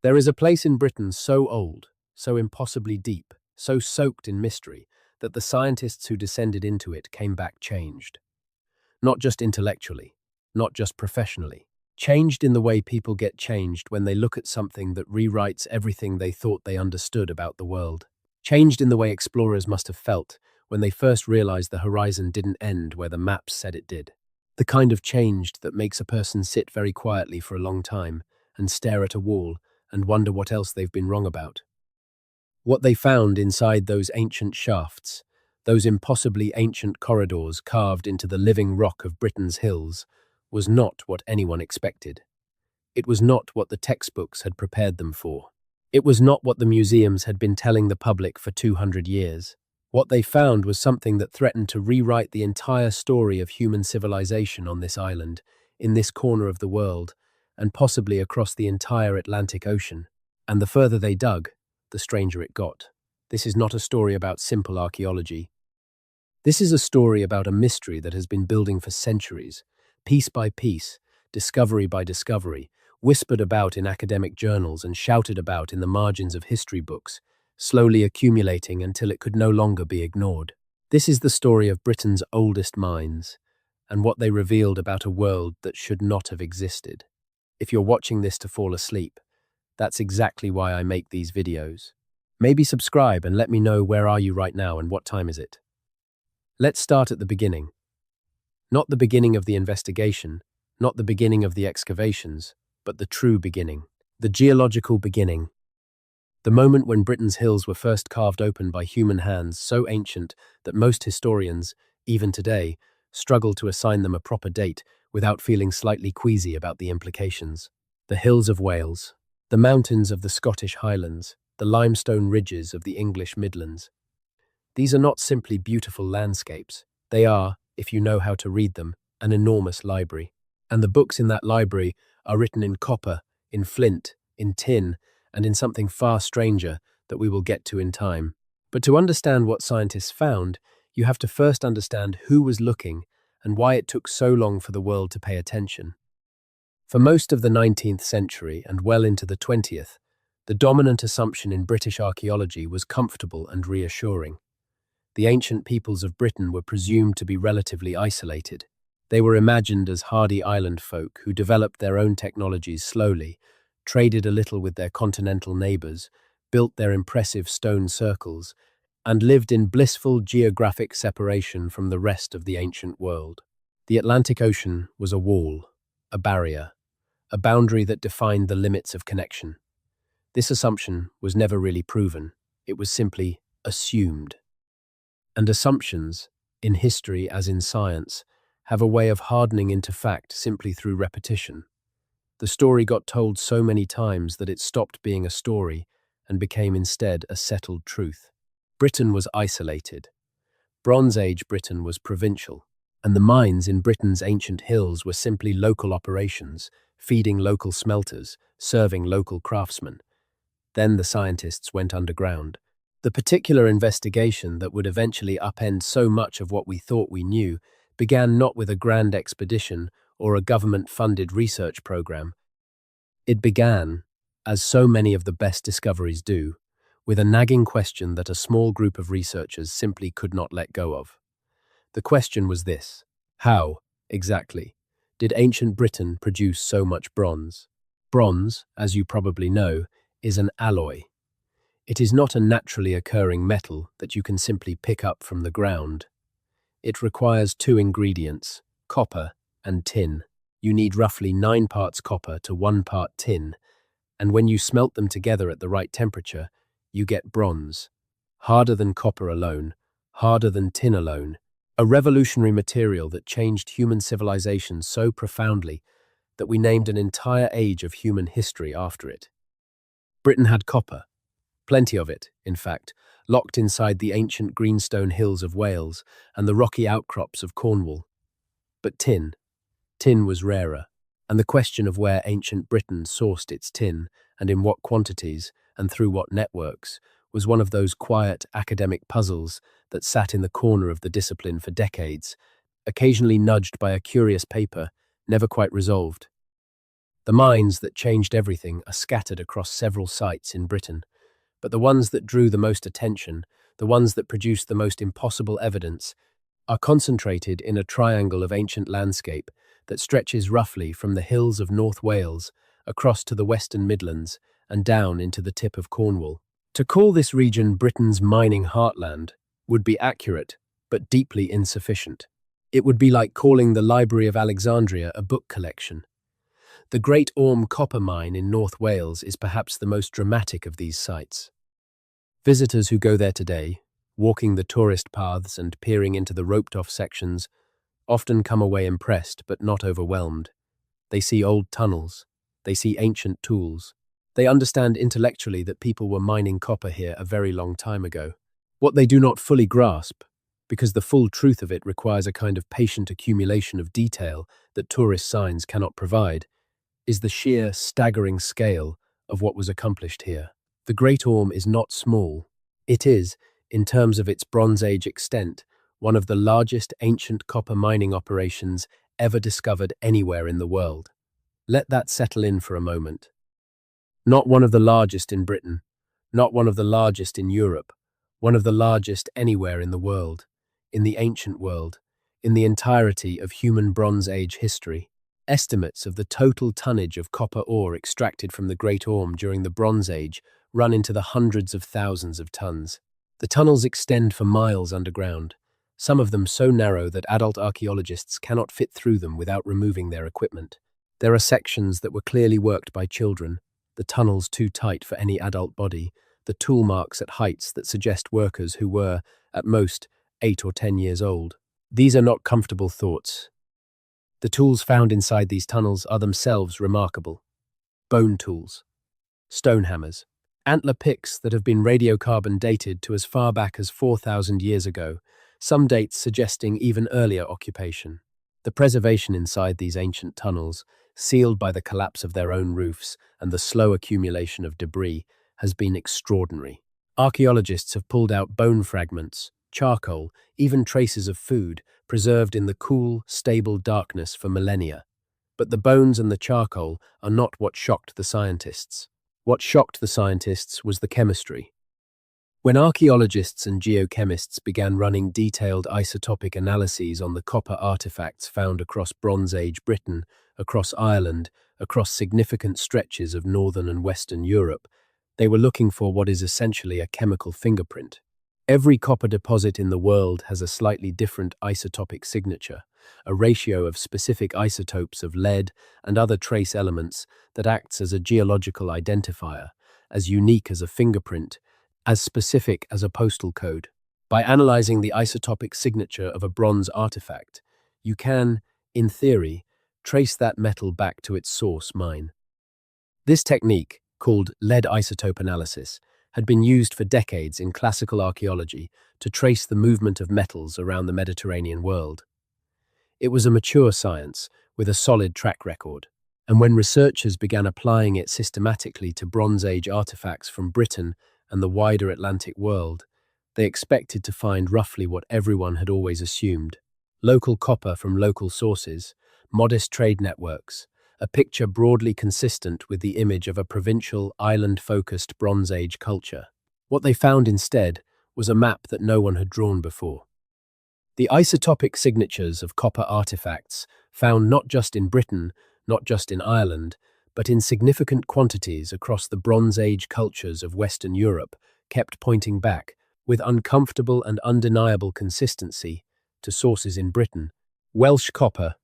There is a place in Britain so old, so impossibly deep, so soaked in mystery, that the scientists who descended into it came back changed. Not just intellectually, not just professionally. Changed in the way people get changed when they look at something that rewrites everything they thought they understood about the world. Changed in the way explorers must have felt when they first realized the horizon didn't end where the maps said it did. The kind of changed that makes a person sit very quietly for a long time and stare at a wall and wonder what else they've been wrong about. What they found inside those ancient shafts, those impossibly ancient corridors carved into the living rock of Britain's hills, was not what anyone expected. It was not what the textbooks had prepared them for. It was not what the museums had been telling the public for 200 years. What they found was something that threatened to rewrite the entire story of human civilization on this island, in this corner of the world, and possibly across the entire Atlantic Ocean. And the further they dug, the stranger it got. This is not a story about simple archaeology. This is a story about a mystery that has been building for centuries, piece by piece, discovery by discovery, whispered about in academic journals and shouted about in the margins of history books, slowly accumulating until it could no longer be ignored. This is the story of Britain's oldest mines, and what they revealed about a world that should not have existed. If you're watching this to fall asleep, that's exactly why I make these videos. Maybe subscribe and let me know where are you right now and what time is it. Let's start at the beginning. Not the beginning of the investigation, not the beginning of the excavations, but the true beginning. The geological beginning. The moment when Britain's hills were first carved open by human hands so ancient that most historians, even today, struggle to assign them a proper date without feeling slightly queasy about the implications. The hills of Wales, the mountains of the Scottish Highlands, the limestone ridges of the English Midlands. These are not simply beautiful landscapes. They are, if you know how to read them, an enormous library. And the books in that library are written in copper, in flint, in tin, and in something far stranger that we will get to in time. But to understand what scientists found, you have to first understand who was looking and why it took so long for the world to pay attention. For most of the 19th century and well into the 20th, the dominant assumption in British archaeology was comfortable and reassuring. The ancient peoples of Britain were presumed to be relatively isolated. They were imagined as hardy island folk who developed their own technologies slowly, traded a little with their continental neighbours, built their impressive stone circles, and lived in blissful geographic separation from the rest of the ancient world. The Atlantic Ocean was a wall, a barrier, a boundary that defined the limits of connection. This assumption was never really proven. It was simply assumed. And assumptions, in history as in science, have a way of hardening into fact simply through repetition. The story got told so many times that it stopped being a story and became instead a settled truth. Britain was isolated. Bronze Age Britain was provincial, and the mines in Britain's ancient hills were simply local operations, feeding local smelters, serving local craftsmen. Then the scientists went underground. The particular investigation that would eventually upend so much of what we thought we knew began not with a grand expedition or a government-funded research program. It began, as so many of the best discoveries do, with a nagging question that a small group of researchers simply could not let go of. The question was this: how, exactly, did ancient Britain produce so much bronze? Bronze, as you probably know, is an alloy. It is not a naturally occurring metal that you can simply pick up from the ground. It requires two ingredients, copper and tin. You need roughly 9 parts copper to 1 part tin, and when you smelt them together at the right temperature, you get bronze. Harder than copper alone, harder than tin alone, a revolutionary material that changed human civilization so profoundly that we named an entire age of human history after it. Britain had copper, plenty of it, in fact, locked inside the ancient greenstone hills of Wales and the rocky outcrops of Cornwall. But tin was rarer, and the question of where ancient Britain sourced its tin, and in what quantities, and through what networks, was one of those quiet academic puzzles that sat in the corner of the discipline for decades, occasionally nudged by a curious paper, never quite resolved. The mines that changed everything are scattered across several sites in Britain, but the ones that drew the most attention, the ones that produced the most impossible evidence, are concentrated in a triangle of ancient landscape that stretches roughly from the hills of North Wales across to the Western Midlands and down into the tip of Cornwall. To call this region Britain's mining heartland would be accurate, but deeply insufficient. It would be like calling the Library of Alexandria a book collection. The Great Orme copper mine in North Wales is perhaps the most dramatic of these sites. Visitors who go there today, walking the tourist paths and peering into the roped-off sections, often come away impressed but not overwhelmed. They see old tunnels. They see ancient tools. They understand intellectually that people were mining copper here a very long time ago. What they do not fully grasp, because the full truth of it requires a kind of patient accumulation of detail that tourist signs cannot provide, is the sheer, staggering scale of what was accomplished here. The Great Orme is not small. It is, in terms of its Bronze Age extent, one of the largest ancient copper mining operations ever discovered anywhere in the world. Let that settle in for a moment. Not one of the largest in Britain, not one of the largest in Europe, one of the largest anywhere in the world, in the ancient world, in the entirety of human Bronze Age history. Estimates of the total tonnage of copper ore extracted from the Great Orme during the Bronze Age run into the hundreds of thousands of tons. The tunnels extend for miles underground, some of them so narrow that adult archaeologists cannot fit through them without removing their equipment. There are sections that were clearly worked by children, the tunnels too tight for any adult body, the tool marks at heights that suggest workers who were, at most, 8 or 10 years old. These are not comfortable thoughts. The tools found inside these tunnels are themselves remarkable. Bone tools, stone hammers, antler picks that have been radiocarbon dated to as far back as 4,000 years ago, some dates suggesting even earlier occupation. The preservation inside these ancient tunnels, sealed by the collapse of their own roofs and the slow accumulation of debris, has been extraordinary. Archaeologists have pulled out bone fragments, charcoal, even traces of food, preserved in the cool, stable darkness for millennia. But the bones and the charcoal are not what shocked the scientists. What shocked the scientists was the chemistry. When archaeologists and geochemists began running detailed isotopic analyses on the copper artifacts found across Bronze Age Britain, across Ireland, across significant stretches of northern and western Europe, they were looking for what is essentially a chemical fingerprint. Every copper deposit in the world has a slightly different isotopic signature, a ratio of specific isotopes of lead and other trace elements that acts as a geological identifier, as unique as a fingerprint, as specific as a postal code. By analyzing the isotopic signature of a bronze artifact, you can, in theory, trace that metal back to its source mine. This technique, called lead isotope analysis, had been used for decades in classical archaeology to trace the movement of metals around the Mediterranean world. It was a mature science with a solid track record, and when researchers began applying it systematically to Bronze Age artifacts from Britain and the wider Atlantic world, they expected to find roughly what everyone had always assumed: local copper from local sources, modest trade networks, a picture broadly consistent with the image of a provincial, island-focused Bronze Age culture. What they found instead was a map that no one had drawn before. The isotopic signatures of copper artifacts, found not just in Britain, not just in Ireland, but in significant quantities across the Bronze Age cultures of Western Europe, kept pointing back, with uncomfortable and undeniable consistency, to sources in Britain: Welsh copper,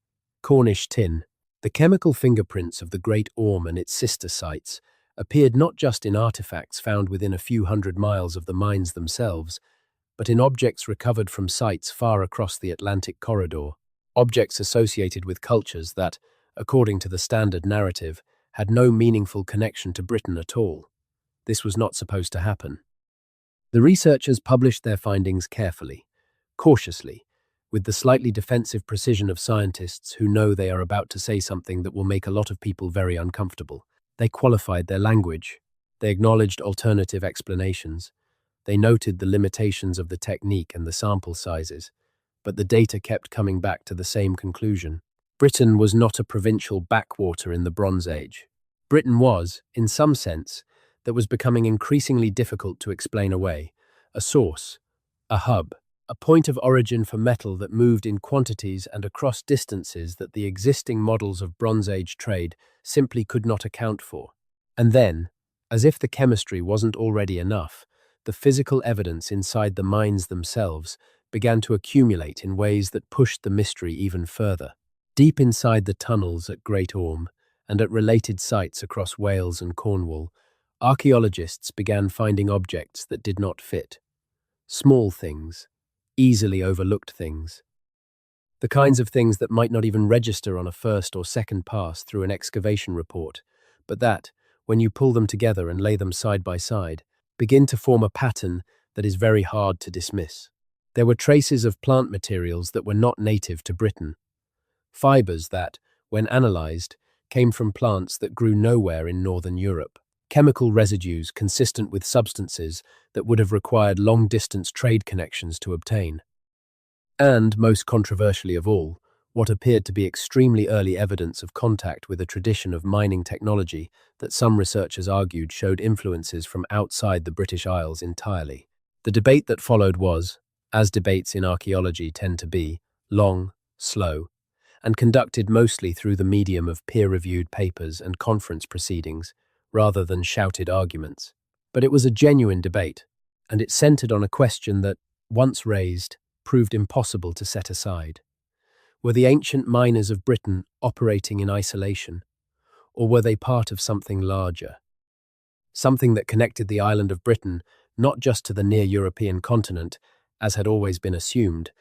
Cornish tin. The chemical fingerprints of the Great Orme and its sister sites appeared not just in artifacts found within a few hundred miles of the mines themselves, but in objects recovered from sites far across the Atlantic corridor, objects associated with cultures that, according to the standard narrative, had no meaningful connection to Britain at all. This was not supposed to happen. The researchers published their findings carefully, cautiously, with the slightly defensive precision of scientists who know they are about to say something that will make a lot of people very uncomfortable. They qualified their language. They acknowledged alternative explanations. They noted the limitations of the technique and the sample sizes, but the data kept coming back to the same conclusion. Britain was not a provincial backwater in the Bronze Age. Britain was, in some sense, that was becoming increasingly difficult to explain away, a source, a hub, a point of origin for metal that moved in quantities and across distances that the existing models of Bronze Age trade simply could not account for. And then, as if the chemistry wasn't already enough, the physical evidence inside the mines themselves began to accumulate in ways that pushed the mystery even further. Deep inside the tunnels at Great Orme and at related sites across Wales and Cornwall, archaeologists began finding objects that did not fit. Small things, easily overlooked things. The kinds of things that might not even register on a first or second pass through an excavation report, but that, when you pull them together and lay them side by side, begin to form a pattern that is very hard to dismiss. There were traces of plant materials that were not native to Britain. Fibers that, when analysed, came from plants that grew nowhere in northern Europe. Chemical residues consistent with substances that would have required long-distance trade connections to obtain. And, most controversially of all, what appeared to be extremely early evidence of contact with a tradition of mining technology that some researchers argued showed influences from outside the British Isles entirely. The debate that followed was, as debates in archaeology tend to be, long, slow, and conducted mostly through the medium of peer-reviewed papers and conference proceedings, rather than shouted arguments. But it was a genuine debate, and it centered on a question that, once raised, proved impossible to set aside. Were the ancient miners of Britain operating in isolation, or were they part of something larger? Something that connected the island of Britain not just to the near European continent, as had always been assumed,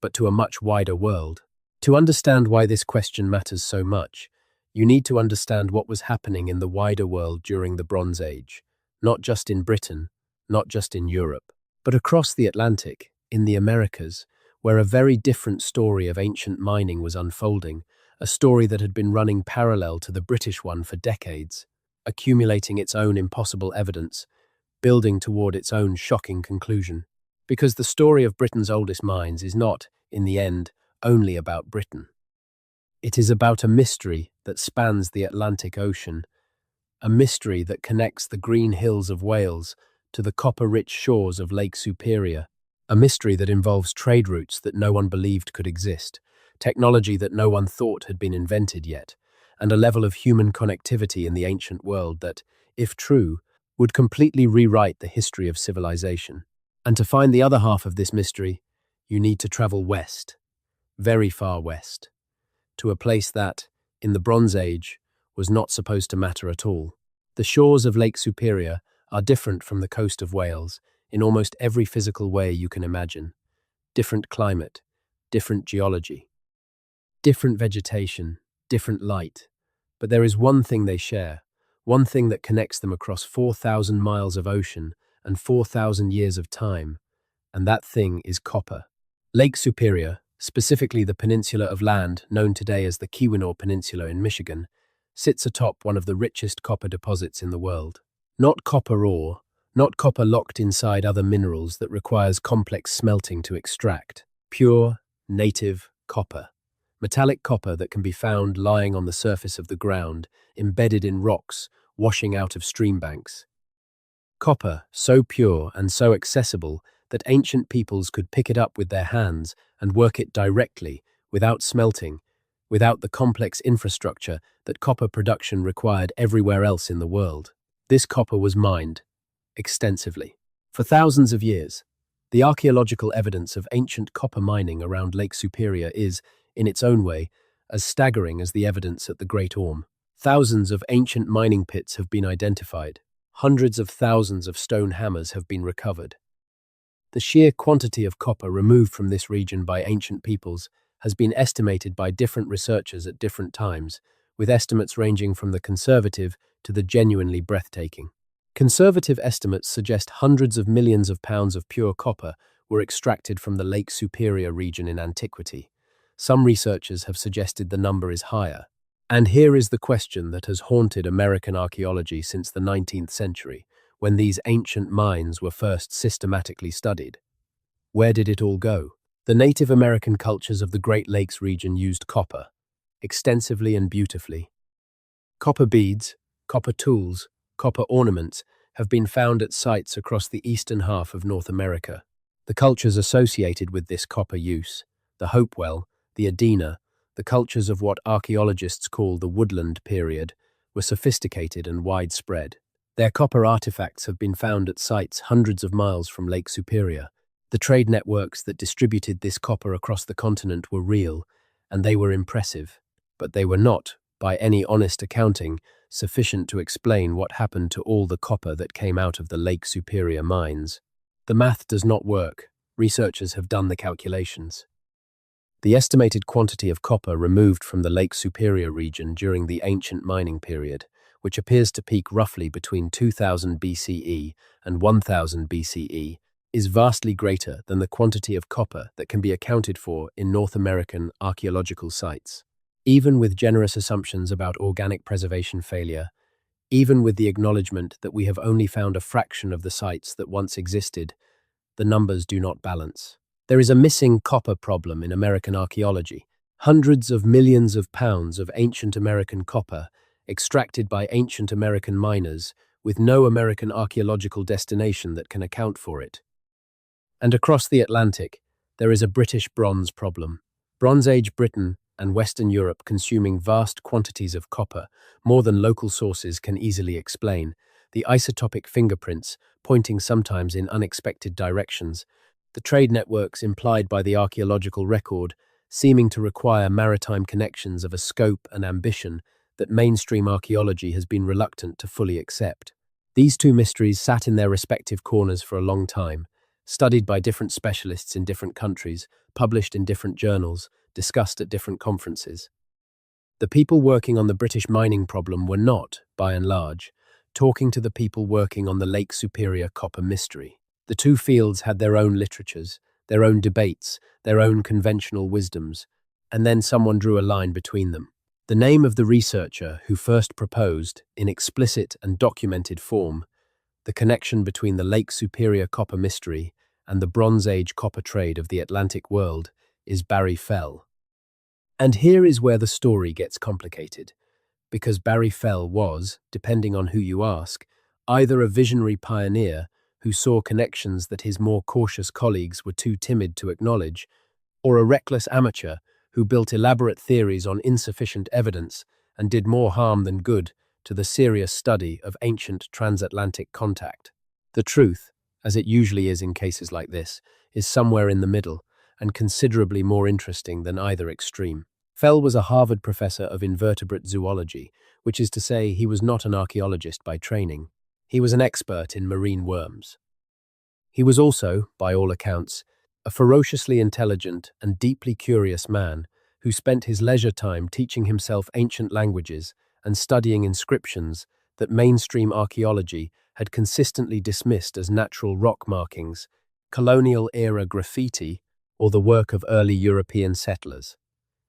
but to a much wider world. To understand why this question matters so much, you need to understand what was happening in the wider world during the Bronze Age, not just in Britain, not just in Europe, but across the Atlantic, in the Americas, where a very different story of ancient mining was unfolding, a story that had been running parallel to the British one for decades, accumulating its own impossible evidence, building toward its own shocking conclusion. Because the story of Britain's oldest mines is not, in the end, only about Britain. It is about a mystery that spans the Atlantic Ocean, a mystery that connects the green hills of Wales to the copper-rich shores of Lake Superior, a mystery that involves trade routes that no one believed could exist, technology that no one thought had been invented yet, and a level of human connectivity in the ancient world that, if true, would completely rewrite the history of civilization. And to find the other half of this mystery, you need to travel west, very far west, to a place that, in the Bronze Age, was not supposed to matter at all. The shores of Lake Superior are different from the coast of Wales in almost every physical way you can imagine. Different climate, different geology, different vegetation, different light. But there is one thing they share, one thing that connects them across 4,000 miles of ocean and 4,000 years of time, and that thing is copper. Lake Superior, specifically the peninsula of land known today as the Keweenaw Peninsula in Michigan, sits atop one of the richest copper deposits in the world. Not copper ore, not copper locked inside other minerals that requires complex smelting to extract. Pure, native copper. Metallic copper that can be found lying on the surface of the ground, embedded in rocks, washing out of stream banks. Copper, so pure and so accessible that ancient peoples could pick it up with their hands and work it directly, without smelting, without the complex infrastructure that copper production required everywhere else in the world. This copper was mined, extensively. For thousands of years, the archaeological evidence of ancient copper mining around Lake Superior is, in its own way, as staggering as the evidence at the Great Orme. Thousands of ancient mining pits have been identified. Hundreds of thousands of stone hammers have been recovered. The sheer quantity of copper removed from this region by ancient peoples has been estimated by different researchers at different times, with estimates ranging from the conservative to the genuinely breathtaking. Conservative estimates suggest hundreds of millions of pounds of pure copper were extracted from the Lake Superior region in antiquity. Some researchers have suggested the number is higher. And here is the question that has haunted American archaeology since the 19th century, when these ancient mines were first systematically studied. Where did it all go? The Native American cultures of the Great Lakes region used copper, extensively and beautifully. Copper beads, copper tools, copper ornaments have been found at sites across the eastern half of North America. The cultures associated with this copper use, the Hopewell, the Adena, the cultures of what archaeologists call the woodland period, were sophisticated and widespread. Their copper artifacts have been found at sites hundreds of miles from Lake Superior. The trade networks that distributed this copper across the continent were real, and they were impressive, but they were not, by any honest accounting, sufficient to explain what happened to all the copper that came out of the Lake Superior mines. The math does not work. Researchers have done the calculations. The estimated quantity of copper removed from the Lake Superior region during the ancient mining period, which appears to peak roughly between 2000 BCE and 1000 BCE, is vastly greater than the quantity of copper that can be accounted for in North American archaeological sites. Even with generous assumptions about organic preservation failure, even with the acknowledgement that we have only found a fraction of the sites that once existed, the numbers do not balance. There is a missing copper problem in American archaeology. Hundreds of millions of pounds of ancient American copper extracted by ancient American miners with no American archaeological destination that can account for it. And across the Atlantic, there is a British bronze problem. Bronze Age Britain and Western Europe consuming vast quantities of copper, more than local sources can easily explain, the isotopic fingerprints pointing sometimes in unexpected directions, the trade networks implied by the archaeological record seeming to require maritime connections of a scope and ambition that mainstream archaeology has been reluctant to fully accept. These two mysteries sat in their respective corners for a long time, studied by different specialists in different countries, published in different journals, discussed at different conferences. The people working on the British mining problem were not, by and large, talking to the people working on the Lake Superior copper mystery. The two fields had their own literatures, their own debates, their own conventional wisdoms, and then someone drew a line between them. The name of the researcher who first proposed, in explicit and documented form, the connection between the Lake Superior copper mystery and the Bronze Age copper trade of the Atlantic world is Barry Fell. And here is where the story gets complicated, because Barry Fell was, depending on who you ask, either a visionary pioneer who saw connections that his more cautious colleagues were too timid to acknowledge, or a reckless amateur who built elaborate theories on insufficient evidence and did more harm than good to the serious study of ancient transatlantic contact. The truth, as it usually is in cases like this, is somewhere in the middle and considerably more interesting than either extreme. Fell was a Harvard professor of invertebrate zoology, which is to say he was not an archaeologist by training. He was an expert in marine worms. He was also, by all accounts, a ferociously intelligent and deeply curious man who spent his leisure time teaching himself ancient languages and studying inscriptions that mainstream archaeology had consistently dismissed as natural rock markings, colonial-era graffiti, or the work of early European settlers.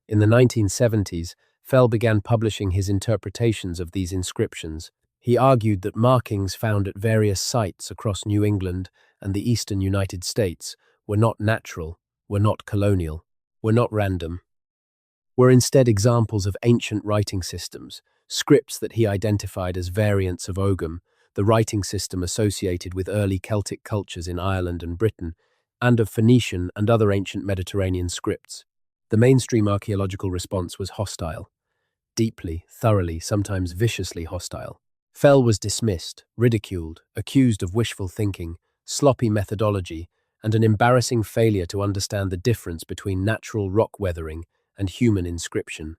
In the 1970s, Fell began publishing his interpretations of these inscriptions. He argued that markings found at various sites across New England and the eastern United States were not natural, were not colonial, were not random, were instead examples of ancient writing systems, scripts that he identified as variants of Ogham, the writing system associated with early Celtic cultures in Ireland and Britain, and of Phoenician and other ancient Mediterranean scripts. The mainstream archaeological response was hostile, deeply, thoroughly, sometimes viciously hostile. Fell was dismissed, ridiculed, accused of wishful thinking, sloppy methodology, and an embarrassing failure to understand the difference between natural rock weathering and human inscription.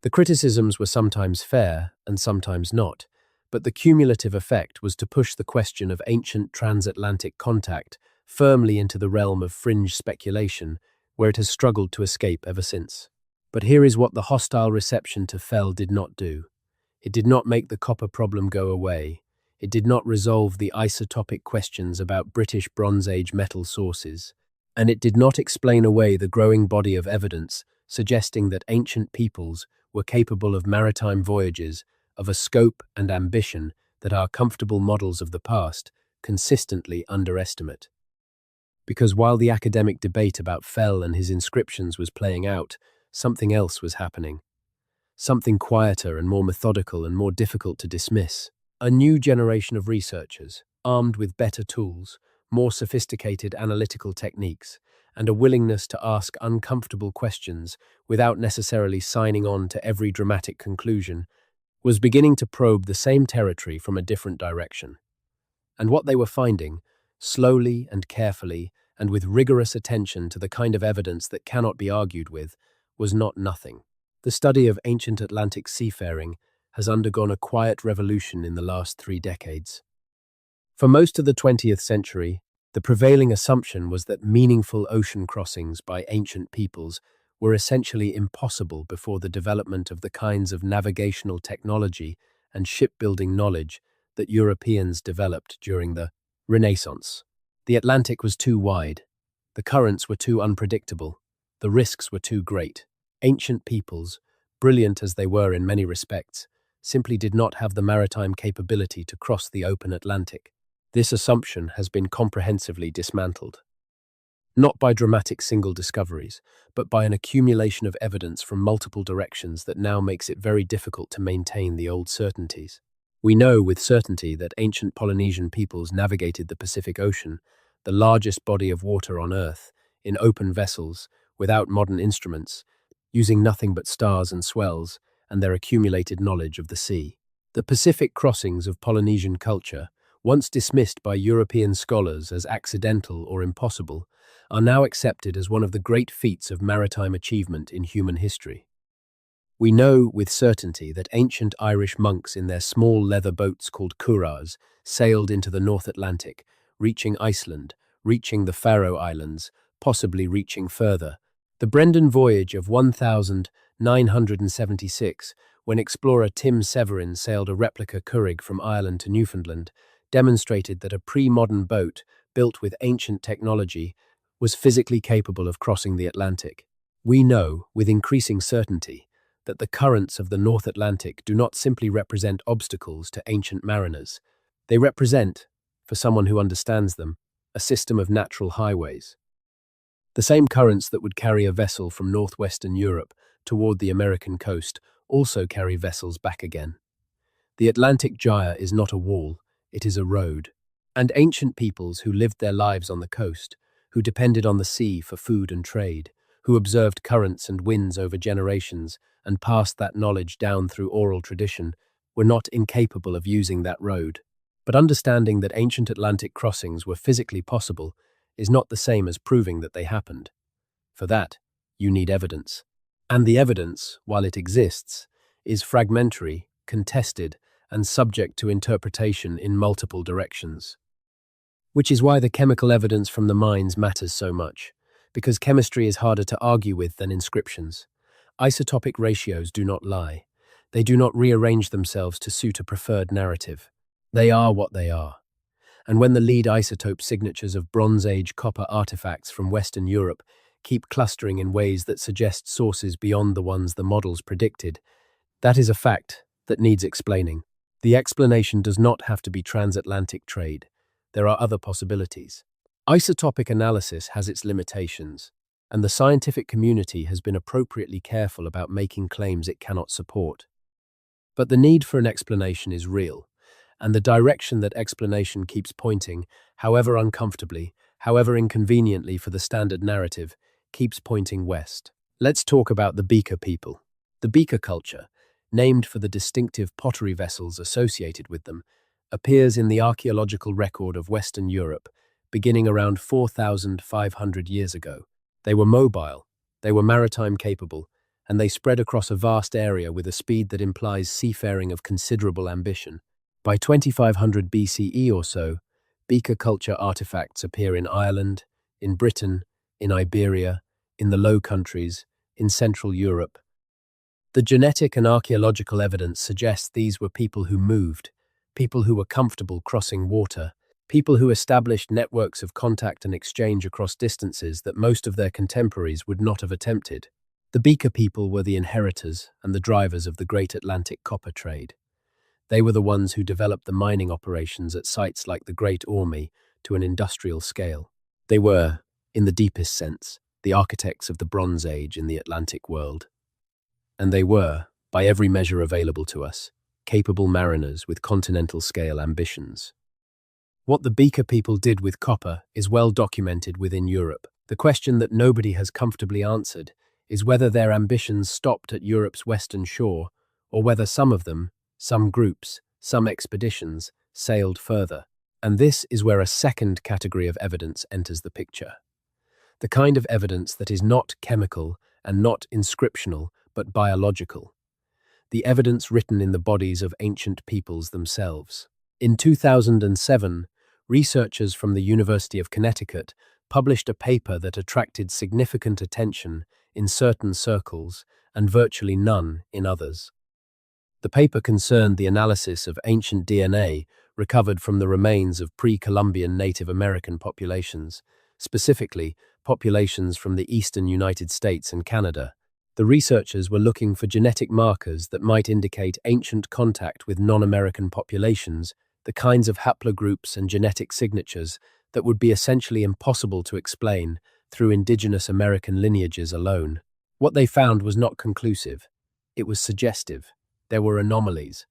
The criticisms were sometimes fair and sometimes not, but the cumulative effect was to push the question of ancient transatlantic contact firmly into the realm of fringe speculation, where it has struggled to escape ever since. But here is what the hostile reception to Fell did not do. It did not make the copper problem go away. It did not resolve the isotopic questions about British Bronze Age metal sources. And it did not explain away the growing body of evidence suggesting that ancient peoples were capable of maritime voyages of a scope and ambition that our comfortable models of the past consistently underestimate. Because while the academic debate about Fell and his inscriptions was playing out, something else was happening. something quieter and more methodical and more difficult to dismiss. A new generation of researchers, armed with better tools, more sophisticated analytical techniques, and a willingness to ask uncomfortable questions without necessarily signing on to every dramatic conclusion, was beginning to probe the same territory from a different direction. And what they were finding, slowly and carefully, and with rigorous attention to the kind of evidence that cannot be argued with, was not nothing. The study of ancient Atlantic seafaring has undergone a quiet revolution in the last 3 decades. For most of the 20th century, the prevailing assumption was that meaningful ocean crossings by ancient peoples were essentially impossible before the development of the kinds of navigational technology and shipbuilding knowledge that Europeans developed during the Renaissance. The Atlantic was too wide, the currents were too unpredictable, the risks were too great. Ancient peoples, brilliant as they were in many respects, simply did not have the maritime capability to cross the open Atlantic. This assumption has been comprehensively dismantled. Not by dramatic single discoveries, but by an accumulation of evidence from multiple directions that now makes it very difficult to maintain the old certainties. We know with certainty that ancient Polynesian peoples navigated the Pacific Ocean, the largest body of water on Earth, in open vessels, without modern instruments, using nothing but stars and swells and their accumulated knowledge of the sea. The Pacific crossings of Polynesian culture, once dismissed by European scholars as accidental or impossible, are now accepted as one of the great feats of maritime achievement in human history. We know with certainty that ancient Irish monks in their small leather boats called curraghs sailed into the North Atlantic, reaching Iceland, reaching the Faroe Islands, possibly reaching further. The Brendan voyage of 1976, when explorer Tim Severin sailed a replica curragh from Ireland to Newfoundland, demonstrated that a pre-modern boat, built with ancient technology, was physically capable of crossing the Atlantic. We know, with increasing certainty, that the currents of the North Atlantic do not simply represent obstacles to ancient mariners. They represent, for someone who understands them, a system of natural highways. The same currents that would carry a vessel from northwestern Europe toward the American coast also carry vessels back again. The Atlantic gyre is not a wall, it is a road. And ancient peoples who lived their lives on the coast, who depended on the sea for food and trade, who observed currents and winds over generations and passed that knowledge down through oral tradition, were not incapable of using that road. But understanding that ancient Atlantic crossings were physically possible is not the same as proving that they happened. For that, you need evidence. And the evidence, while it exists, is fragmentary, contested, and subject to interpretation in multiple directions. Which is why the chemical evidence from the mines matters so much, because chemistry is harder to argue with than inscriptions. Isotopic ratios do not lie. They do not rearrange themselves to suit a preferred narrative. They are what they are. And when the lead isotope signatures of Bronze Age copper artifacts from Western Europe keep clustering in ways that suggest sources beyond the ones the models predicted, that is a fact that needs explaining. The explanation does not have to be transatlantic trade. There are other possibilities. Isotopic analysis has its limitations, and the scientific community has been appropriately careful about making claims it cannot support. But the need for an explanation is real, and the direction that explanation keeps pointing, however uncomfortably, however inconveniently for the standard narrative, keeps pointing west. Let's talk about the beaker people. The beaker culture, named for the distinctive pottery vessels associated with them, appears in the archaeological record of Western Europe, beginning around 4,500 years ago. They were mobile, they were maritime capable, and they spread across a vast area with a speed that implies seafaring of considerable ambition. By 2500 BCE or so, beaker culture artifacts appear in Ireland, in Britain, in Iberia, in the Low Countries, in Central Europe. The genetic and archaeological evidence suggests these were people who moved, people who were comfortable crossing water, people who established networks of contact and exchange across distances that most of their contemporaries would not have attempted. The beaker people were the inheritors and the drivers of the great Atlantic copper trade. They were the ones who developed the mining operations at sites like the Great Orme to an industrial scale. They were, in the deepest sense, the architects of the Bronze Age in the Atlantic world. And they were, by every measure available to us, capable mariners with continental-scale ambitions. What the Beaker people did with copper is well documented within Europe. The question that nobody has comfortably answered is whether their ambitions stopped at Europe's western shore, or whether some of them, some groups, some expeditions, sailed further. And this is where a second category of evidence enters the picture. The kind of evidence that is not chemical and not inscriptional, but biological. The evidence written in the bodies of ancient peoples themselves. In 2007, researchers from the University of Connecticut published a paper that attracted significant attention in certain circles and virtually none in others. The paper concerned the analysis of ancient DNA recovered from the remains of pre-Columbian Native American populations, specifically populations from the eastern United States and Canada. The researchers were looking for genetic markers that might indicate ancient contact with non-American populations, the kinds of haplogroups and genetic signatures that would be essentially impossible to explain through indigenous American lineages alone. What they found was not conclusive. It was suggestive. There were anomalies.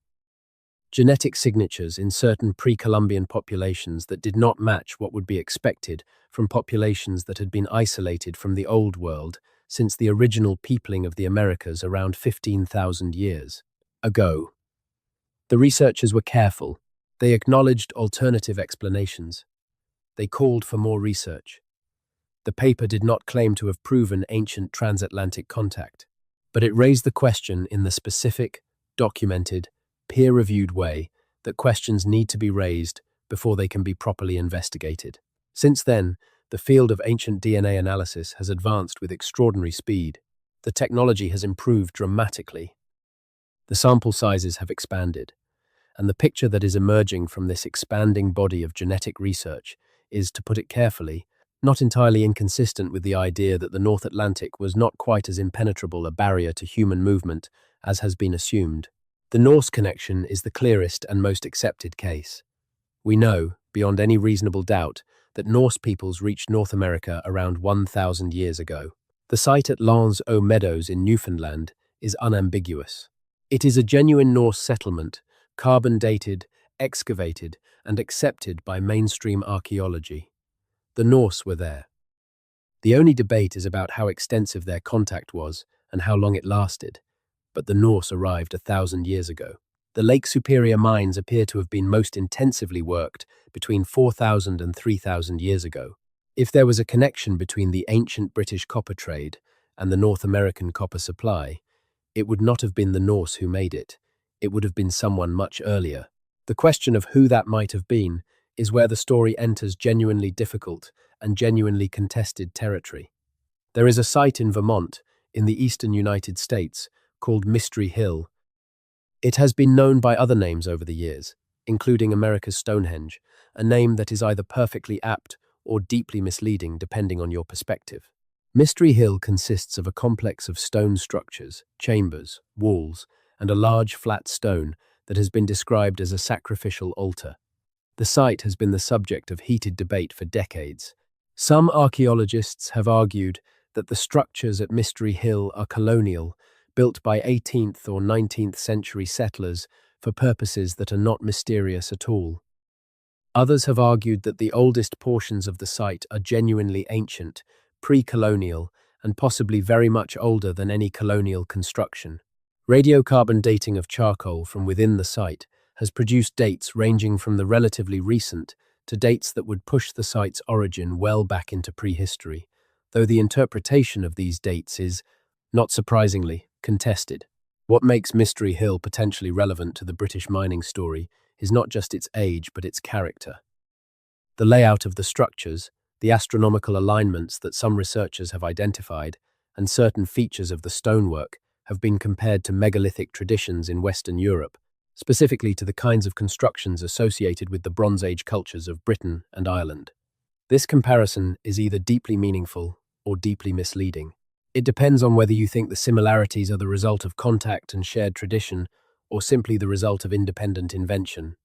Genetic signatures in certain pre-Columbian populations that did not match what would be expected from populations that had been isolated from the Old World since the original peopling of the Americas around 15,000 years ago. The researchers were careful. They acknowledged alternative explanations. They called for more research. The paper did not claim to have proven ancient transatlantic contact, but it raised the question in the specific, documented, peer-reviewed way that questions need to be raised before they can be properly investigated. Since then, the field of ancient DNA analysis has advanced with extraordinary speed. The technology has improved dramatically. The sample sizes have expanded, and the picture that is emerging from this expanding body of genetic research is, to put it carefully, not entirely inconsistent with the idea that the North Atlantic was not quite as impenetrable a barrier to human movement as has been assumed. The Norse connection is the clearest and most accepted case. We know, beyond any reasonable doubt, that Norse peoples reached North America around 1,000 years ago. The site at Lens aux Meadows in Newfoundland is unambiguous. It is a genuine Norse settlement, carbon-dated, excavated, and accepted by mainstream archaeology. The Norse were there. The only debate is about how extensive their contact was and how long it lasted, but the Norse arrived 1,000 years ago. The Lake Superior mines appear to have been most intensively worked between 4,000 and 3,000 years ago. If there was a connection between the ancient British copper trade and the North American copper supply, it would not have been the Norse who made it. It would have been someone much earlier. The question of who that might have been is where the story enters genuinely difficult and genuinely contested territory. There is a site in Vermont, in the eastern United States, called Mystery Hill. It has been known by other names over the years, including America's Stonehenge, a name that is either perfectly apt or deeply misleading depending on your perspective. Mystery Hill consists of a complex of stone structures, chambers, walls, and a large flat stone that has been described as a sacrificial altar. The site has been the subject of heated debate for decades. Some archaeologists have argued that the structures at Mystery Hill are colonial, built by 18th or 19th century settlers for purposes that are not mysterious at all. Others have argued that the oldest portions of the site are genuinely ancient, pre-colonial, and possibly very much older than any colonial construction. Radiocarbon dating of charcoal from within the site has produced dates ranging from the relatively recent to dates that would push the site's origin well back into prehistory, though the interpretation of these dates is, not surprisingly, contested. What makes Mystery Hill potentially relevant to the British mining story is not just its age but its character. The layout of the structures, the astronomical alignments that some researchers have identified, and certain features of the stonework have been compared to megalithic traditions in Western Europe, specifically to the kinds of constructions associated with the Bronze Age cultures of Britain and Ireland. This comparison is either deeply meaningful or deeply misleading. It depends on whether you think the similarities are the result of contact and shared tradition or simply the result of independent invention.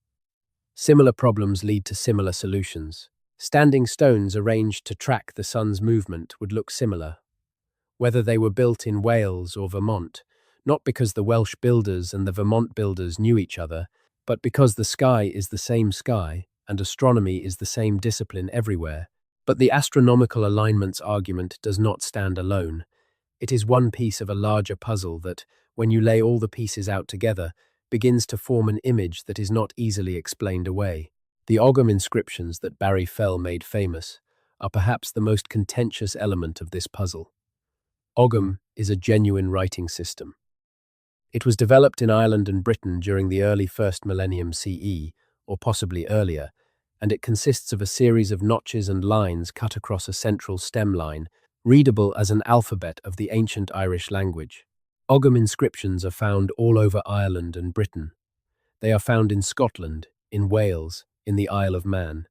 Similar problems lead to similar solutions. Standing stones arranged to track the sun's movement would look similar. Whether they were built in Wales or Vermont, not because the Welsh builders and the Vermont builders knew each other, but because the sky is the same sky and astronomy is the same discipline everywhere. But the astronomical alignments argument does not stand alone. It is one piece of a larger puzzle that, when you lay all the pieces out together, begins to form an image that is not easily explained away. The Ogham inscriptions that Barry Fell made famous are perhaps the most contentious element of this puzzle. Ogham is a genuine writing system. It was developed in Ireland and Britain during the early 1st millennium CE, or possibly earlier, and it consists of a series of notches and lines cut across a central stem line, readable as an alphabet of the ancient Irish language. Ogham inscriptions are found all over Ireland and Britain. They are found in Scotland, in Wales, in the Isle of Man.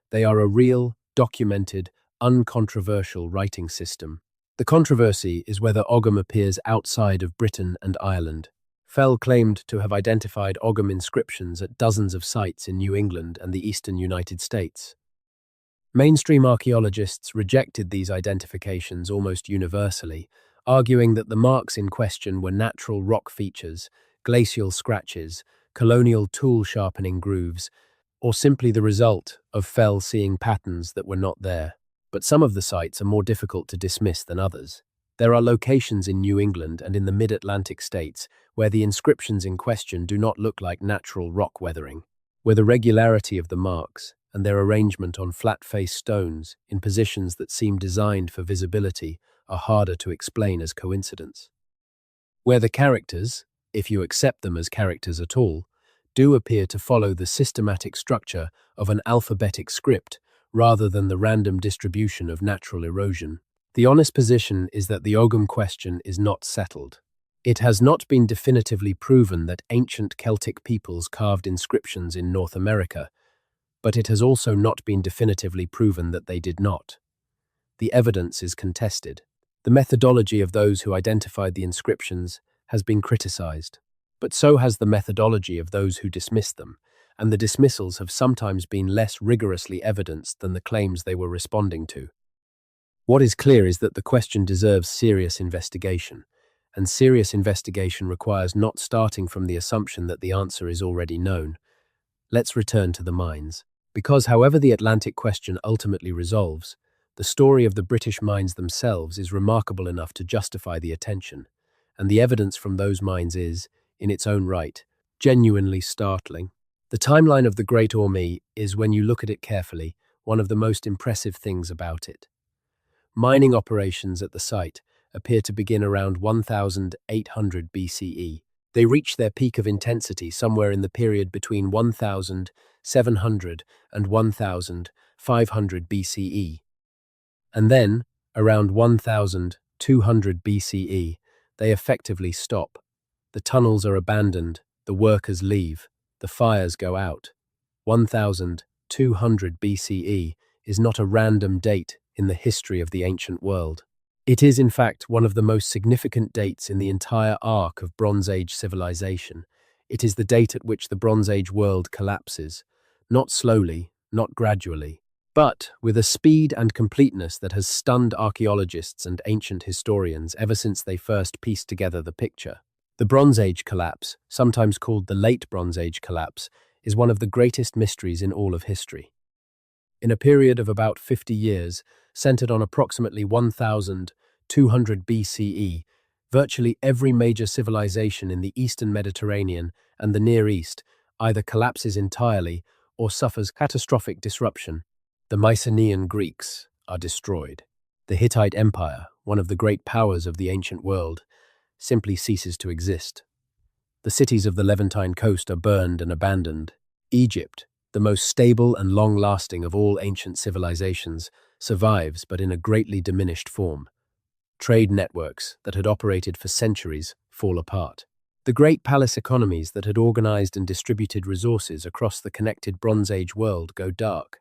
They are a real, documented, uncontroversial writing system. The controversy is whether Ogham appears outside of Britain and Ireland. Fell claimed to have identified Ogham inscriptions at dozens of sites in New England and the eastern United States. Mainstream archaeologists rejected these identifications almost universally, arguing that the marks in question were natural rock features, glacial scratches, colonial tool sharpening grooves, or simply the result of Fell seeing patterns that were not there. But some of the sites are more difficult to dismiss than others. There are locations in New England and in the mid-Atlantic states where the inscriptions in question do not look like natural rock weathering, where the regularity of the marks and their arrangement on flat-faced stones in positions that seem designed for visibility are harder to explain as coincidence. Where the characters, if you accept them as characters at all, do appear to follow the systematic structure of an alphabetic script rather than the random distribution of natural erosion. The honest position is that the Ogham question is not settled. It has not been definitively proven that ancient Celtic peoples carved inscriptions in North America, but it has also not been definitively proven that they did not. The evidence is contested. The methodology of those who identified the inscriptions has been criticized, but so has the methodology of those who dismissed them, and the dismissals have sometimes been less rigorously evidenced than the claims they were responding to. What is clear is that the question deserves serious investigation, and serious investigation requires not starting from the assumption that the answer is already known. Let's return to the mines. Because however the Atlantic question ultimately resolves, the story of the British mines themselves is remarkable enough to justify the attention, and the evidence from those mines is, in its own right, genuinely startling. The timeline of the Great Orme is, when you look at it carefully, one of the most impressive things about it. Mining operations at the site appear to begin around 1800 BCE. They reach their peak of intensity somewhere in the period between 1700 and 1500 BCE. And then, around 1200 BCE, they effectively stop. The tunnels are abandoned, the workers leave, the fires go out. 1200 BCE is not a random date in the history of the ancient world. It is, in fact, one of the most significant dates in the entire arc of Bronze Age civilization. It is the date at which the Bronze Age world collapses, not slowly, not gradually, but with a speed and completeness that has stunned archaeologists and ancient historians ever since they first pieced together the picture. The Bronze Age collapse, sometimes called the Late Bronze Age collapse, is one of the greatest mysteries in all of history. In a period of about 50 years, centered on approximately 1200 BCE, virtually every major civilization in the Eastern Mediterranean and the Near East either collapses entirely or suffers catastrophic disruption. The Mycenaean Greeks are destroyed. The Hittite Empire, one of the great powers of the ancient world, simply ceases to exist. The cities of the Levantine coast are burned and abandoned. Egypt, the most stable and long-lasting of all ancient civilizations, survives but in a greatly diminished form. Trade networks that had operated for centuries fall apart. The great palace economies that had organized and distributed resources across the connected Bronze Age world go dark.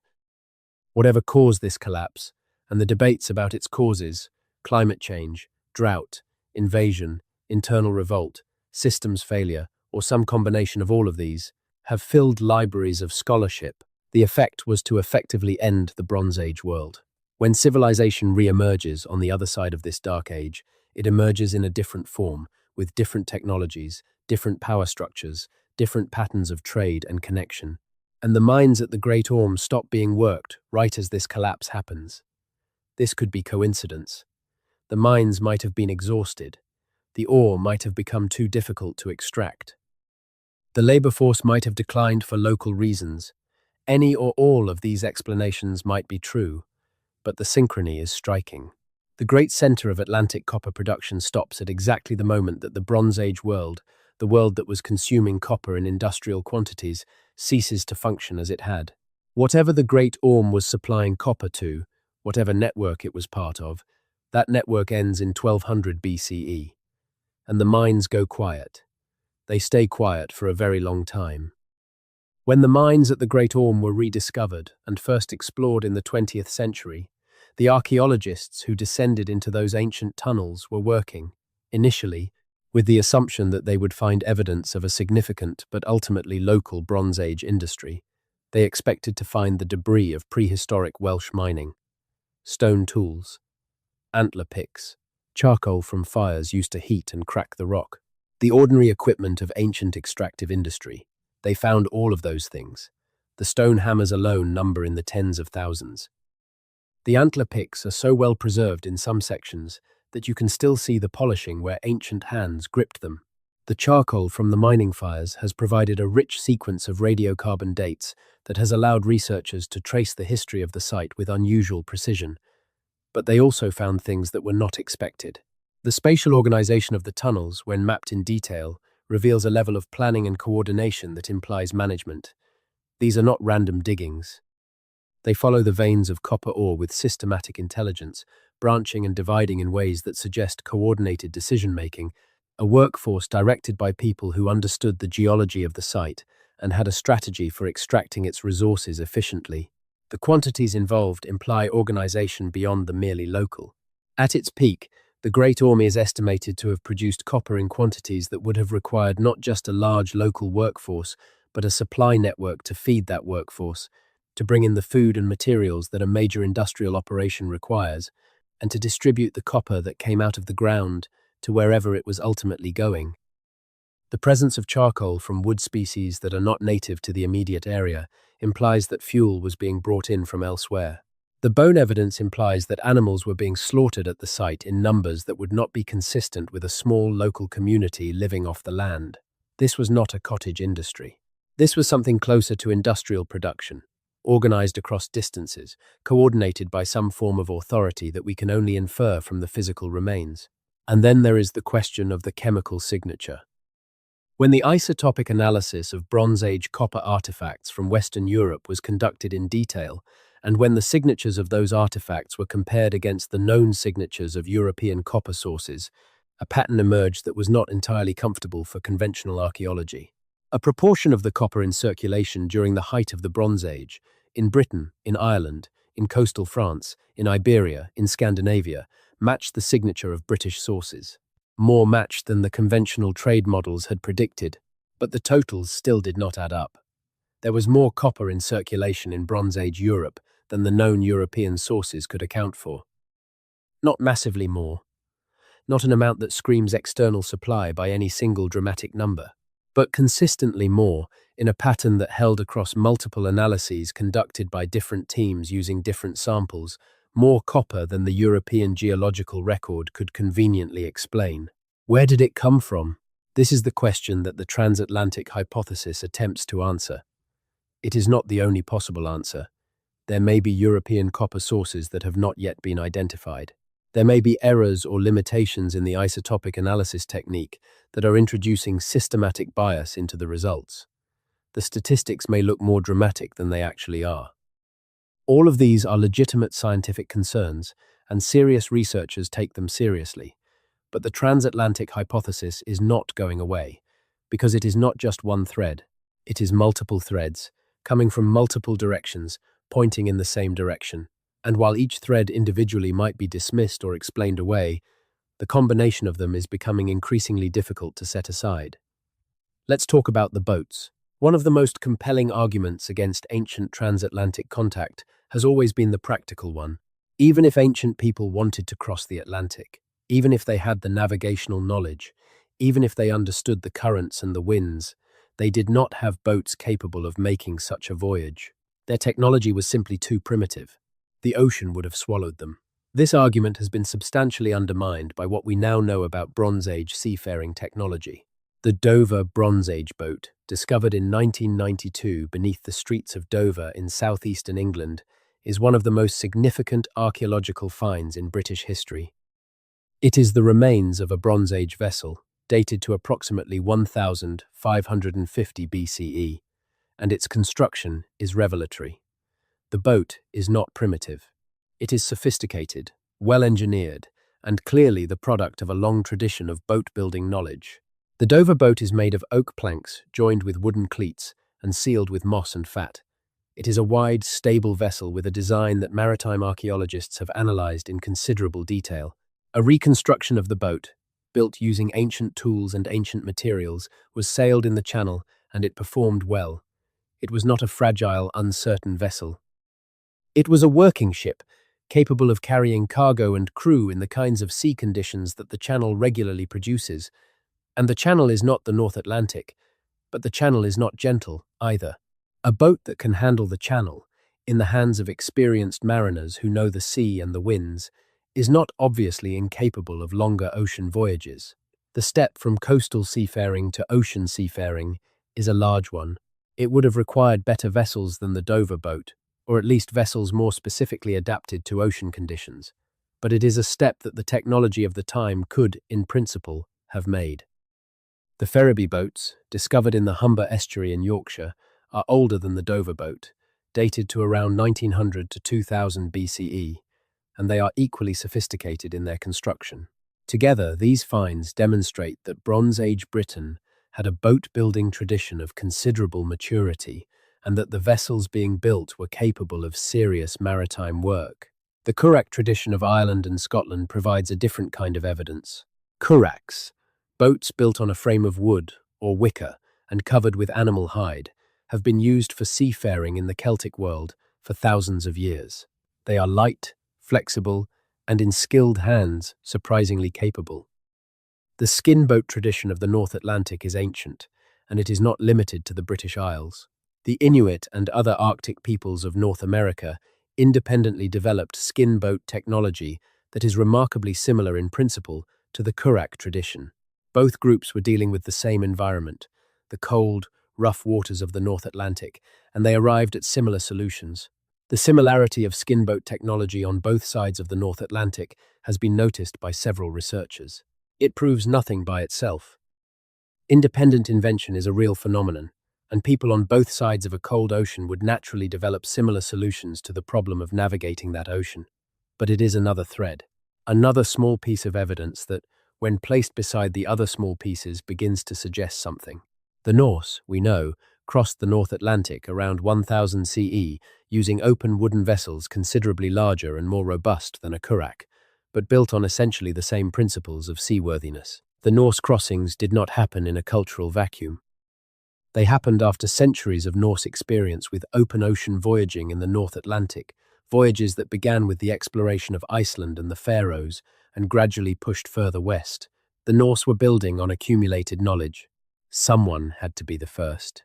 Whatever caused this collapse, and the debates about its causes, climate change, drought, invasion, internal revolt, systems failure, or some combination of all of these, have filled libraries of scholarship. The effect was to effectively end the Bronze Age world. When civilization re-emerges on the other side of this dark age, it emerges in a different form, with different technologies, different power structures, different patterns of trade and connection. And the mines at the Great Orme stop being worked right as this collapse happens. This could be coincidence. The mines might have been exhausted. The ore might have become too difficult to extract. The labor force might have declined for local reasons. Any or all of these explanations might be true, but the synchrony is striking. The great center of Atlantic copper production stops at exactly the moment that the Bronze Age world, the world that was consuming copper in industrial quantities, ceases to function as it had. Whatever the Great Orme was supplying copper to, whatever network it was part of, that network ends in 1200 BCE. And the mines go quiet. They stay quiet for a very long time. When the mines at the Great Orme were rediscovered and first explored in the 20th century, the archaeologists who descended into those ancient tunnels were working, initially, with the assumption that they would find evidence of a significant but ultimately local Bronze Age industry. They expected to find the debris of prehistoric Welsh mining, stone tools, antler picks, charcoal from fires used to heat and crack the rock, the ordinary equipment of ancient extractive industry. They found all of those things. The stone hammers alone number in the tens of thousands. The antler picks are so well preserved in some sections that you can still see the polishing where ancient hands gripped them. The charcoal from the mining fires has provided a rich sequence of radiocarbon dates that has allowed researchers to trace the history of the site with unusual precision. But they also found things that were not expected. The spatial organization of the tunnels, when mapped in detail, reveals a level of planning and coordination that implies management. These are not random diggings. They follow the veins of copper ore with systematic intelligence, branching and dividing in ways that suggest coordinated decision-making, a workforce directed by people who understood the geology of the site and had a strategy for extracting its resources efficiently. The quantities involved imply organization beyond the merely local. At its peak, the Great Orme is estimated to have produced copper in quantities that would have required not just a large local workforce, but a supply network to feed that workforce, to bring in the food and materials that a major industrial operation requires, and to distribute the copper that came out of the ground to wherever it was ultimately going. The presence of charcoal from wood species that are not native to the immediate area implies that fuel was being brought in from elsewhere. The bone evidence implies that animals were being slaughtered at the site in numbers that would not be consistent with a small local community living off the land. This was not a cottage industry. This was something closer to industrial production, organized across distances, coordinated by some form of authority that we can only infer from the physical remains. And then there is the question of the chemical signature. When the isotopic analysis of Bronze Age copper artifacts from Western Europe was conducted in detail, and when the signatures of those artifacts were compared against the known signatures of European copper sources, a pattern emerged that was not entirely comfortable for conventional archaeology. A proportion of the copper in circulation during the height of the Bronze Age, in Britain, in Ireland, in coastal France, in Iberia, in Scandinavia, matched the signature of British sources. More matched than the conventional trade models had predicted, but the totals still did not add up. There was more copper in circulation in Bronze Age Europe than the known European sources could account for. Not massively more. Not an amount that screams external supply by any single dramatic number, but consistently more, in a pattern that held across multiple analyses conducted by different teams using different samples, more copper than the European geological record could conveniently explain. Where did it come from? This is the question that the transatlantic hypothesis attempts to answer. It is not the only possible answer. There may be European copper sources that have not yet been identified. There may be errors or limitations in the isotopic analysis technique that are introducing systematic bias into the results. The statistics may look more dramatic than they actually are. All of these are legitimate scientific concerns, and serious researchers take them seriously. But the transatlantic hypothesis is not going away, because it is not just one thread. It is multiple threads, coming from multiple directions, pointing in the same direction. And while each thread individually might be dismissed or explained away, the combination of them is becoming increasingly difficult to set aside. Let's talk about the boats. One of the most compelling arguments against ancient transatlantic contact has always been the practical one. Even if ancient people wanted to cross the Atlantic, even if they had the navigational knowledge, Even if they understood the currents and the winds, they did not have boats capable of making such a voyage. Their technology was simply too primitive. The ocean would have swallowed them. This argument has been substantially undermined by what we now know about Bronze Age seafaring technology. The Dover Bronze Age boat, discovered in 1992 beneath the streets of Dover in southeastern England, is one of the most significant archaeological finds in British history. It is the remains of a Bronze Age vessel, dated to approximately 1550 BCE, and its construction is revelatory. The boat is not primitive. It is sophisticated, well-engineered, and clearly the product of a long tradition of boat-building knowledge. The Dover boat is made of oak planks joined with wooden cleats and sealed with moss and fat. It is a wide, stable vessel with a design that maritime archaeologists have analysed in considerable detail. A reconstruction of the boat, built using ancient tools and ancient materials, was sailed in the channel, and it performed well. It was not a fragile, uncertain vessel. It was a working ship, capable of carrying cargo and crew in the kinds of sea conditions that the Channel regularly produces. And the Channel is not the North Atlantic, but the Channel is not gentle either. A boat that can handle the Channel, in the hands of experienced mariners who know the sea and the winds, is not obviously incapable of longer ocean voyages. The step from coastal seafaring to ocean seafaring is a large one. It would have required better vessels than the Dover boat, or at least vessels more specifically adapted to ocean conditions. But it is a step that the technology of the time could, in principle, have made. The Ferriby boats, discovered in the Humber estuary in Yorkshire, are older than the Dover boat, dated to around 1900 to 2000 BCE, and they are equally sophisticated in their construction. Together, these finds demonstrate that Bronze Age Britain had a boat-building tradition of considerable maturity, and that the vessels being built were capable of serious maritime work. The currach tradition of Ireland and Scotland provides a different kind of evidence. Currachs, boats built on a frame of wood or wicker and covered with animal hide, have been used for seafaring in the Celtic world for thousands of years. They are light, flexible, and in skilled hands, surprisingly capable. The skin boat tradition of the North Atlantic is ancient, and it is not limited to the British Isles. The Inuit and other Arctic peoples of North America independently developed skin boat technology that is remarkably similar in principle to the currach tradition. Both groups were dealing with the same environment, the cold, rough waters of the North Atlantic, and they arrived at similar solutions. The similarity of skin boat technology on both sides of the North Atlantic has been noticed by several researchers. It proves nothing by itself. Independent invention is a real phenomenon, and people on both sides of a cold ocean would naturally develop similar solutions to the problem of navigating that ocean. But it is another thread, another small piece of evidence that, when placed beside the other small pieces, begins to suggest something. The Norse, we know, crossed the North Atlantic around 1000 CE using open wooden vessels considerably larger and more robust than a currach, but built on essentially the same principles of seaworthiness. The Norse crossings did not happen in a cultural vacuum. They happened after centuries of Norse experience with open ocean voyaging in the North Atlantic, voyages that began with the exploration of Iceland and the Faroes and gradually pushed further west. The Norse were building on accumulated knowledge. Someone had to be the first.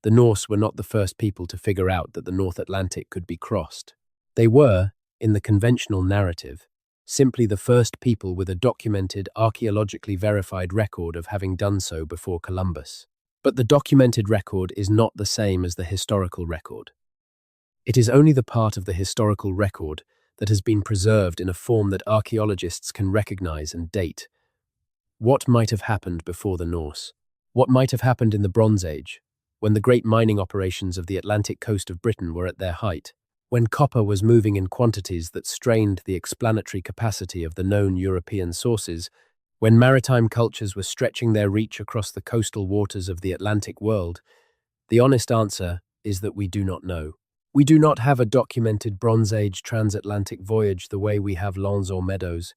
The Norse were not the first people to figure out that the North Atlantic could be crossed. They were, in the conventional narrative, simply the first people with a documented, archaeologically verified record of having done so before Columbus. But the documented record is not the same as the historical record. It is only the part of the historical record that has been preserved in a form that archaeologists can recognize and date. What might have happened before the Norse? What might have happened in the Bronze Age, when the great mining operations of the Atlantic coast of Britain were at their height, when copper was moving in quantities that strained the explanatory capacity of the known European sources, when maritime cultures were stretching their reach across the coastal waters of the Atlantic world? The honest answer is that we do not know. We do not have a documented Bronze Age transatlantic voyage the way we have Lens or Meadows.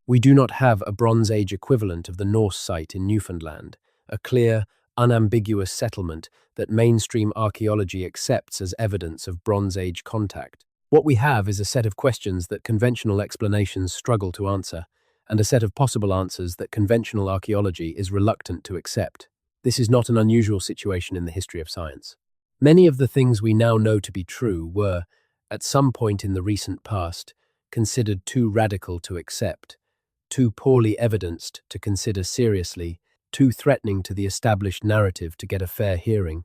We do not have a Bronze Age equivalent of the Norse site in Newfoundland, a clear, unambiguous settlement that mainstream archaeology accepts as evidence of Bronze Age contact. What we have is a set of questions that conventional explanations struggle to answer, and a set of possible answers that conventional archaeology is reluctant to accept. This is not an unusual situation in the history of science. Many of the things we now know to be true were, at some point in the recent past, considered too radical to accept, too poorly evidenced to consider seriously, too threatening to the established narrative to get a fair hearing.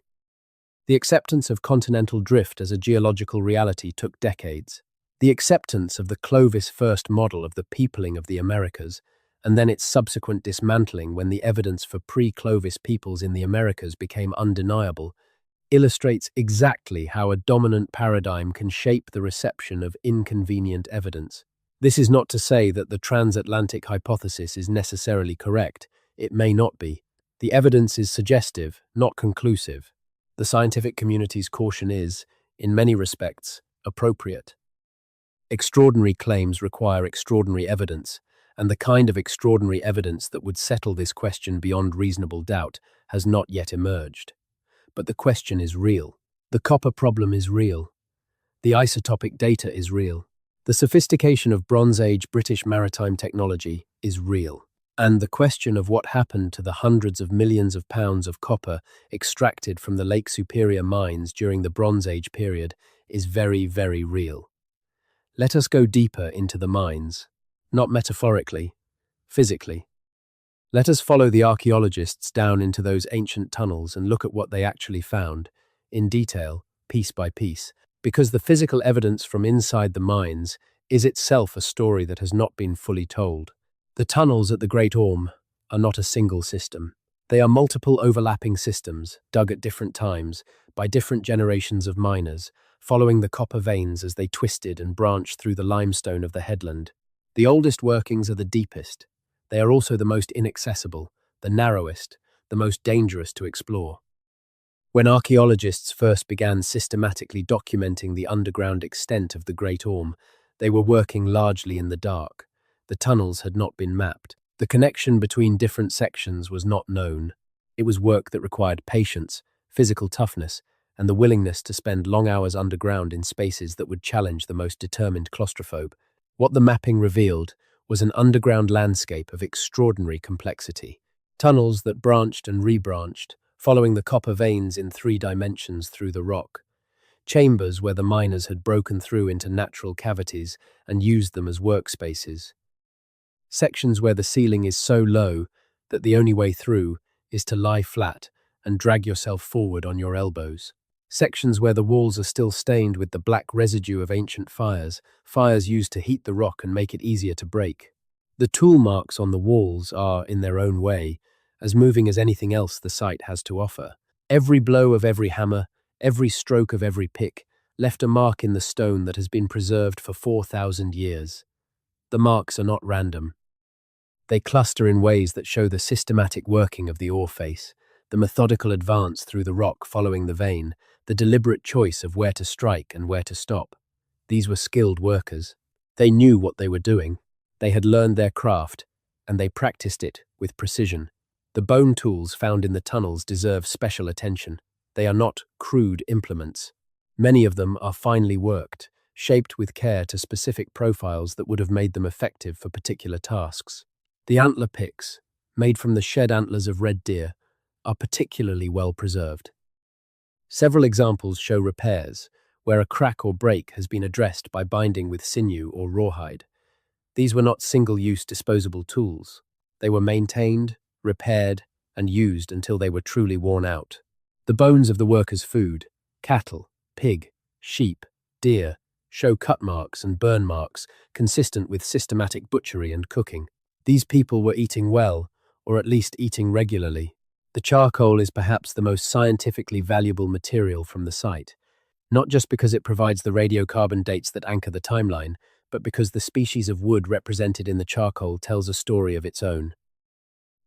The acceptance of continental drift as a geological reality took decades. The acceptance of the Clovis first model of the peopling of the Americas, and then its subsequent dismantling when the evidence for pre-Clovis peoples in the Americas became undeniable, illustrates exactly how a dominant paradigm can shape the reception of inconvenient evidence. This is not to say that the transatlantic hypothesis is necessarily correct. It may not be. The evidence is suggestive, not conclusive. The scientific community's caution is, in many respects, appropriate. Extraordinary claims require extraordinary evidence, and the kind of extraordinary evidence that would settle this question beyond reasonable doubt has not yet emerged. But the question is real. The copper problem is real. The isotopic data is real. The sophistication of Bronze Age British maritime technology is real. And the question of what happened to the hundreds of millions of pounds of copper extracted from the Lake Superior mines during the Bronze Age period is very, very real. Let us go deeper into the mines, not metaphorically, physically. Let us follow the archaeologists down into those ancient tunnels and look at what they actually found, in detail, piece by piece, because the physical evidence from inside the mines is itself a story that has not been fully told. The tunnels at the Great Orme are not a single system. They are multiple overlapping systems, dug at different times, by different generations of miners, following the copper veins as they twisted and branched through the limestone of the headland. The oldest workings are the deepest. They are also the most inaccessible, the narrowest, the most dangerous to explore. When archaeologists first began systematically documenting the underground extent of the Great Orme, they were working largely in the dark. The tunnels had not been mapped. The connection between different sections was not known. It was work that required patience, physical toughness, and the willingness to spend long hours underground in spaces that would challenge the most determined claustrophobe. What the mapping revealed was an underground landscape of extraordinary complexity. Tunnels that branched and rebranched, following the copper veins in 3 dimensions through the rock. Chambers where the miners had broken through into natural cavities and used them as workspaces. Sections where the ceiling is so low that the only way through is to lie flat and drag yourself forward on your elbows. Sections where the walls are still stained with the black residue of ancient fires used to heat the rock and make it easier to break. The tool marks on the walls are, in their own way, as moving as anything else the site has to offer. Every blow of every hammer, every stroke of every pick, left a mark in the stone that has been preserved for 4,000 years. The marks are not random. They cluster in ways that show the systematic working of the ore face, the methodical advance through the rock following the vein, the deliberate choice of where to strike and where to stop. These were skilled workers. They knew what they were doing. They had learned their craft, and they practiced it with precision. The bone tools found in the tunnels deserve special attention. They are not crude implements. Many of them are finely worked, shaped with care to specific profiles that would have made them effective for particular tasks. The antler picks, made from the shed antlers of red deer, are particularly well preserved. Several examples show repairs, where a crack or break has been addressed by binding with sinew or rawhide. These were not single-use disposable tools. They were maintained, repaired, and used until they were truly worn out. The bones of the workers' food, cattle, pig, sheep, deer, show cut marks and burn marks consistent with systematic butchery and cooking. These people were eating well, or at least eating regularly. The charcoal is perhaps the most scientifically valuable material from the site, not just because it provides the radiocarbon dates that anchor the timeline, but because the species of wood represented in the charcoal tells a story of its own.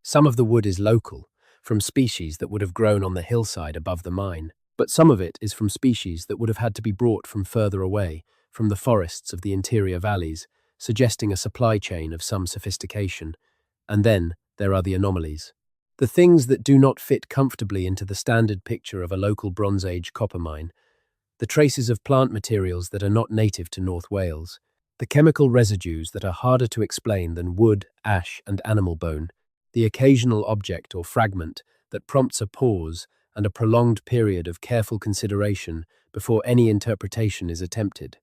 Some of the wood is local, from species that would have grown on the hillside above the mine, but some of it is from species that would have had to be brought from further away, from the forests of the interior valleys, suggesting a supply chain of some sophistication. And then there are the anomalies. The things that do not fit comfortably into the standard picture of a local Bronze Age copper mine. The traces of plant materials that are not native to North Wales. The chemical residues that are harder to explain than wood, ash, and animal bone, the occasional object or fragment that prompts a pause and a prolonged period of careful consideration before any interpretation is attempted.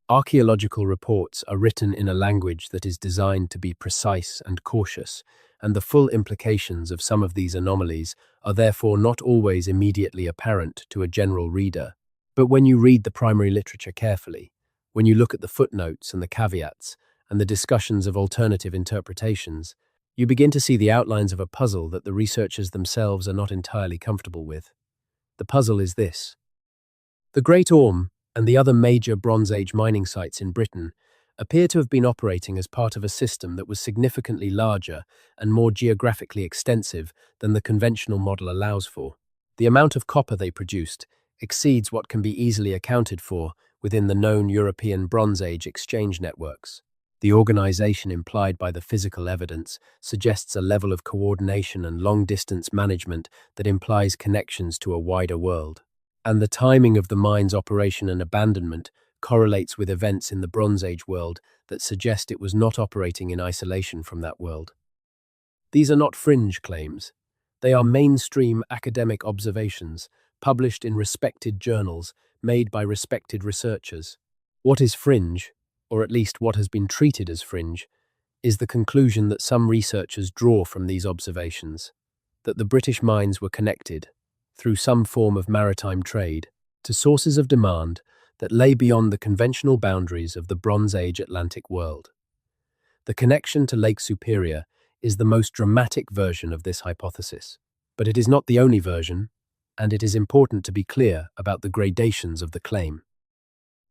Archaeological reports are written in a language that is designed to be precise and cautious, and the full implications of some of these anomalies are therefore not always immediately apparent to a general reader. But when you read the primary literature carefully, when you look at the footnotes and the caveats and the discussions of alternative interpretations, you begin to see the outlines of a puzzle that the researchers themselves are not entirely comfortable with. The puzzle is this. The Great Orme and the other major Bronze Age mining sites in Britain appear to have been operating as part of a system that was significantly larger and more geographically extensive than the conventional model allows for. The amount of copper they produced exceeds what can be easily accounted for within the known European Bronze Age exchange networks. The organization implied by the physical evidence suggests a level of coordination and long-distance management that implies connections to a wider world. And the timing of the mine's operation and abandonment correlates with events in the Bronze Age world that suggest it was not operating in isolation from that world. These are not fringe claims. They are mainstream academic observations, published in respected journals, made by respected researchers. What is fringe, or at least what has been treated as fringe, is the conclusion that some researchers draw from these observations, that the British mines were connected, through some form of maritime trade, to sources of demand that lay beyond the conventional boundaries of the Bronze Age Atlantic world. The connection to Lake Superior is the most dramatic version of this hypothesis, but it is not the only version, and it is important to be clear about the gradations of the claim.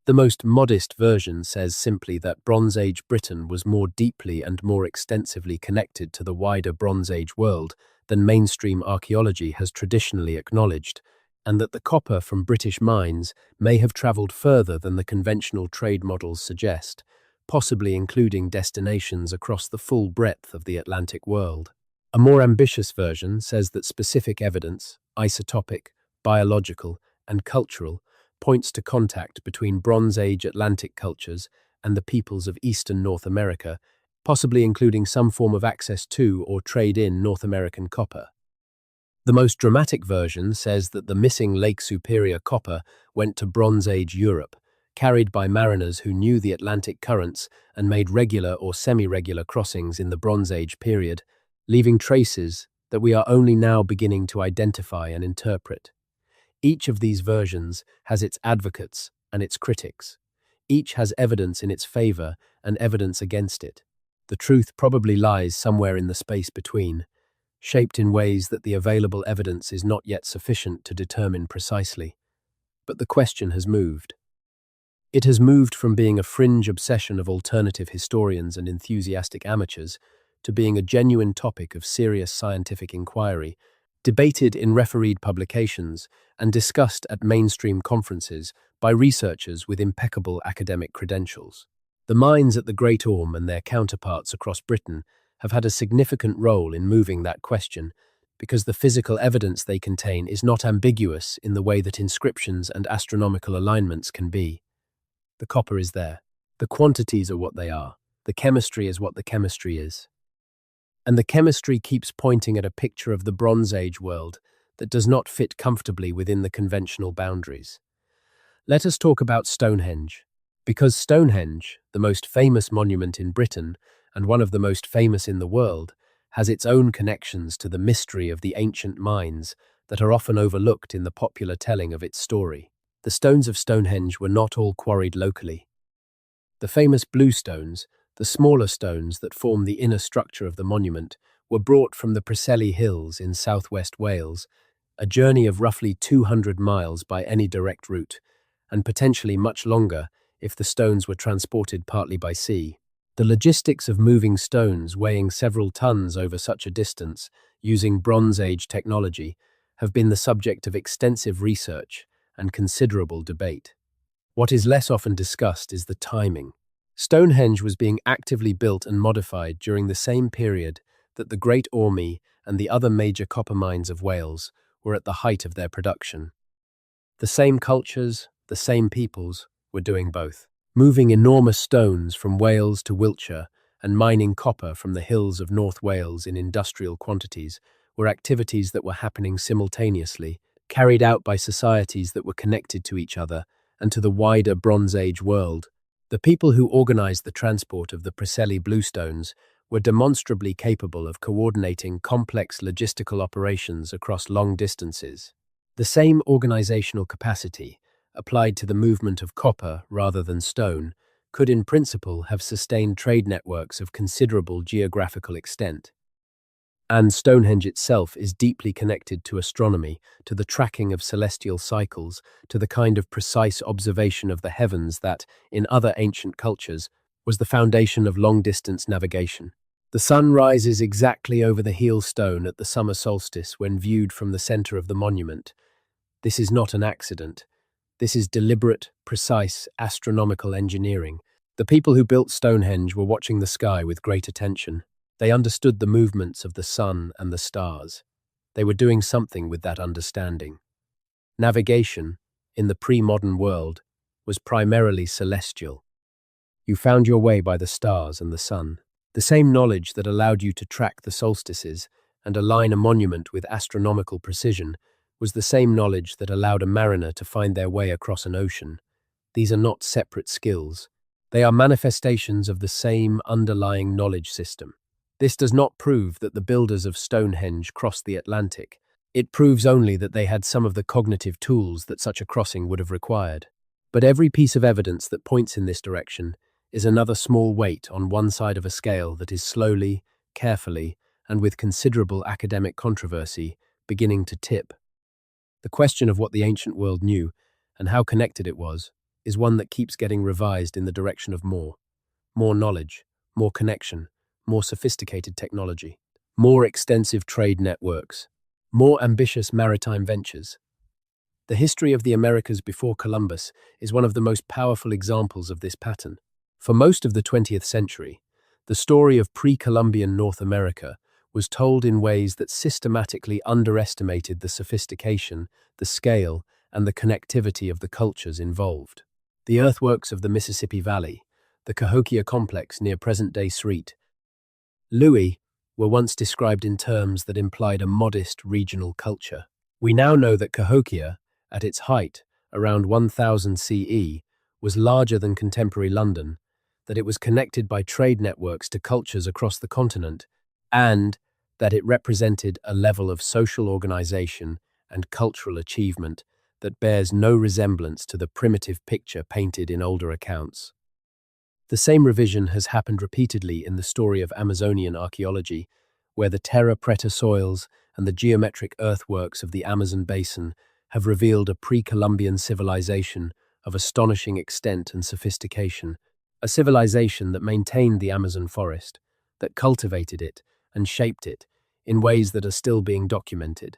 The most modest version says simply that Bronze Age Britain was more deeply and more extensively connected to the wider Bronze Age world than mainstream archaeology has traditionally acknowledged, and that the copper from British mines may have travelled further than the conventional trade models suggest, possibly including destinations across the full breadth of the Atlantic world. A more ambitious version says that specific evidence, isotopic, biological, and cultural, points to contact between Bronze Age Atlantic cultures and the peoples of eastern North America, possibly including some form of access to or trade in North American copper. The most dramatic version says that the missing Lake Superior copper went to Bronze Age Europe, carried by mariners who knew the Atlantic currents and made regular or semi-regular crossings in the Bronze Age period, leaving traces that we are only now beginning to identify and interpret. Each of these versions has its advocates and its critics. Each has evidence in its favor and evidence against it. The truth probably lies somewhere in the space between, shaped in ways that the available evidence is not yet sufficient to determine precisely. But the question has moved. It has moved from being a fringe obsession of alternative historians and enthusiastic amateurs to being a genuine topic of serious scientific inquiry, debated in refereed publications and discussed at mainstream conferences by researchers with impeccable academic credentials. The mines at the Great Orme and their counterparts across Britain have had a significant role in moving that question because the physical evidence they contain is not ambiguous in the way that inscriptions and astronomical alignments can be. The copper is there. The quantities are what they are. The chemistry is what the chemistry is. And the chemistry keeps pointing at a picture of the Bronze Age world that does not fit comfortably within the conventional boundaries. Let us talk about Stonehenge. Because Stonehenge, the most famous monument in Britain and one of the most famous in the world, has its own connections to the mystery of the ancient mines that are often overlooked in the popular telling of its story. The stones of Stonehenge were not all quarried locally. The famous blue stones, the smaller stones that form the inner structure of the monument, were brought from the Preseli Hills in southwest Wales, a journey of roughly 200 miles by any direct route, and potentially much longer if the stones were transported partly by sea. The logistics of moving stones weighing several tons over such a distance, using Bronze Age technology, have been the subject of extensive research and considerable debate. What is less often discussed is the timing. Stonehenge was being actively built and modified during the same period that the Great Orme and the other major copper mines of Wales were at the height of their production. The same cultures, the same peoples, were doing both. moving enormous stones from Wales to Wiltshire and mining copper from the hills of North Wales in industrial quantities were activities that were happening simultaneously, carried out by societies that were connected to each other and to the wider Bronze Age world. The people who organized the transport of the Preseli bluestones were demonstrably capable of coordinating complex logistical operations across long distances. The same organizational capacity, applied to the movement of copper rather than stone, could in principle have sustained trade networks of considerable geographical extent. And Stonehenge itself is deeply connected to astronomy, to the tracking of celestial cycles, to the kind of precise observation of the heavens that, in other ancient cultures, was the foundation of long-distance navigation. The sun rises exactly over the heel stone at the summer solstice when viewed from the center of the monument. This is not an accident. This is deliberate, precise, astronomical engineering. The people who built Stonehenge were watching the sky with great attention. They understood the movements of the sun and the stars. They were doing something with that understanding. Navigation, in the pre-modern world, was primarily celestial. You found your way by the stars and the sun. The same knowledge that allowed you to track the solstices and align a monument with astronomical precision was the same knowledge that allowed a mariner to find their way across an ocean. These are not separate skills. They are manifestations of the same underlying knowledge system. This does not prove that the builders of Stonehenge crossed the Atlantic. It proves only that they had some of the cognitive tools that such a crossing would have required. But every piece of evidence that points in this direction is another small weight on one side of a scale that is slowly, carefully, and with considerable academic controversy beginning to tip. The question of what the ancient world knew and how connected it was is one that keeps getting revised in the direction of more knowledge, more connection, more sophisticated technology, more extensive trade networks, more ambitious maritime ventures. The history of the Americas before Columbus is one of the most powerful examples of this pattern. For most of the 20th century, the story of pre-Columbian North America was told in ways that systematically underestimated the sophistication, the scale, and the connectivity of the cultures involved. The earthworks of the Mississippi Valley, the Cahokia complex near present-day Sreet, Louis were once described in terms that implied a modest regional culture. We now know that Cahokia, at its height, around 1000 CE, was larger than contemporary London, that it was connected by trade networks to cultures across the continent, and that it represented a level of social organization and cultural achievement that bears no resemblance to the primitive picture painted in older accounts. The same revision has happened repeatedly in the story of Amazonian archaeology, where the terra preta soils and the geometric earthworks of the Amazon basin have revealed a pre-Columbian civilization of astonishing extent and sophistication, a civilization that maintained the Amazon forest, that cultivated it and shaped it in ways that are still being documented.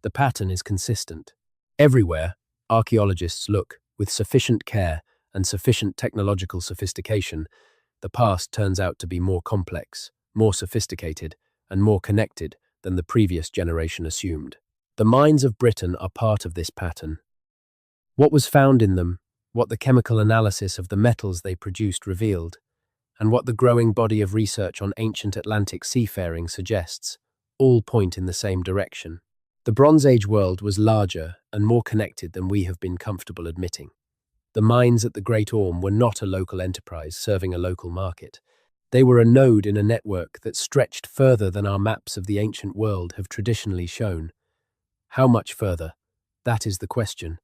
The pattern is consistent. Everywhere, archaeologists look with sufficient care and sufficient technological sophistication, the past turns out to be more complex, more sophisticated, and more connected than the previous generation assumed. The mines of Britain are part of this pattern. What was found in them, what the chemical analysis of the metals they produced revealed, and what the growing body of research on ancient Atlantic seafaring suggests, all point in the same direction. The Bronze Age world was larger and more connected than we have been comfortable admitting. The mines at the Great Orme were not a local enterprise serving a local market. They were a node in a network that stretched further than our maps of the ancient world have traditionally shown. How much further? That is the question.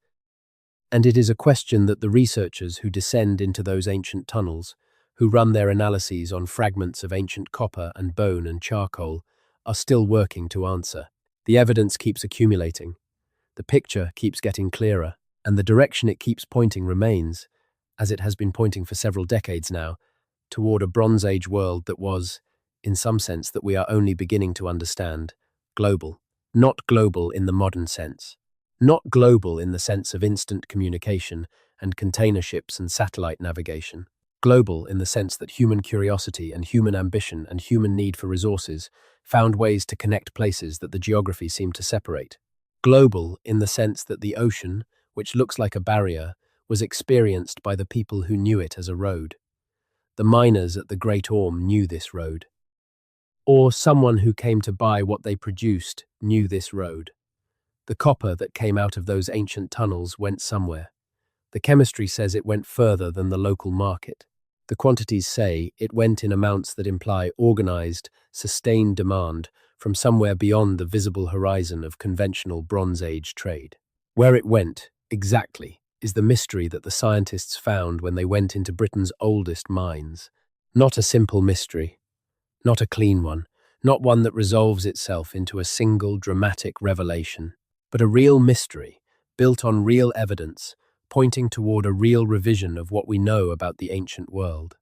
And it is a question that the researchers who descend into those ancient tunnels, who run their analyses on fragments of ancient copper and bone and charcoal, are still working to answer. The evidence keeps accumulating. The picture keeps getting clearer. And the direction it keeps pointing remains, as it has been pointing for several decades now, toward a Bronze Age world that was, in some sense that we are only beginning to understand, global. Not global in the modern sense. Not global in the sense of instant communication and container ships and satellite navigation. Global in the sense that human curiosity and human ambition and human need for resources found ways to connect places that the geography seemed to separate. Global in the sense that the ocean, which looks like a barrier, was experienced by the people who knew it as a road. The miners at the Great Orme knew this road. Or someone who came to buy what they produced knew this road. The copper that came out of those ancient tunnels went somewhere. The chemistry says it went further than the local market. The quantities say it went in amounts that imply organized, sustained demand from somewhere beyond the visible horizon of conventional Bronze Age trade. Where it went, exactly, is the mystery that the scientists found when they went into Britain's oldest mines. Not a simple mystery, not a clean one, not one that resolves itself into a single dramatic revelation, but a real mystery, built on real evidence, pointing toward a real revision of what we know about the ancient world.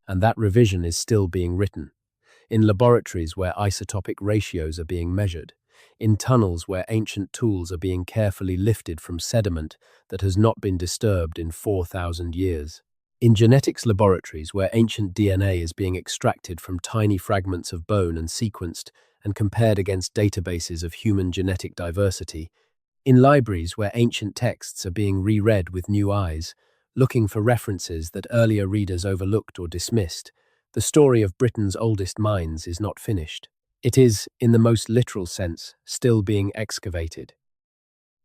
And that revision is still being written, in laboratories where isotopic ratios are being measured, in tunnels where ancient tools are being carefully lifted from sediment that has not been disturbed in 4,000 years, in genetics laboratories where ancient DNA is being extracted from tiny fragments of bone and sequenced and compared against databases of human genetic diversity, in libraries where ancient texts are being reread with new eyes, looking for references that earlier readers overlooked or dismissed. The story of Britain's oldest mines is not finished. It is, in the most literal sense, still being excavated.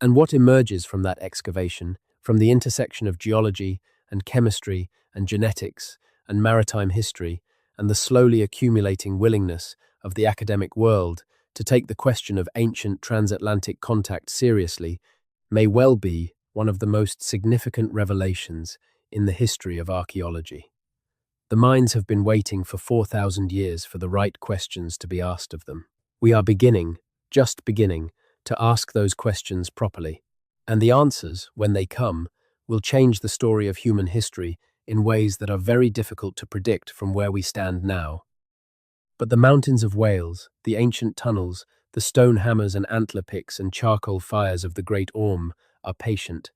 And what emerges from that excavation, from the intersection of geology and chemistry and genetics and maritime history, and the slowly accumulating willingness of the academic world to take the question of ancient transatlantic contact seriously, may well be one of the most significant revelations in the history of archaeology. The mines have been waiting for 4,000 years for the right questions to be asked of them. We are beginning, just beginning, to ask those questions properly. And the answers, when they come, will change the story of human history in ways that are very difficult to predict from where we stand now. But the mountains of Wales, the ancient tunnels, the stone hammers and antler picks and charcoal fires of the Great Orme are patient.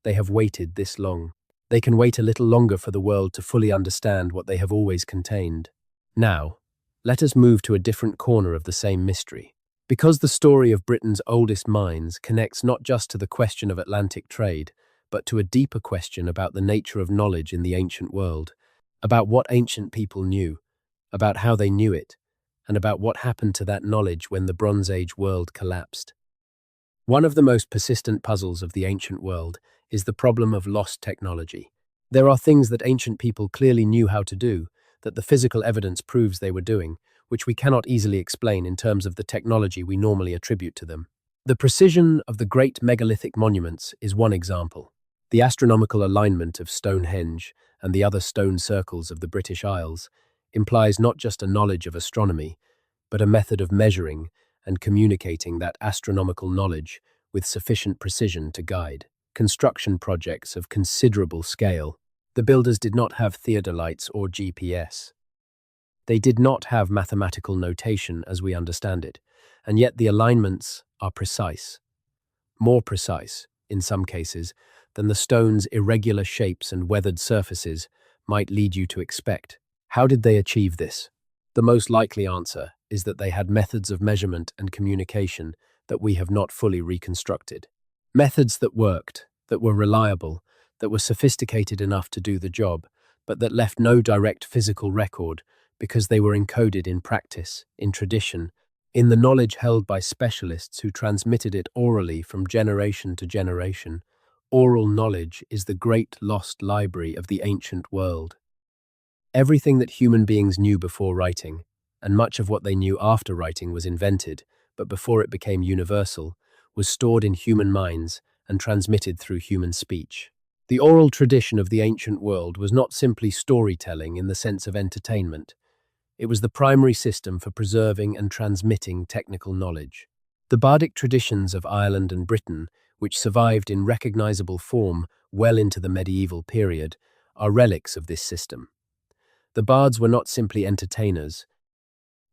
They have waited this long. They can wait a little longer for the world to fully understand what they have always contained. Now, let us move to a different corner of the same mystery. Because the story of Britain's oldest mines connects not just to the question of Atlantic trade, but to a deeper question about the nature of knowledge in the ancient world, about what ancient people knew, about how they knew it, and about what happened to that knowledge when the Bronze Age world collapsed. One of the most persistent puzzles of the ancient world is the problem of lost technology. There are things that ancient people clearly knew how to do, that the physical evidence proves they were doing, which we cannot easily explain in terms of the technology we normally attribute to them. The precision of the great megalithic monuments is one example. The astronomical alignment of Stonehenge and the other stone circles of the British Isles implies not just a knowledge of astronomy, but a method of measuring and communicating that astronomical knowledge with sufficient precision to guide construction projects of considerable scale. The builders did not have theodolites or GPS. They did not have mathematical notation as we understand it, and yet the alignments are precise. More precise, in some cases, than the stone's irregular shapes and weathered surfaces might lead you to expect. How did they achieve this? The most likely answer is that they had methods of measurement and communication that we have not fully reconstructed. Methods that worked, that were reliable, that were sophisticated enough to do the job, but that left no direct physical record because they were encoded in practice, in tradition, in the knowledge held by specialists who transmitted it orally from generation to generation. Oral knowledge is the great lost library of the ancient world. Everything that human beings knew before writing, and much of what they knew after writing was invented, but before it became universal, was stored in human minds and transmitted through human speech. The oral tradition of the ancient world was not simply storytelling in the sense of entertainment. It was the primary system for preserving and transmitting technical knowledge. The bardic traditions of Ireland and Britain, which survived in recognizable form well into the medieval period, are relics of this system. The bards were not simply entertainers.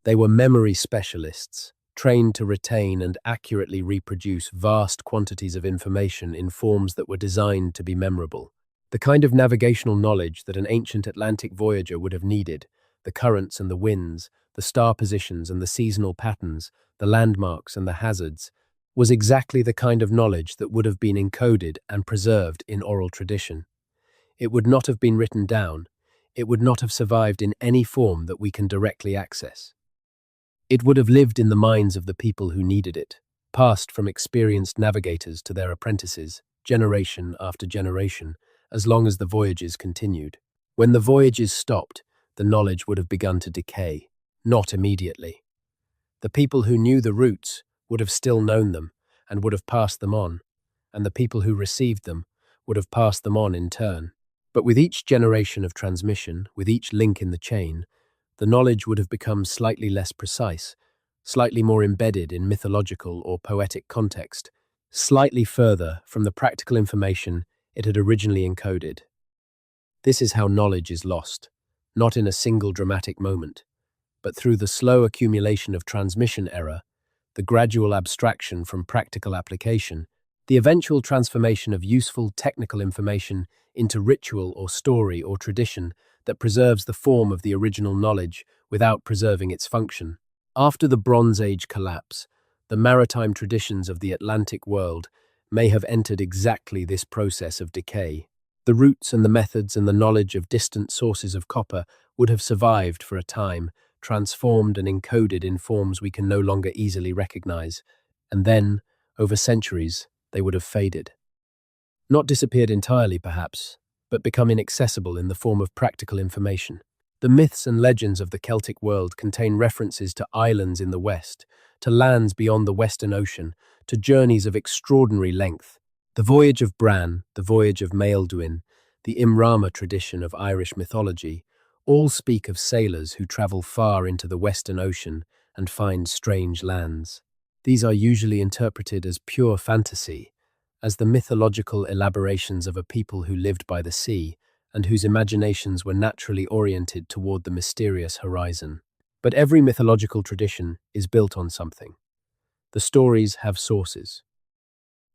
They were memory specialists, trained to retain and accurately reproduce vast quantities of information in forms that were designed to be memorable. The kind of navigational knowledge that an ancient Atlantic voyager would have needed, the currents and the winds, the star positions and the seasonal patterns, the landmarks and the hazards, was exactly the kind of knowledge that would have been encoded and preserved in oral tradition. It would not have been written down. It would not have survived in any form that we can directly access. It would have lived in the minds of the people who needed it, passed from experienced navigators to their apprentices, generation after generation, as long as the voyages continued. When the voyages stopped, the knowledge would have begun to decay, not immediately. The people who knew the routes would have still known them and would have passed them on, and the people who received them would have passed them on in turn. But with each generation of transmission, with each link in the chain, the knowledge would have become slightly less precise, slightly more embedded in mythological or poetic context, slightly further from the practical information it had originally encoded. This is how knowledge is lost, not in a single dramatic moment, but through the slow accumulation of transmission error, the gradual abstraction from practical application, the eventual transformation of useful technical information into ritual or story or tradition that preserves the form of the original knowledge without preserving its function. After the Bronze Age collapse, the maritime traditions of the Atlantic world may have entered exactly this process of decay. The roots and the methods and the knowledge of distant sources of copper would have survived for a time, transformed and encoded in forms we can no longer easily recognize, and then, over centuries, they would have faded. Not disappeared entirely, perhaps, but become inaccessible in the form of practical information. The myths and legends of the Celtic world contain references to islands in the west, to lands beyond the Western Ocean, to journeys of extraordinary length. The voyage of Bran, the voyage of Maelduin, the Imrama tradition of Irish mythology, all speak of sailors who travel far into the Western Ocean and find strange lands. These are usually interpreted as pure fantasy, as the mythological elaborations of a people who lived by the sea and whose imaginations were naturally oriented toward the mysterious horizon. But every mythological tradition is built on something. The stories have sources.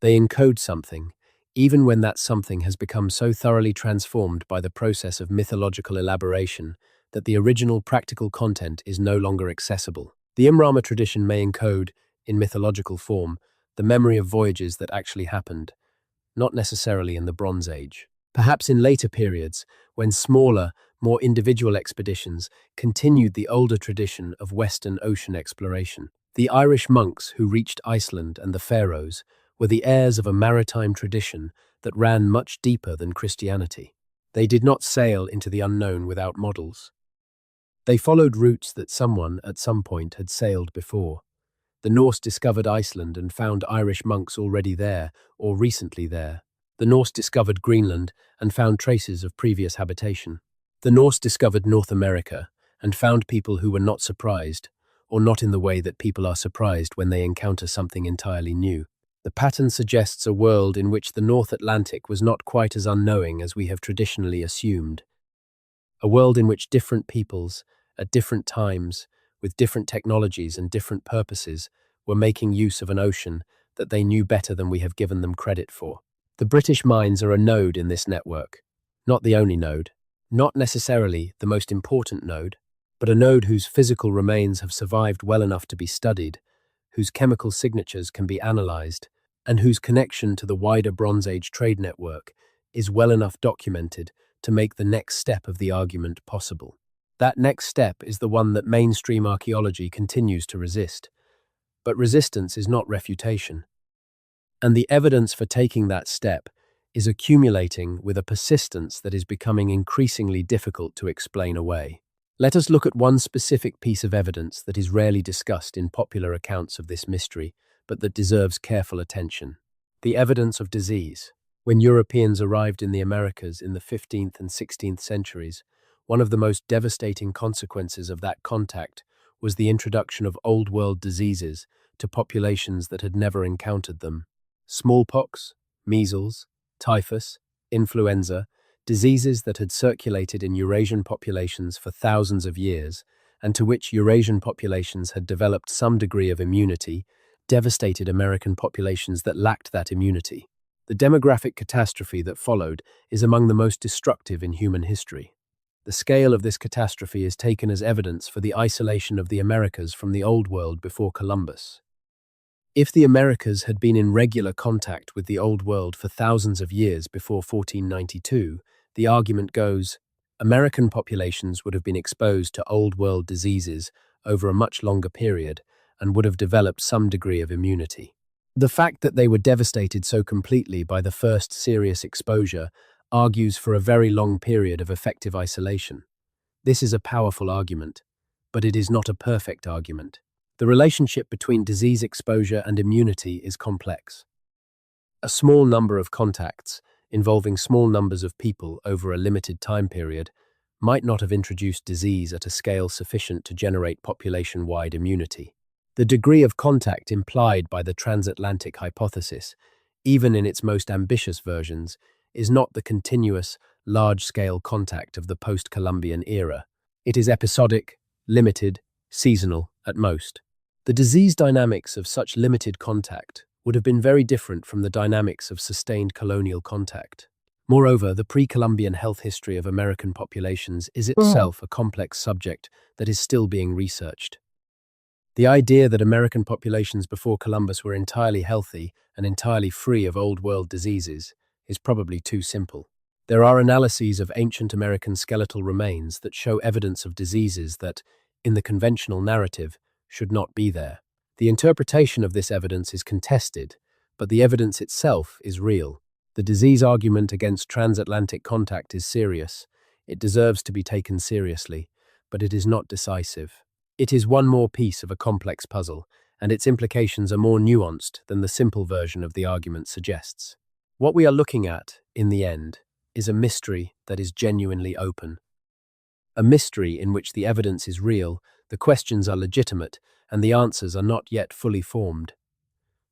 They encode something, even when that something has become so thoroughly transformed by the process of mythological elaboration that the original practical content is no longer accessible. The Imrama tradition may encode, in mythological form, the memory of voyages that actually happened, not necessarily in the Bronze Age. Perhaps in later periods, when smaller, more individual expeditions continued the older tradition of Western Ocean exploration. The Irish monks who reached Iceland and the Faroes were the heirs of a maritime tradition that ran much deeper than Christianity. They did not sail into the unknown without models. They followed routes that someone, at some point, had sailed before. The Norse discovered Iceland and found Irish monks already there, or recently there. The Norse discovered Greenland and found traces of previous habitation. The Norse discovered North America and found people who were not surprised, or not in the way that people are surprised when they encounter something entirely new. The pattern suggests a world in which the North Atlantic was not quite as unknowing as we have traditionally assumed. A world in which different peoples, at different times, with different technologies and different purposes, were making use of an ocean that they knew better than we have given them credit for. The British mines are a node in this network, not the only node, not necessarily the most important node, but a node whose physical remains have survived well enough to be studied, whose chemical signatures can be analyzed, and whose connection to the wider Bronze Age trade network is well enough documented to make the next step of the argument possible. That next step is the one that mainstream archaeology continues to resist. But resistance is not refutation. And the evidence for taking that step is accumulating with a persistence that is becoming increasingly difficult to explain away. Let us look at one specific piece of evidence that is rarely discussed in popular accounts of this mystery, but that deserves careful attention. The evidence of disease. When Europeans arrived in the Americas in the 15th and 16th centuries, one of the most devastating consequences of that contact was the introduction of Old World diseases to populations that had never encountered them. Smallpox, measles, typhus, influenza, diseases that had circulated in Eurasian populations for thousands of years, and to which Eurasian populations had developed some degree of immunity, devastated American populations that lacked that immunity. The demographic catastrophe that followed is among the most destructive in human history. The scale of this catastrophe is taken as evidence for the isolation of the Americas from the Old World before Columbus. If the Americas had been in regular contact with the Old World for thousands of years before 1492, the argument goes, American populations would have been exposed to Old World diseases over a much longer period and would have developed some degree of immunity. The fact that they were devastated so completely by the first serious exposure argues for a very long period of effective isolation. This is a powerful argument, but it is not a perfect argument. The relationship between disease exposure and immunity is complex. A small number of contacts, involving small numbers of people over a limited time period, might not have introduced disease at a scale sufficient to generate population-wide immunity. The degree of contact implied by the transatlantic hypothesis, even in its most ambitious versions, is not the continuous, large-scale contact of the post-Columbian era. It is episodic, limited, seasonal at most. The disease dynamics of such limited contact would have been very different from the dynamics of sustained colonial contact. Moreover, the pre-Columbian health history of American populations is itself a complex subject that is still being researched. The idea that American populations before Columbus were entirely healthy and entirely free of Old World diseases is probably too simple. There are analyses of ancient American skeletal remains that show evidence of diseases that, in the conventional narrative, should not be there. The interpretation of this evidence is contested, but the evidence itself is real. The disease argument against transatlantic contact is serious. It deserves to be taken seriously, but it is not decisive. It is one more piece of a complex puzzle, and its implications are more nuanced than the simple version of the argument suggests. What we are looking at, in the end, is a mystery that is genuinely open. A mystery in which the evidence is real, the questions are legitimate, and the answers are not yet fully formed.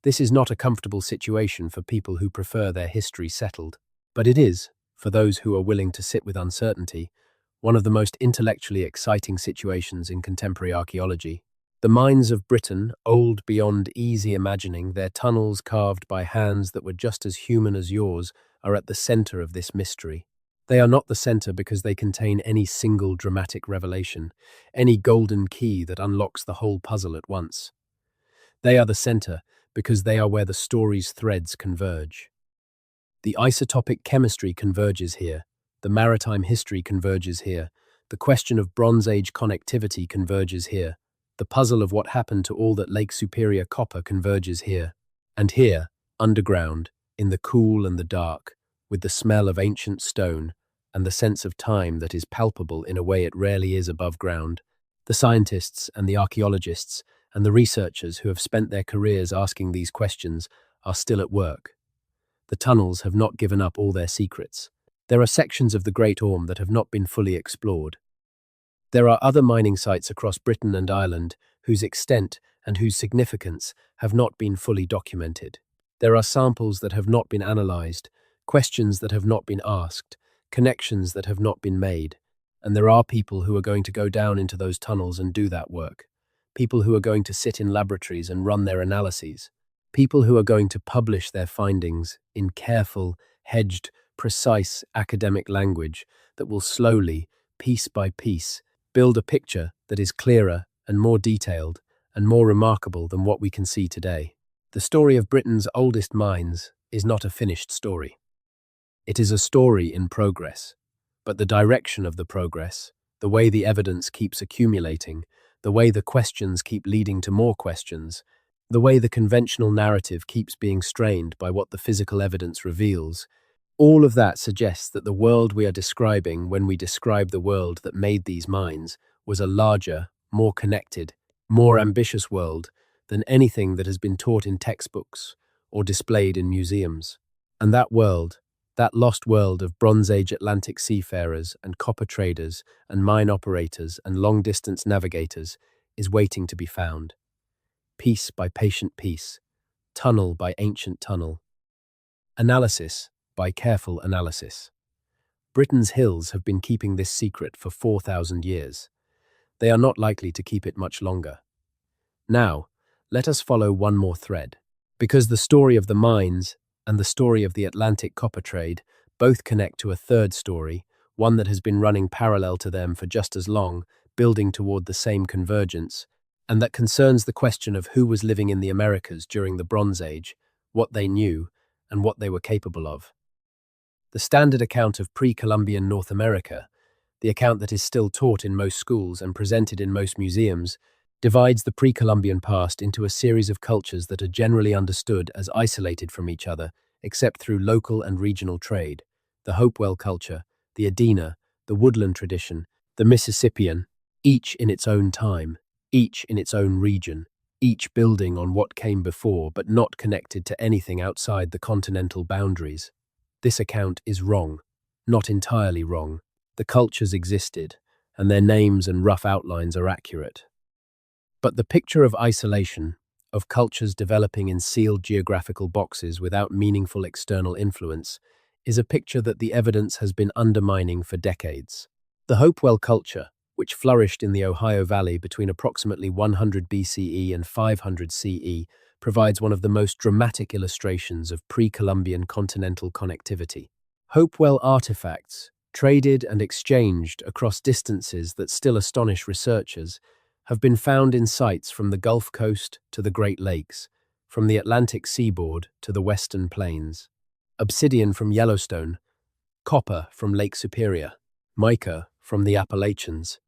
This is not a comfortable situation for people who prefer their history settled, but it is, for those who are willing to sit with uncertainty, one of the most intellectually exciting situations in contemporary archaeology. The mines of Britain, old beyond easy imagining, their tunnels carved by hands that were just as human as yours, are at the center of this mystery. They are not the center because they contain any single dramatic revelation, any golden key that unlocks the whole puzzle at once. They are the center because they are where the story's threads converge. The isotopic chemistry converges here, the maritime history converges here, the question of Bronze Age connectivity converges here, the puzzle of what happened to all that Lake Superior copper converges here. And here, underground, in the cool and the dark, with the smell of ancient stone and the sense of time that is palpable in a way it rarely is above ground, the scientists and the archaeologists and the researchers who have spent their careers asking these questions are still at work. The tunnels have not given up all their secrets. There are sections of the Great Orme that have not been fully explored. There are other mining sites across Britain and Ireland whose extent and whose significance have not been fully documented. There are samples that have not been analysed, questions that have not been asked, connections that have not been made, and there are people who are going to go down into those tunnels and do that work. People who are going to sit in laboratories and run their analyses. People who are going to publish their findings in careful, hedged, precise academic language that will slowly, piece by piece, build a picture that is clearer and more detailed and more remarkable than what we can see today. The story of Britain's oldest mines is not a finished story. It is a story in progress, but the direction of the progress, the way the evidence keeps accumulating, the way the questions keep leading to more questions, the way the conventional narrative keeps being strained by what the physical evidence reveals, all of that suggests that the world we are describing when we describe the world that made these mines was a larger, more connected, more ambitious world than anything that has been taught in textbooks or displayed in museums. And that world, that lost world of Bronze Age Atlantic seafarers and copper traders and mine operators and long-distance navigators, is waiting to be found. Piece by patient piece, tunnel by ancient tunnel. Analysis by careful analysis. Britain's hills have been keeping this secret for 4,000 years. They are not likely to keep it much longer. Now, let us follow one more thread, because the story of the mines and the story of the Atlantic copper trade both connect to a third story, one that has been running parallel to them for just as long, building toward the same convergence. and that concerns the question of who was living in the Americas during the Bronze Age, what they knew, and what they were capable of. The standard account of pre-Columbian North America, the account that is still taught in most schools and presented in most museums, divides the pre-Columbian past into a series of cultures that are generally understood as isolated from each other, except through local and regional trade: the Hopewell culture, the Adena, the woodland tradition, the Mississippian, each in its own time, each in its own region, each building on what came before but not connected to anything outside the continental boundaries. This account is wrong, not entirely wrong. The cultures existed, and their names and rough outlines are accurate. But the picture of isolation, of cultures developing in sealed geographical boxes without meaningful external influence, is a picture that the evidence has been undermining for decades. The Hopewell culture, which flourished in the Ohio Valley between approximately 100 BCE and 500 CE, provides one of the most dramatic illustrations of pre-Columbian continental connectivity. Hopewell artifacts, traded and exchanged across distances that still astonish researchers, have been found in sites from the Gulf Coast to the Great Lakes, from the Atlantic seaboard to the Western Plains. Obsidian from Yellowstone, copper from Lake Superior, mica from the Appalachians,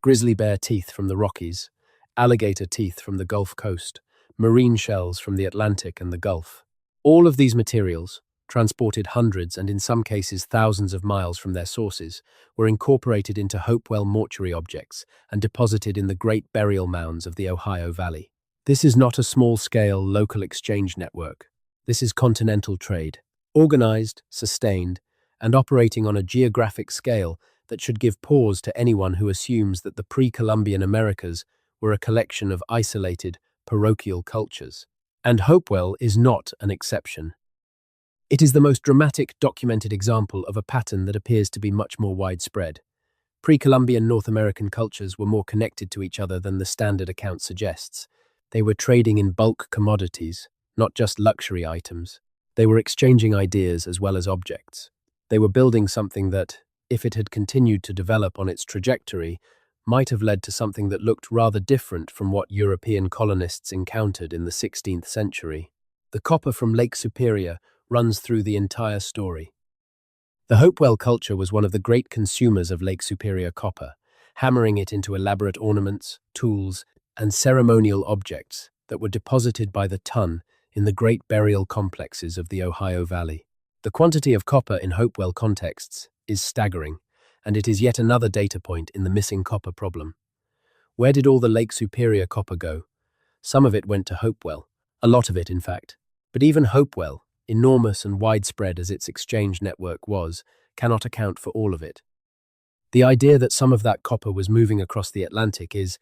grizzly bear teeth from the Rockies, alligator teeth from the Gulf Coast, marine shells from the Atlantic and the Gulf. All of these materials, transported hundreds and in some cases thousands of miles from their sources, were incorporated into Hopewell mortuary objects and deposited in the great burial mounds of the Ohio Valley. This is not a small-scale local exchange network. This is continental trade, organized, sustained, and operating on a geographic scale that should give pause to anyone who assumes that the pre-Columbian Americas were a collection of isolated, parochial cultures. And Hopewell is not an exception. It is the most dramatic documented example of a pattern that appears to be much more widespread. Pre-Columbian North American cultures were more connected to each other than the standard account suggests. They were trading in bulk commodities, not just luxury items. They were exchanging ideas as well as objects. They were building something that, if it had continued to develop on its trajectory, might have led to something that looked rather different from what European colonists encountered in the 16th century. The copper from Lake Superior runs through the entire story. The Hopewell culture was one of the great consumers of Lake Superior copper, hammering it into elaborate ornaments, tools, and ceremonial objects that were deposited by the ton in the great burial complexes of the Ohio Valley. The quantity of copper in Hopewell contexts is staggering, and it is yet another data point in the missing copper problem. Where did all the Lake Superior copper go? Some of it went to Hopewell, a lot of it in fact. But even Hopewell, enormous and widespread as its exchange network was, cannot account for all of it. The idea that some of that copper was moving across the Atlantic is,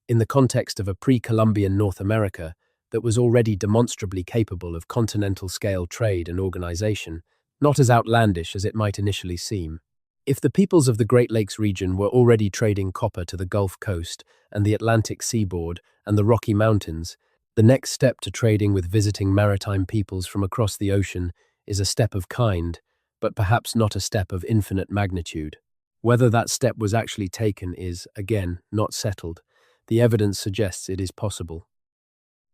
in the context of a pre-Columbian North America that was already demonstrably capable of continental-scale trade and organization, not as outlandish as it might initially seem. If the peoples of the Great Lakes region were already trading copper to the Gulf Coast and the Atlantic seaboard and the Rocky Mountains, the next step to trading with visiting maritime peoples from across the ocean is a step of kind, but perhaps not a step of infinite magnitude. Whether that step was actually taken is, again, not settled. The evidence suggests it is possible.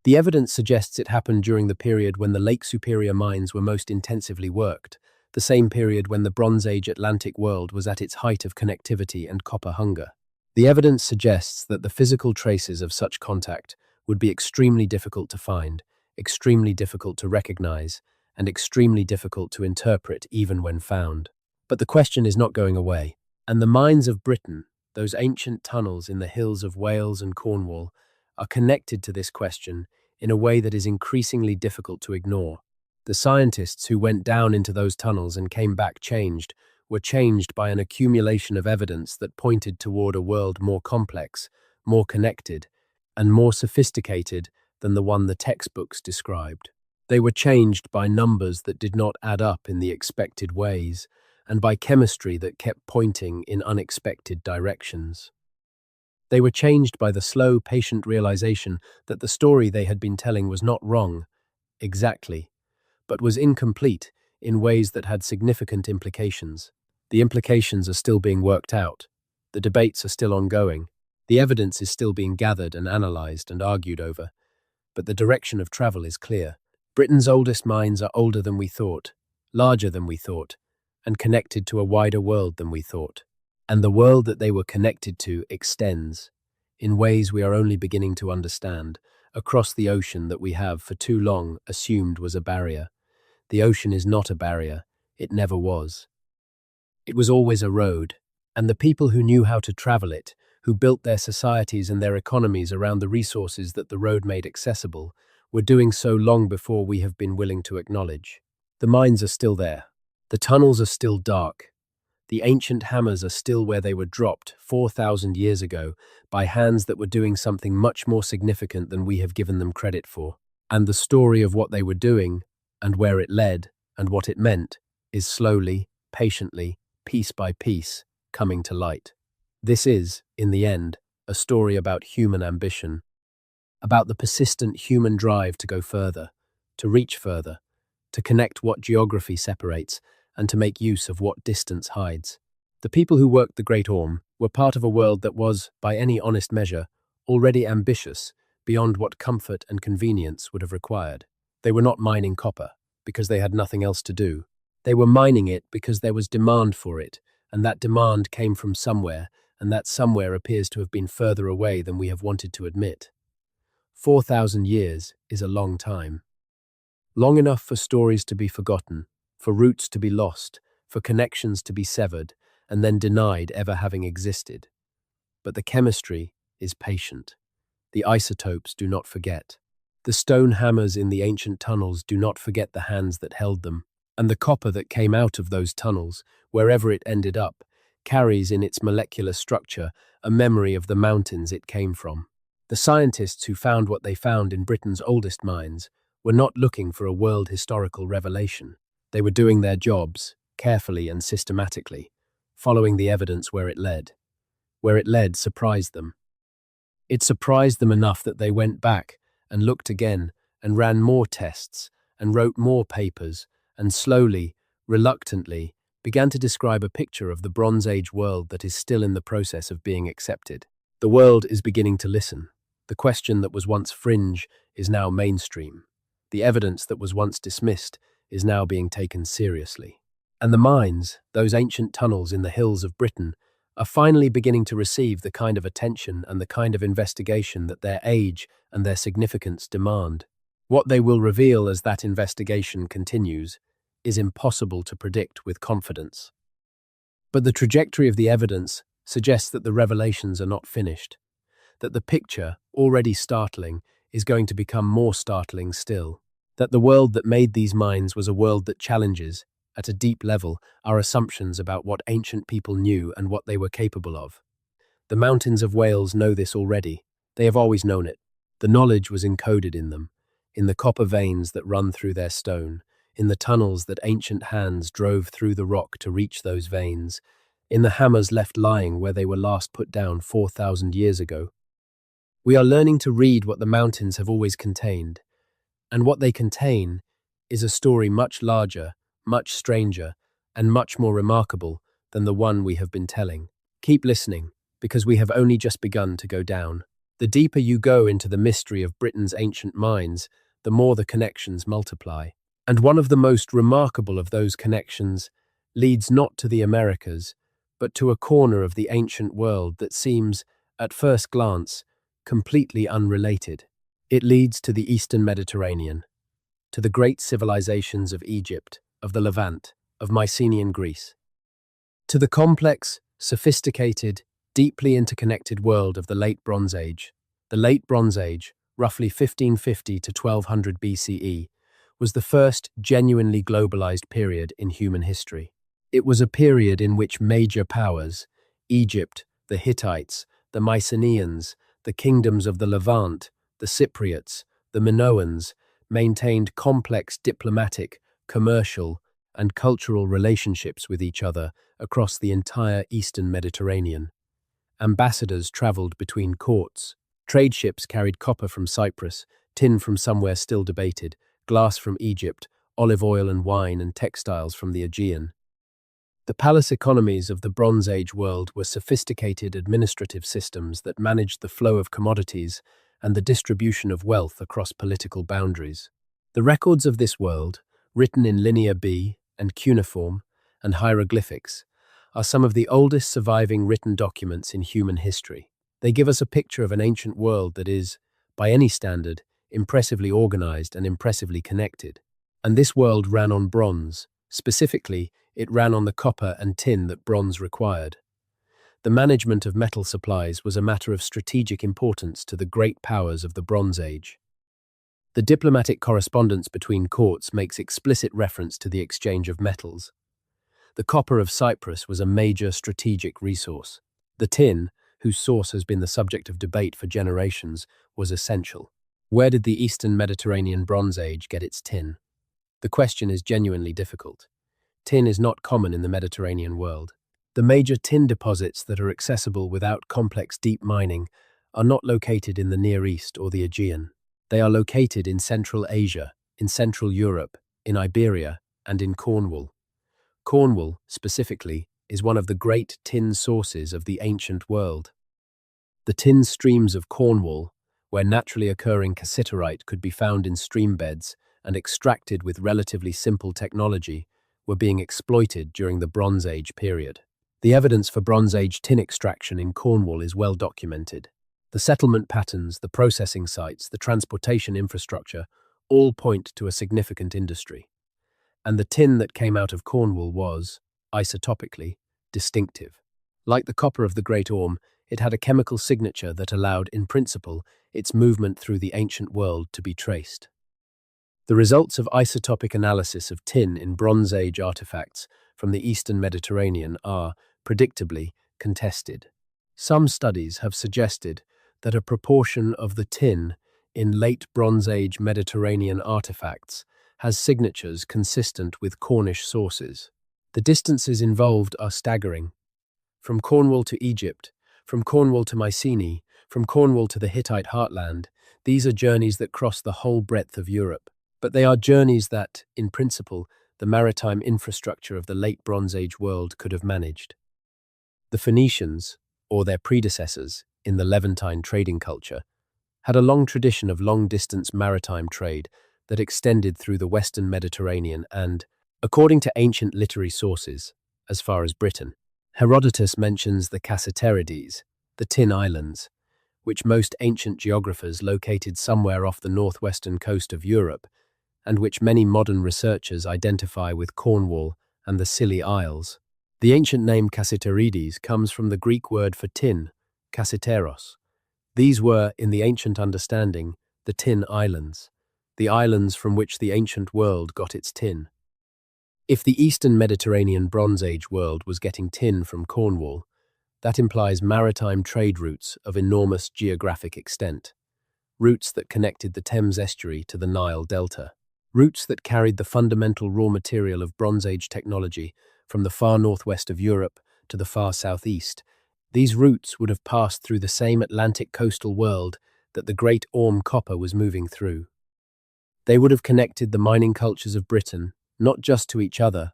The evidence suggests it happened during the period when the Lake Superior mines were most intensively worked, the same period when the Bronze Age Atlantic world was at its height of connectivity and copper hunger. The evidence suggests that the physical traces of such contact would be extremely difficult to find, extremely difficult to recognize, and extremely difficult to interpret even when found. But the question is not going away, and the mines of Britain, those ancient tunnels in the hills of Wales and Cornwall, are connected to this question in a way that is increasingly difficult to ignore. The scientists who went down into those tunnels and came back changed were changed by an accumulation of evidence that pointed toward a world more complex, more connected, and more sophisticated than the one the textbooks described. They were changed by numbers that did not add up in the expected ways, and by chemistry that kept pointing in unexpected directions. They were changed by the slow, patient realization that the story they had been telling was not wrong, exactly, but was incomplete in ways that had significant implications. The implications are still being worked out. The debates are still ongoing. The evidence is still being gathered and analysed and argued over, but the direction of travel is clear. Britain's oldest mines are older than we thought, larger than we thought, and connected to a wider world than we thought. And the world that they were connected to extends, in ways we are only beginning to understand, across the ocean that we have for too long assumed was a barrier. The ocean is not a barrier, it never was. It was always a road, and the people who knew how to travel it, who built their societies and their economies around the resources that the road made accessible, were doing so long before we have been willing to acknowledge. The mines are still there. The tunnels are still dark. The ancient hammers are still where they were dropped 4,000 years ago by hands that were doing something much more significant than we have given them credit for. And the story of what they were doing, and where it led, and what it meant, is slowly, patiently, piece by piece, coming to light. This is, in the end, a story about human ambition, about the persistent human drive to go further, to reach further, to connect what geography separates, and to make use of what distance hides. The people who worked the Great Orme were part of a world that was, by any honest measure, already ambitious beyond what comfort and convenience would have required. They were not mining copper because they had nothing else to do. They were mining it because there was demand for it, and that demand came from somewhere, and that somewhere appears to have been further away than we have wanted to admit. 4,000 years is a long time. Long enough for stories to be forgotten, for roots to be lost, for connections to be severed, and then denied ever having existed. But the chemistry is patient. The isotopes do not forget. The stone hammers in the ancient tunnels do not forget the hands that held them, and the copper that came out of those tunnels, wherever it ended up, carries in its molecular structure a memory of the mountains it came from. The scientists who found what they found in Britain's oldest mines were not looking for a world historical revelation. They were doing their jobs, carefully and systematically, following the evidence where it led. Where it led surprised them. It surprised them enough that they went back and looked again and ran more tests and wrote more papers and slowly, reluctantly, began to describe a picture of the Bronze Age world that is still in the process of being accepted. The world is beginning to listen. The question that was once fringe is now mainstream. The evidence that was once dismissed is now being taken seriously. And the mines, those ancient tunnels in the hills of Britain, are finally beginning to receive the kind of attention and the kind of investigation that their age and their significance demand. What they will reveal as that investigation continues is impossible to predict with confidence. But the trajectory of the evidence suggests that the revelations are not finished, that the picture, already startling, is going to become more startling still, that the world that made these mines was a world that challenges, at a deep level, our assumptions about what ancient people knew and what they were capable of. The mountains of Wales know this already. They have always known it. The knowledge was encoded in them, in the copper veins that run through their stone, in the tunnels that ancient hands drove through the rock to reach those veins, in the hammers left lying where they were last put down 4,000 years ago. We are learning to read what the mountains have always contained, and what they contain is a story much larger, much stranger, and much more remarkable than the one we have been telling. Keep listening, because we have only just begun to go down. The deeper you go into the mystery of Britain's ancient mines, the more the connections multiply. And one of the most remarkable of those connections leads not to the Americas, but to a corner of the ancient world that seems, at first glance, completely unrelated. It leads to the Eastern Mediterranean, to the great civilizations of Egypt, of the Levant, of Mycenaean Greece, to the complex, sophisticated, deeply interconnected world of the Late Bronze Age. The Late Bronze Age, roughly 1550 to 1200 BCE, was the first genuinely globalized period in human history. It was a period in which major powers, Egypt, the Hittites, the Mycenaeans, the kingdoms of the Levant, the Cypriots, the Minoans, maintained complex diplomatic, commercial, and cultural relationships with each other across the entire Eastern Mediterranean. Ambassadors traveled between courts. Trade ships carried copper from Cyprus, tin from somewhere still debated, glass from Egypt, olive oil and wine and textiles from the Aegean. The palace economies of the Bronze Age world were sophisticated administrative systems that managed the flow of commodities and the distribution of wealth across political boundaries. The records of this world, written in Linear B and cuneiform and hieroglyphics, are some of the oldest surviving written documents in human history. They give us a picture of an ancient world that is, by any standard, impressively organized and impressively connected. And this world ran on bronze. Specifically, it ran on the copper and tin that bronze required. The management of metal supplies was a matter of strategic importance to the great powers of the Bronze Age. The diplomatic correspondence between courts makes explicit reference to the exchange of metals. The copper of Cyprus was a major strategic resource. The tin, whose source has been the subject of debate for generations, was essential. Where did the Eastern Mediterranean Bronze Age get its tin? The question is genuinely difficult. Tin is not common in the Mediterranean world. The major tin deposits that are accessible without complex deep mining are not located in the Near East or the Aegean. They are located in Central Asia, in Central Europe, in Iberia, and in Cornwall. Cornwall, specifically, is one of the great tin sources of the ancient world. The tin streams of Cornwall, where naturally occurring cassiterite could be found in stream beds and extracted with relatively simple technology, were being exploited during the Bronze Age period. The evidence for Bronze Age tin extraction in Cornwall is well documented. The settlement patterns, the processing sites, the transportation infrastructure all point to a significant industry. And the tin that came out of Cornwall was, isotopically, distinctive. Like the copper of the Great Orme, it had a chemical signature that allowed, in principle, its movement through the ancient world to be traced. The results of isotopic analysis of tin in Bronze Age artifacts from the Eastern Mediterranean are, predictably, contested. Some studies have suggested that a proportion of the tin in late Bronze Age Mediterranean artifacts has signatures consistent with Cornish sources. The distances involved are staggering. From Cornwall to Egypt, from Cornwall to Mycenae, from Cornwall to the Hittite heartland, these are journeys that cross the whole breadth of Europe. But they are journeys that, in principle, the maritime infrastructure of the late Bronze Age world could have managed. The Phoenicians, or their predecessors, in the Levantine trading culture, had a long tradition of long-distance maritime trade that extended through the Western Mediterranean and, according to ancient literary sources, as far as Britain. Herodotus mentions the Cassiterides, the Tin Islands, which most ancient geographers located somewhere off the northwestern coast of Europe, and which many modern researchers identify with Cornwall and the Scilly Isles. The ancient name Cassiterides comes from the Greek word for tin, kassiteros. These were, in the ancient understanding, the Tin Islands, the islands from which the ancient world got its tin. If the Eastern Mediterranean Bronze Age world was getting tin from Cornwall, that implies maritime trade routes of enormous geographic extent, routes that connected the Thames estuary to the Nile Delta, routes that carried the fundamental raw material of Bronze Age technology from the far northwest of Europe to the far southeast. These routes would have passed through the same Atlantic coastal world that the Great Orme copper was moving through. They would have connected the mining cultures of Britain, not just to each other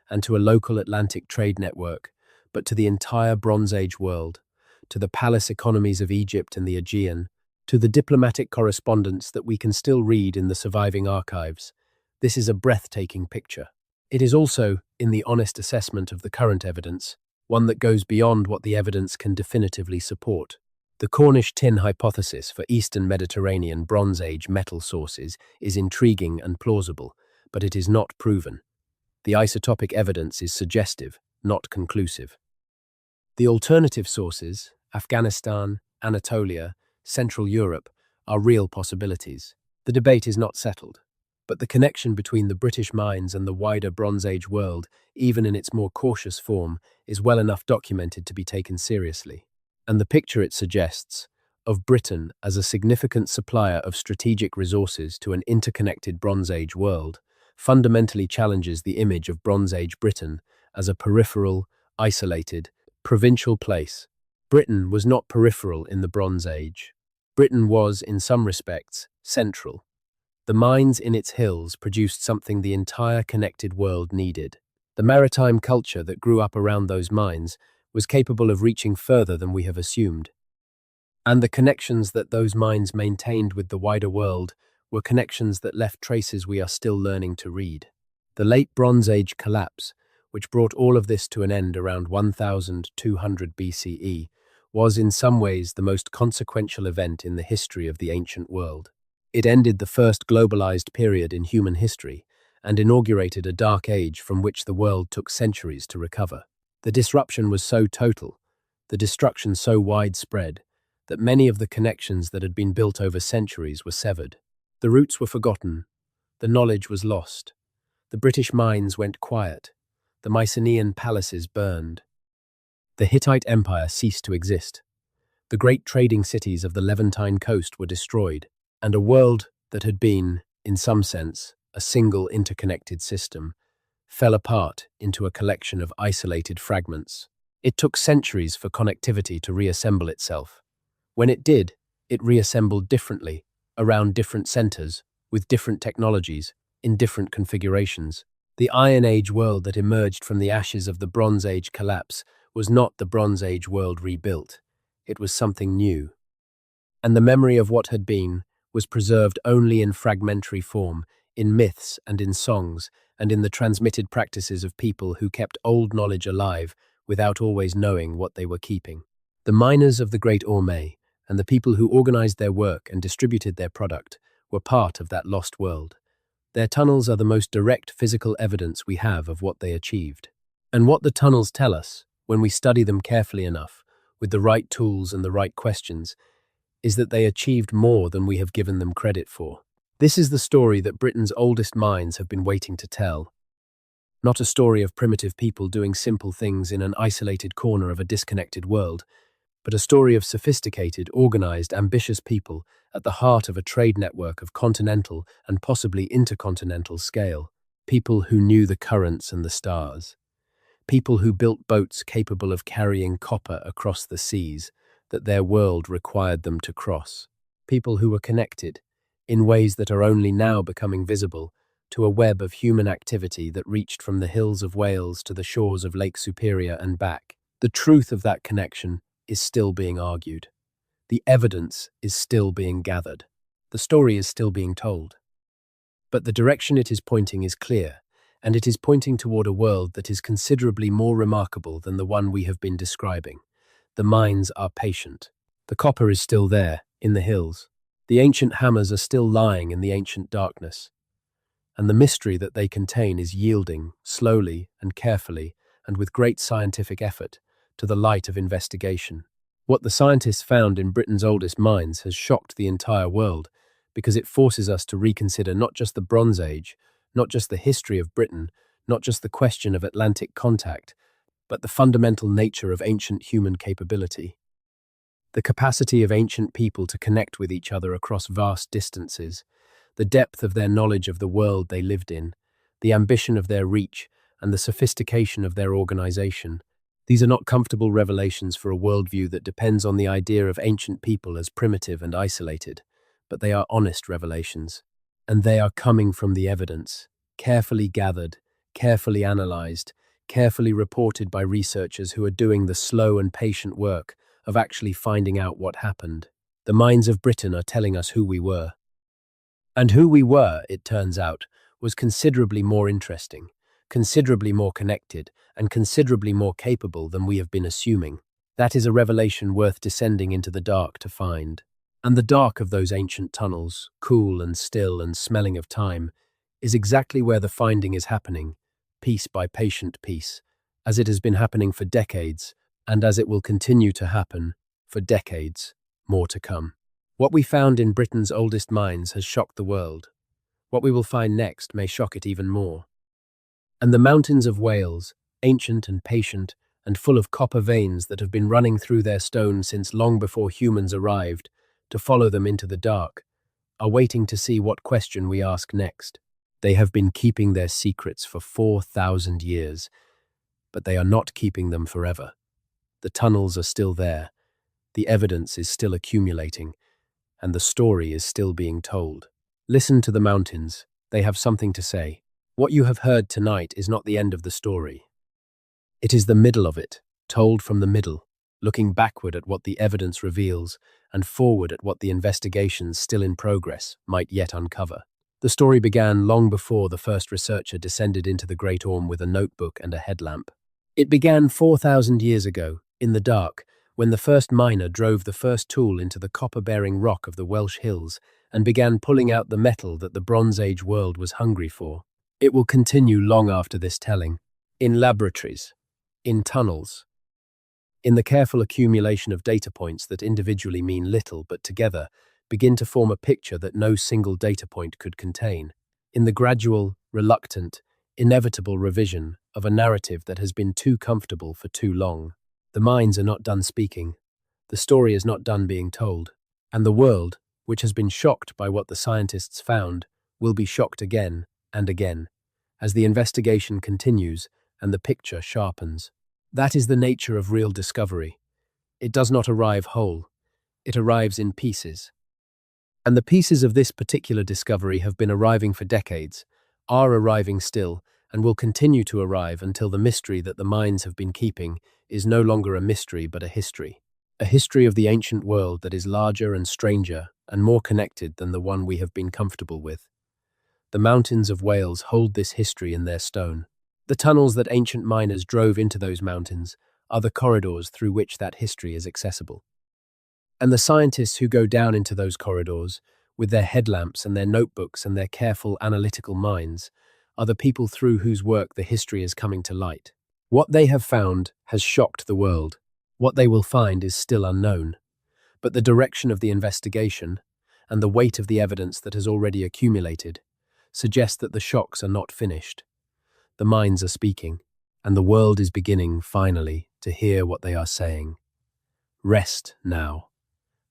and to a local Atlantic trade network, but to the entire Bronze Age world, to the palace economies of Egypt and the Aegean, to the diplomatic correspondence that we can still read in the surviving archives. This is a breathtaking picture. It is also, in the honest assessment of the current evidence, one that goes beyond what the evidence can definitively support. The Cornish tin hypothesis for Eastern Mediterranean Bronze Age metal sources is intriguing and plausible, but it is not proven. The isotopic evidence is suggestive, not conclusive. The alternative sources, Afghanistan, Anatolia, Central Europe, are real possibilities. The debate is not settled, but the connection between the British mines and the wider Bronze Age world, even in its more cautious form, is well enough documented to be taken seriously. And the picture it suggests, of Britain as a significant supplier of strategic resources to an interconnected Bronze Age world, fundamentally challenges the image of Bronze Age Britain as a peripheral, isolated, provincial place. Britain was not peripheral in the Bronze Age. Britain was, in some respects, central. The mines in its hills produced something the entire connected world needed: The maritime culture that grew up around those mines was capable of reaching further than we have assumed. And the connections that those mines maintained with the wider world were connections that left traces we are still learning to read. The late Bronze Age collapse, which brought all of this to an end around 1200 BCE, was in some ways the most consequential event in the history of the ancient world. It ended the first globalized period in human history and inaugurated a dark age from which the world took centuries to recover. The disruption was so total, the destruction so widespread, that many of the connections that had been built over centuries were severed. The roots were forgotten, the knowledge was lost, the British mines went quiet, the Mycenaean palaces burned. The Hittite Empire ceased to exist. The great trading cities of the Levantine coast were destroyed, and a world that had been, in some sense, a single interconnected system, fell apart into a collection of isolated fragments. It took centuries for connectivity to reassemble itself. When it did, it reassembled differently, around different centers, with different technologies, in different configurations. The Iron Age world that emerged from the ashes of the Bronze Age collapse was not the Bronze Age world rebuilt. It was something new. And the memory of what had been was preserved only in fragmentary form, in myths and in songs, and in the transmitted practices of people who kept old knowledge alive without always knowing what they were keeping. The miners of the Great Orme and the people who organized their work and distributed their product were part of that lost world. Their tunnels are the most direct physical evidence we have of what they achieved. And what the tunnels tell us, when we study them carefully enough, with the right tools and the right questions, is that they achieved more than we have given them credit for. This is the story that Britain's oldest mines have been waiting to tell. Not a story of primitive people doing simple things in an isolated corner of a disconnected world, but a story of sophisticated, organized, ambitious people at the heart of a trade network of continental and possibly intercontinental scale. People who knew the currents and the stars. People who built boats capable of carrying copper across the seas that their world required them to cross. People who were connected, in ways that are only now becoming visible, to a web of human activity that reached from the hills of Wales to the shores of Lake Superior and back. The truth of that connection is still being argued. The evidence is still being gathered. The story is still being told. But the direction it is pointing is clear, and it is pointing toward a world that is considerably more remarkable than the one we have been describing. The mines are patient. The copper is still there, in the hills. The ancient hammers are still lying in the ancient darkness. And the mystery that they contain is yielding, slowly and carefully, and with great scientific effort, to the light of investigation. What the scientists found in Britain's oldest mines has shocked the entire world, because it forces us to reconsider not just the Bronze Age, not just the history of Britain, not just the question of Atlantic contact, but the fundamental nature of ancient human capability. The capacity of ancient people to connect with each other across vast distances, the depth of their knowledge of the world they lived in, the ambition of their reach, and the sophistication of their organization. These are not comfortable revelations for a worldview that depends on the idea of ancient people as primitive and isolated, but they are honest revelations. And they are coming from the evidence, carefully gathered, carefully analyzed, carefully reported by researchers who are doing the slow and patient work of actually finding out what happened. The mines of Britain are telling us who we were. And who we were, it turns out, was considerably more interesting, considerably more connected, and considerably more capable than we have been assuming. That is a revelation worth descending into the dark to find. And the dark of those ancient tunnels, cool and still and smelling of time, is exactly where the finding is happening, piece by patient piece, as it has been happening for decades, and as it will continue to happen for decades more to come. What we found in Britain's oldest mines has shocked the world. What we will find next may shock it even more. And the mountains of Wales, ancient and patient, and full of copper veins that have been running through their stone since long before humans arrived, to follow them into the dark, are waiting to see what question we ask next. They have been keeping their secrets for 4,000 years, but they are not keeping them forever. The tunnels are still there, the evidence is still accumulating, and the story is still being told. Listen to the mountains, they have something to say. What you have heard tonight is not the end of the story. It is the middle of it, told from the middle, looking backward at what the evidence reveals and forward at what the investigations still in progress might yet uncover. The story began long before the first researcher descended into the Great Orme with a notebook and a headlamp. It began 4,000 years ago, in the dark, when the first miner drove the first tool into the copper-bearing rock of the Welsh hills and began pulling out the metal that the Bronze Age world was hungry for. It will continue long after this telling, in laboratories, in tunnels, in the careful accumulation of data points that individually mean little but together begin to form a picture that no single data point could contain, in the gradual, reluctant, inevitable revision of a narrative that has been too comfortable for too long. The minds are not done speaking, the story is not done being told, and the world, which has been shocked by what the scientists found, will be shocked again and again, as the investigation continues and the picture sharpens. That is the nature of real discovery. It does not arrive whole, it arrives in pieces. And the pieces of this particular discovery have been arriving for decades, are arriving still, and will continue to arrive until the mystery that the minds have been keeping is no longer a mystery but a history. A history of the ancient world that is larger and stranger and more connected than the one we have been comfortable with. The mountains of Wales hold this history in their stone. The tunnels that ancient miners drove into those mountains are the corridors through which that history is accessible. And the scientists who go down into those corridors, with their headlamps and their notebooks and their careful analytical minds, are the people through whose work the history is coming to light. What they have found has shocked the world. What they will find is still unknown. But the direction of the investigation, and the weight of the evidence that has already accumulated, suggest that the shocks are not finished. The minds are speaking, and the world is beginning, finally, to hear what they are saying. Rest now.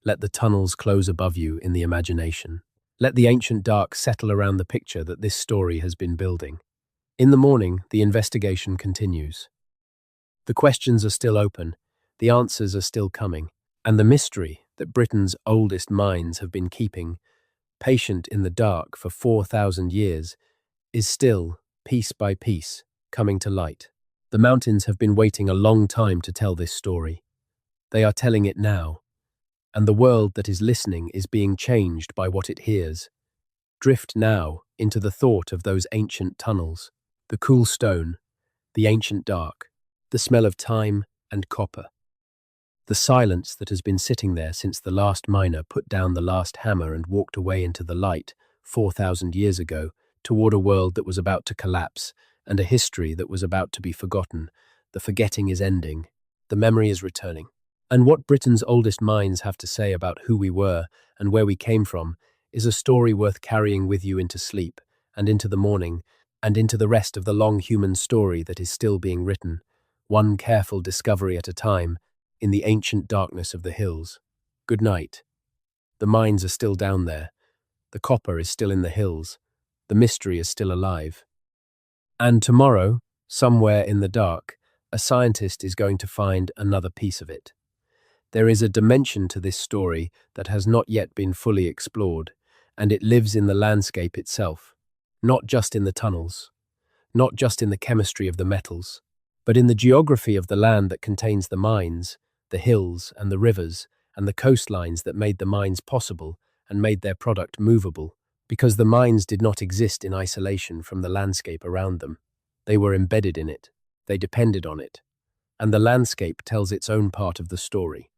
Let the tunnels close above you in the imagination. Let the ancient dark settle around the picture that this story has been building. In the morning, the investigation continues. The questions are still open, the answers are still coming, and the mystery that Britain's oldest minds have been keeping, patient in the dark for 4,000 years, is still, piece by piece, coming to light. The mountains have been waiting a long time to tell this story. They are telling it now, and the world that is listening is being changed by what it hears. Drift now into the thought of those ancient tunnels, the cool stone, the ancient dark, the smell of thyme and copper. The silence that has been sitting there since the last miner put down the last hammer and walked away into the light 4,000 years ago toward a world that was about to collapse and a history that was about to be forgotten. The forgetting is ending. The memory is returning. And what Britain's oldest minds have to say about who we were and where we came from is a story worth carrying with you into sleep and into the morning and into the rest of the long human story that is still being written, one careful discovery at a time, in the ancient darkness of the hills. Good night. The mines are still down there. The copper is still in the hills. The mystery is still alive. And tomorrow, somewhere in the dark, a scientist is going to find another piece of it. There is a dimension to this story that has not yet been fully explored, and it lives in the landscape itself, not just in the tunnels, not just in the chemistry of the metals, but in the geography of the land that contains the mines, the hills and the rivers, and the coastlines that made the mines possible and made their product movable, because the mines did not exist in isolation from the landscape around them. They were embedded in it, they depended on it, and the landscape tells its own part of the story.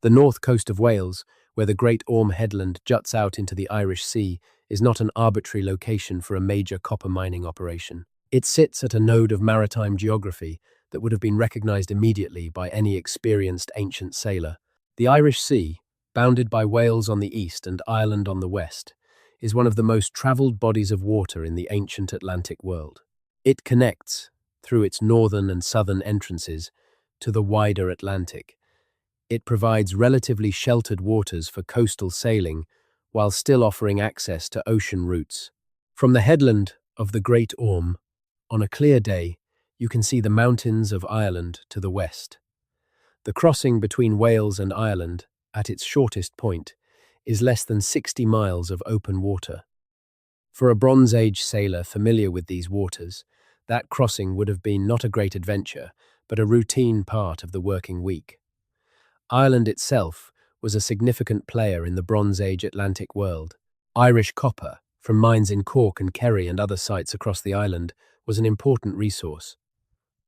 The north coast of Wales, where the Great Orme headland juts out into the Irish Sea, is not an arbitrary location for a major copper mining operation. It sits at a node of maritime geography that would have been recognized immediately by any experienced ancient sailor. The Irish Sea, bounded by Wales on the east and Ireland on the west, is one of the most traveled bodies of water in the ancient Atlantic world. It connects, through its northern and southern entrances, to the wider Atlantic. It provides relatively sheltered waters for coastal sailing while still offering access to ocean routes. From the headland of the Great Orme, on a clear day, you can see the mountains of Ireland to the west. The crossing between Wales and Ireland, at its shortest point, is less than 60 miles of open water. For a Bronze Age sailor familiar with these waters, that crossing would have been not a great adventure, but a routine part of the working week. Ireland itself was a significant player in the Bronze Age Atlantic world. Irish copper, from mines in Cork and Kerry and other sites across the island, was an important resource.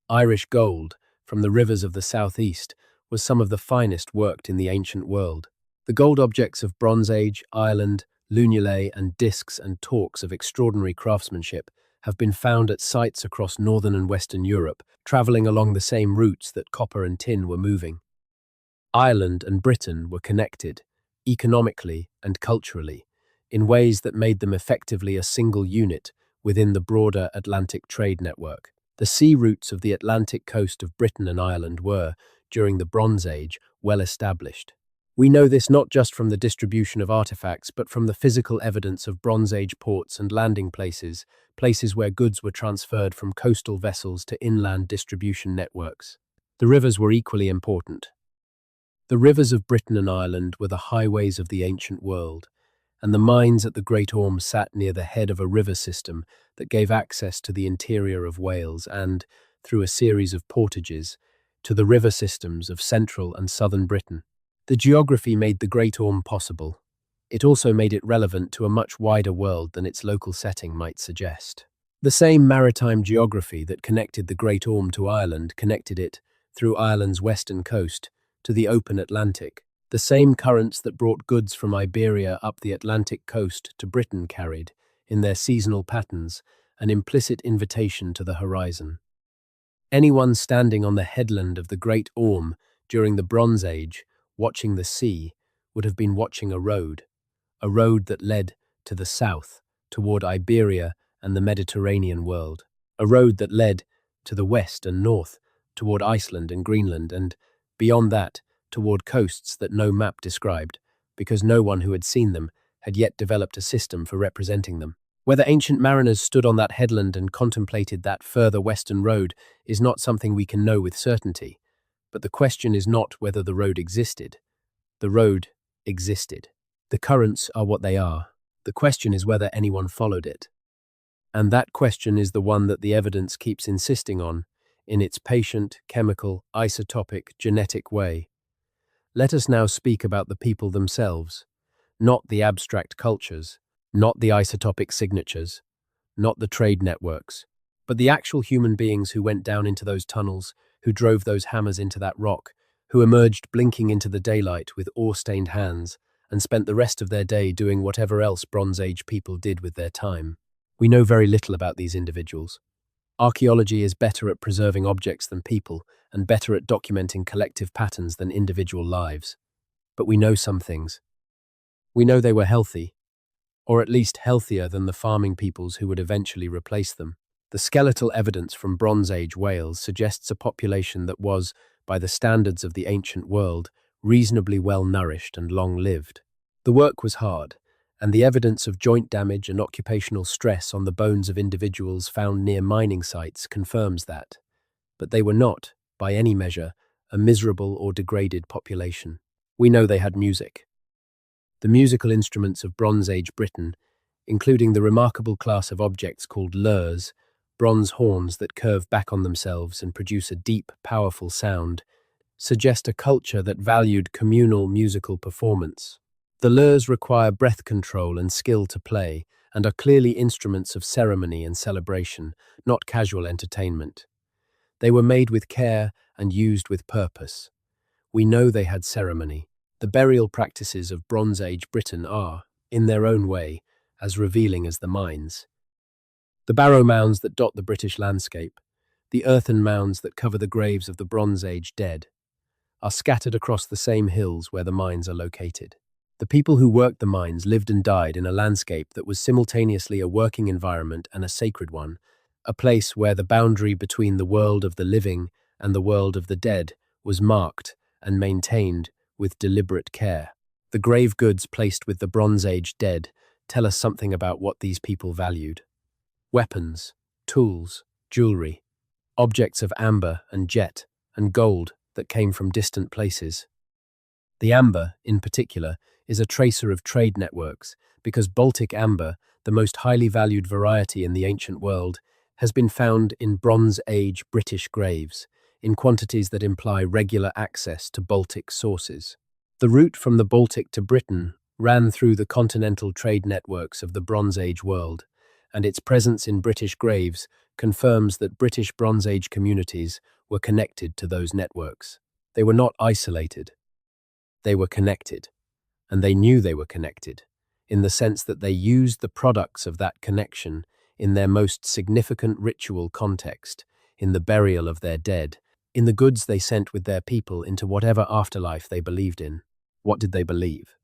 Irish gold, from the rivers of the southeast, was some of the finest worked in the ancient world. The gold objects of Bronze Age, Ireland, lunulae and discs and torques of extraordinary craftsmanship have been found at sites across northern and western Europe, travelling along the same routes that copper and tin were moving. Ireland and Britain were connected, economically and culturally, in ways that made them effectively a single unit within the broader Atlantic trade network. The sea routes of the Atlantic coast of Britain and Ireland were, during the Bronze Age, well established. We know this not just from the distribution of artifacts, but from the physical evidence of Bronze Age ports and landing places, places where goods were transferred from coastal vessels to inland distribution networks. The rivers were equally important. The rivers of Britain and Ireland were the highways of the ancient world, and the mines at the Great Orme sat near the head of a river system that gave access to the interior of Wales and, through a series of portages, to the river systems of central and southern Britain. The geography made the Great Orme possible. It also made it relevant to a much wider world than its local setting might suggest. The same maritime geography that connected the Great Orme to Ireland connected it, through Ireland's western coast, to the open Atlantic. The same currents that brought goods from Iberia up the Atlantic coast to Britain carried, in their seasonal patterns, an implicit invitation to the horizon. Anyone standing on the headland of the Great Orme during the Bronze Age, watching the sea, would have been watching a road that led to the south, toward Iberia and the Mediterranean world, a road that led to the west and north, toward Iceland and Greenland, and, beyond that, toward coasts that no map described, because no one who had seen them had yet developed a system for representing them. Whether ancient mariners stood on that headland and contemplated that further western road is not something we can know with certainty, but the question is not whether the road existed. The road existed. The currents are what they are. The question is whether anyone followed it. And that question is the one that the evidence keeps insisting on, in its patient, chemical, isotopic, genetic way. Let us now speak about the people themselves, not the abstract cultures, not the isotopic signatures, not the trade networks, but the actual human beings who went down into those tunnels, who drove those hammers into that rock, who emerged blinking into the daylight with ore-stained hands and spent the rest of their day doing whatever else Bronze Age people did with their time. We know very little about these individuals. Archaeology is better at preserving objects than people, and better at documenting collective patterns than individual lives. But we know some things. We know they were healthy, or at least healthier than the farming peoples who would eventually replace them. The skeletal evidence from Bronze Age Wales suggests a population that was, by the standards of the ancient world, reasonably well nourished and long-lived. The work was hard, and the evidence of joint damage and occupational stress on the bones of individuals found near mining sites confirms that. But they were not, by any measure, a miserable or degraded population. We know they had music. The musical instruments of Bronze Age Britain, including the remarkable class of objects called lyres, bronze horns that curve back on themselves and produce a deep, powerful sound, suggest a culture that valued communal musical performance. The lyres require breath control and skill to play, and are clearly instruments of ceremony and celebration, not casual entertainment. They were made with care and used with purpose. We know they had ceremony. The burial practices of Bronze Age Britain are, in their own way, as revealing as the mines. The barrow mounds that dot the British landscape, the earthen mounds that cover the graves of the Bronze Age dead, are scattered across the same hills where the mines are located. The people who worked the mines lived and died in a landscape that was simultaneously a working environment and a sacred one, a place where the boundary between the world of the living and the world of the dead was marked and maintained with deliberate care. The grave goods placed with the Bronze Age dead tell us something about what these people valued. Weapons, tools, jewelry, objects of amber and jet and gold that came from distant places. The amber, in particular, is a tracer of trade networks because Baltic amber, the most highly valued variety in the ancient world, has been found in Bronze Age British graves, in quantities that imply regular access to Baltic sources. The route from the Baltic to Britain ran through the continental trade networks of the Bronze Age world, and its presence in British graves confirms that British Bronze Age communities were connected to those networks. They were not isolated. They were connected, and they knew they were connected, in the sense that they used the products of that connection in their most significant ritual context, in the burial of their dead, in the goods they sent with their people into whatever afterlife they believed in. What did they believe?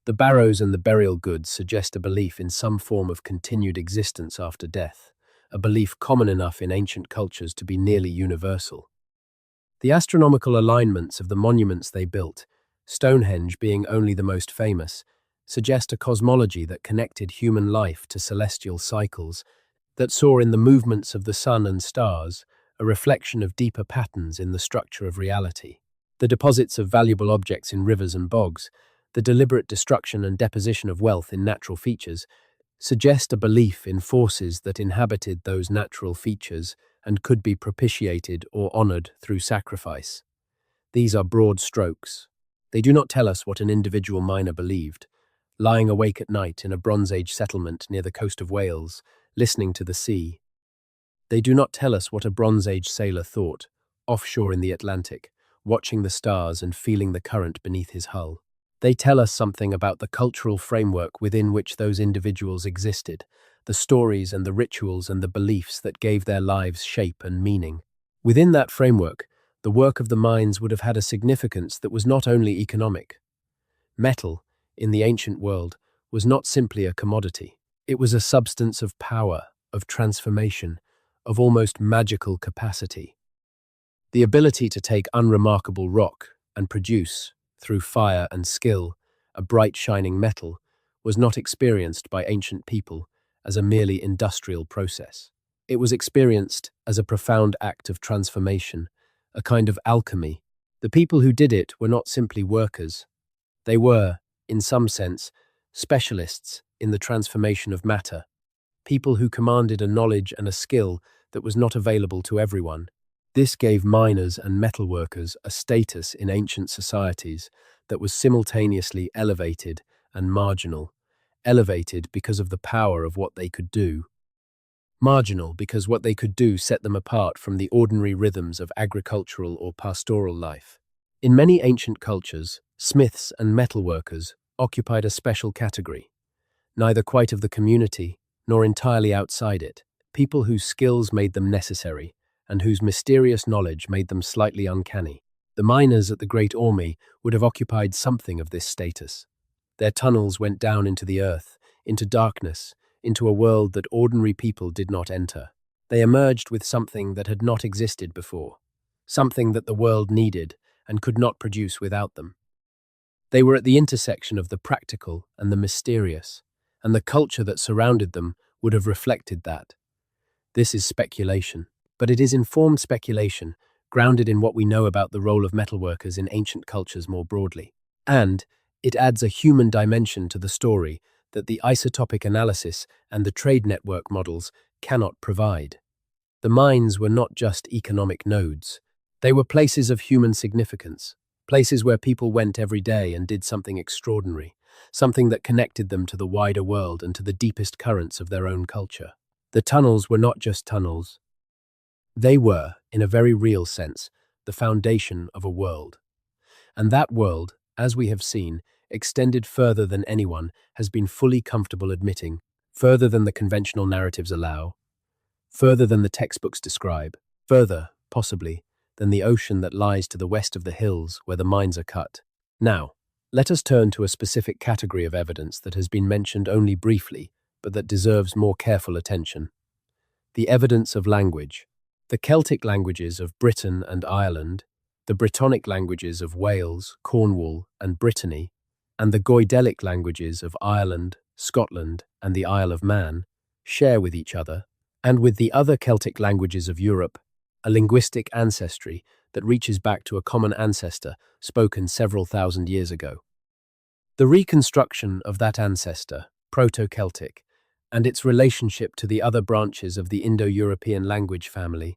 The barrows and the burial goods suggest a belief in some form of continued existence after death, a belief common enough in ancient cultures to be nearly universal. The astronomical alignments of the monuments they built, Stonehenge being only the most famous, suggest a cosmology that connected human life to celestial cycles, that saw in the movements of the sun and stars a reflection of deeper patterns in the structure of reality. The deposits of valuable objects in rivers and bogs, the deliberate destruction and deposition of wealth in natural features, suggest a belief in forces that inhabited those natural features and could be propitiated or honored through sacrifice. These are broad strokes. They do not tell us what an individual miner believed, lying awake at night in a Bronze Age settlement near the coast of Wales, listening to the sea. They do not tell us what a Bronze Age sailor thought, offshore in the Atlantic, watching the stars and feeling the current beneath his hull. They tell us something about the cultural framework within which those individuals existed, the stories and the rituals and the beliefs that gave their lives shape and meaning. Within that framework, the work of the mines would have had a significance that was not only economic. Metal, in the ancient world, was not simply a commodity. It was a substance of power, of transformation, of almost magical capacity. The ability to take unremarkable rock and produce, through fire and skill, a bright shining metal, was not experienced by ancient people as a merely industrial process. It was experienced as a profound act of transformation, a kind of alchemy. The people who did it were not simply workers. They were, in some sense, specialists in the transformation of matter, people who commanded a knowledge and a skill that was not available to everyone. This gave miners and metalworkers a status in ancient societies that was simultaneously elevated and marginal. Elevated because of the power of what they could do. Marginal because what they could do set them apart from the ordinary rhythms of agricultural or pastoral life. In many ancient cultures, smiths and metalworkers occupied a special category, neither quite of the community nor entirely outside it, people whose skills made them necessary and whose mysterious knowledge made them slightly uncanny. The miners at the Great Orme would have occupied something of this status. Their tunnels went down into the earth, into darkness, into a world that ordinary people did not enter. They emerged with something that had not existed before, something that the world needed and could not produce without them. They were at the intersection of the practical and the mysterious, and the culture that surrounded them would have reflected that. This is speculation, but it is informed speculation, grounded in what we know about the role of metalworkers in ancient cultures more broadly. And it adds a human dimension to the story that the isotopic analysis and the trade network models cannot provide. The mines were not just economic nodes. They were places of human significance, places where people went every day and did something extraordinary, something that connected them to the wider world and to the deepest currents of their own culture. The tunnels were not just tunnels. They were, in a very real sense, the foundation of a world. And that world, as we have seen, extended further than anyone has been fully comfortable admitting, further than the conventional narratives allow, further than the textbooks describe, further, possibly, than the ocean that lies to the west of the hills where the mines are cut. Now, let us turn to a specific category of evidence that has been mentioned only briefly, but that deserves more careful attention. The evidence of language. The Celtic languages of Britain and Ireland, the Brittonic languages of Wales, Cornwall, and Brittany, and the Goidelic languages of Ireland, Scotland, and the Isle of Man share with each other, and with the other Celtic languages of Europe, a linguistic ancestry that reaches back to a common ancestor spoken several thousand years ago. The reconstruction of that ancestor, Proto-Celtic, and its relationship to the other branches of the Indo-European language family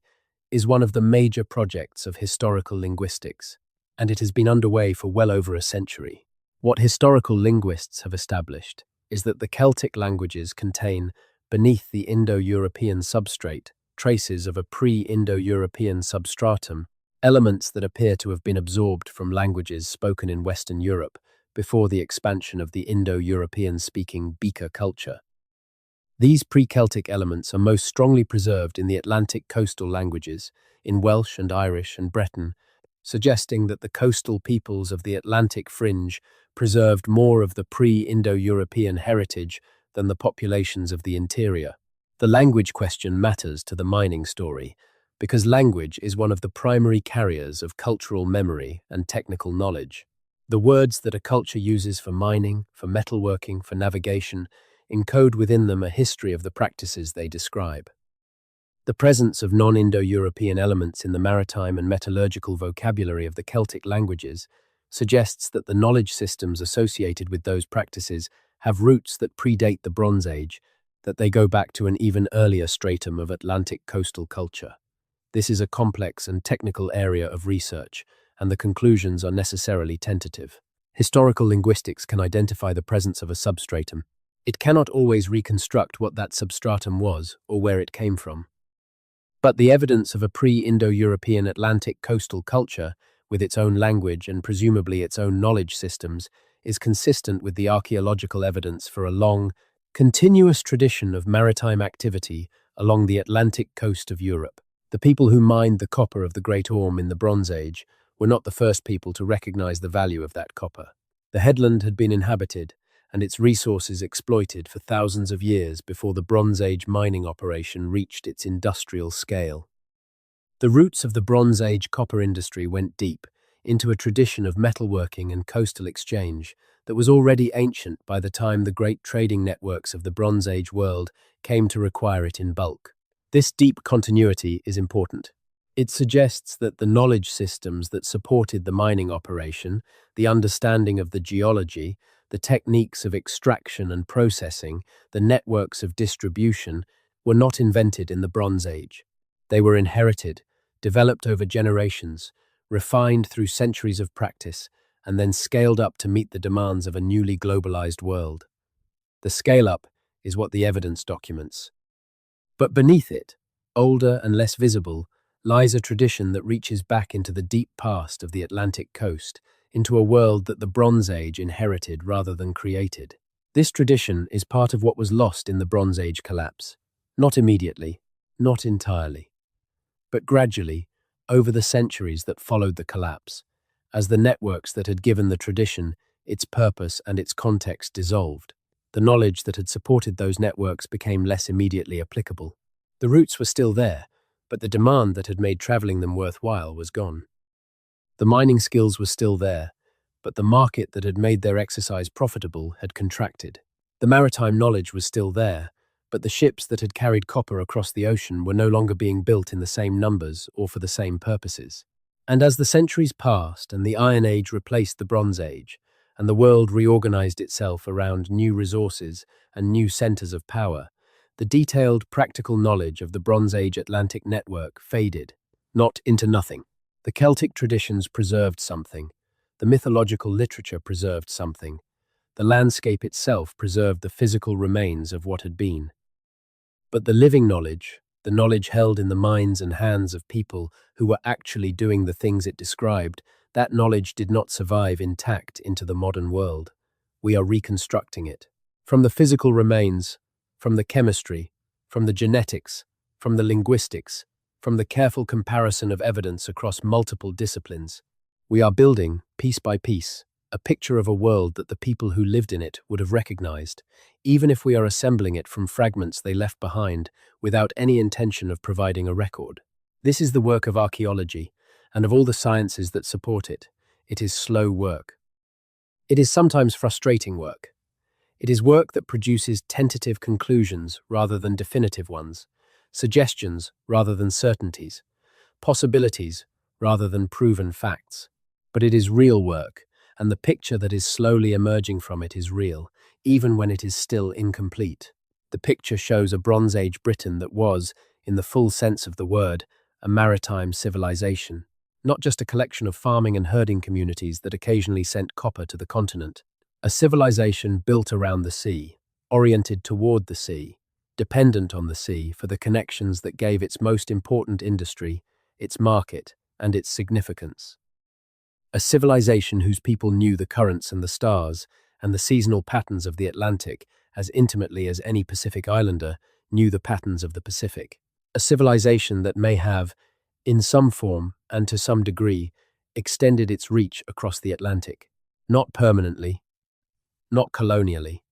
is one of the major projects of historical linguistics, and it has been underway for well over a century. What historical linguists have established is that the Celtic languages contain, beneath the Indo-European substrate, traces of a pre-Indo-European substratum, elements that appear to have been absorbed from languages spoken in Western Europe before the expansion of the Indo-European speaking Beaker culture. These pre-Celtic elements are most strongly preserved in the Atlantic coastal languages, in Welsh and Irish and Breton, suggesting that the coastal peoples of the Atlantic fringe preserved more of the pre-Indo-European heritage than the populations of the interior. The language question matters to the mining story, because language is one of the primary carriers of cultural memory and technical knowledge. The words that a culture uses for mining, for metalworking, for navigation, encode within them a history of the practices they describe. The presence of non-Indo-European elements in the maritime and metallurgical vocabulary of the Celtic languages suggests that the knowledge systems associated with those practices have roots that predate the Bronze Age, that they go back to an even earlier stratum of Atlantic coastal culture. This is a complex and technical area of research, and the conclusions are necessarily tentative. Historical linguistics can identify the presence of a substratum. It cannot always reconstruct what that substratum was or where it came from. But the evidence of a pre-Indo-European Atlantic coastal culture, with its own language and presumably its own knowledge systems, is consistent with the archaeological evidence for a long, continuous tradition of maritime activity along the Atlantic coast of Europe. The people who mined the copper of the Great Orme in the Bronze Age were not the first people to recognize the value of that copper. The headland had been inhabited, and its resources exploited for thousands of years before the Bronze Age mining operation reached its industrial scale. The roots of the Bronze Age copper industry went deep into a tradition of metalworking and coastal exchange that was already ancient by the time the great trading networks of the Bronze Age world came to require it in bulk. This deep continuity is important. It suggests that the knowledge systems that supported the mining operation, the understanding of the geology, the techniques of extraction and processing, the networks of distribution, were not invented in the Bronze Age. They were inherited, developed over generations, refined through centuries of practice, and then scaled up to meet the demands of a newly globalized world. The scale-up is what the evidence documents. But beneath it, older and less visible, lies a tradition that reaches back into the deep past of the Atlantic coast, into a world that the Bronze Age inherited rather than created. This tradition is part of what was lost in the Bronze Age collapse. Not immediately, not entirely, but gradually, over the centuries that followed the collapse, as the networks that had given the tradition its purpose and its context dissolved. The knowledge that had supported those networks became less immediately applicable. The roots were still there, but the demand that had made traveling them worthwhile was gone. The mining skills were still there, but the market that had made their exercise profitable had contracted. The maritime knowledge was still there, but the ships that had carried copper across the ocean were no longer being built in the same numbers or for the same purposes. And as the centuries passed and the Iron Age replaced the Bronze Age, and the world reorganized itself around new resources and new centers of power, the detailed, practical knowledge of the Bronze Age Atlantic network faded, not into nothing. The Celtic traditions preserved something, the mythological literature preserved something, the landscape itself preserved the physical remains of what had been. But the living knowledge, the knowledge held in the minds and hands of people who were actually doing the things it described, that knowledge did not survive intact into the modern world. We are reconstructing it. From the physical remains, from the chemistry, from the genetics, from the linguistics, from the careful comparison of evidence across multiple disciplines, we are building, piece by piece, a picture of a world that the people who lived in it would have recognized, even if we are assembling it from fragments they left behind without any intention of providing a record. This is the work of archaeology, and of all the sciences that support it, it is slow work. It is sometimes frustrating work. It is work that produces tentative conclusions rather than definitive ones, suggestions rather than certainties, possibilities rather than proven facts. But it is real work, and the picture that is slowly emerging from it is real, even when it is still incomplete. The picture shows a Bronze Age Britain that was, in the full sense of the word, a maritime civilization, not just a collection of farming and herding communities that occasionally sent copper to the continent. A civilization built around the sea, oriented toward the sea, dependent on the sea for the connections that gave its most important industry, its market, and its significance. A civilization whose people knew the currents and the stars and the seasonal patterns of the Atlantic as intimately as any Pacific Islander knew the patterns of the Pacific. A civilization that may have, in some form and to some degree, extended its reach across the Atlantic. Not permanently, not colonially,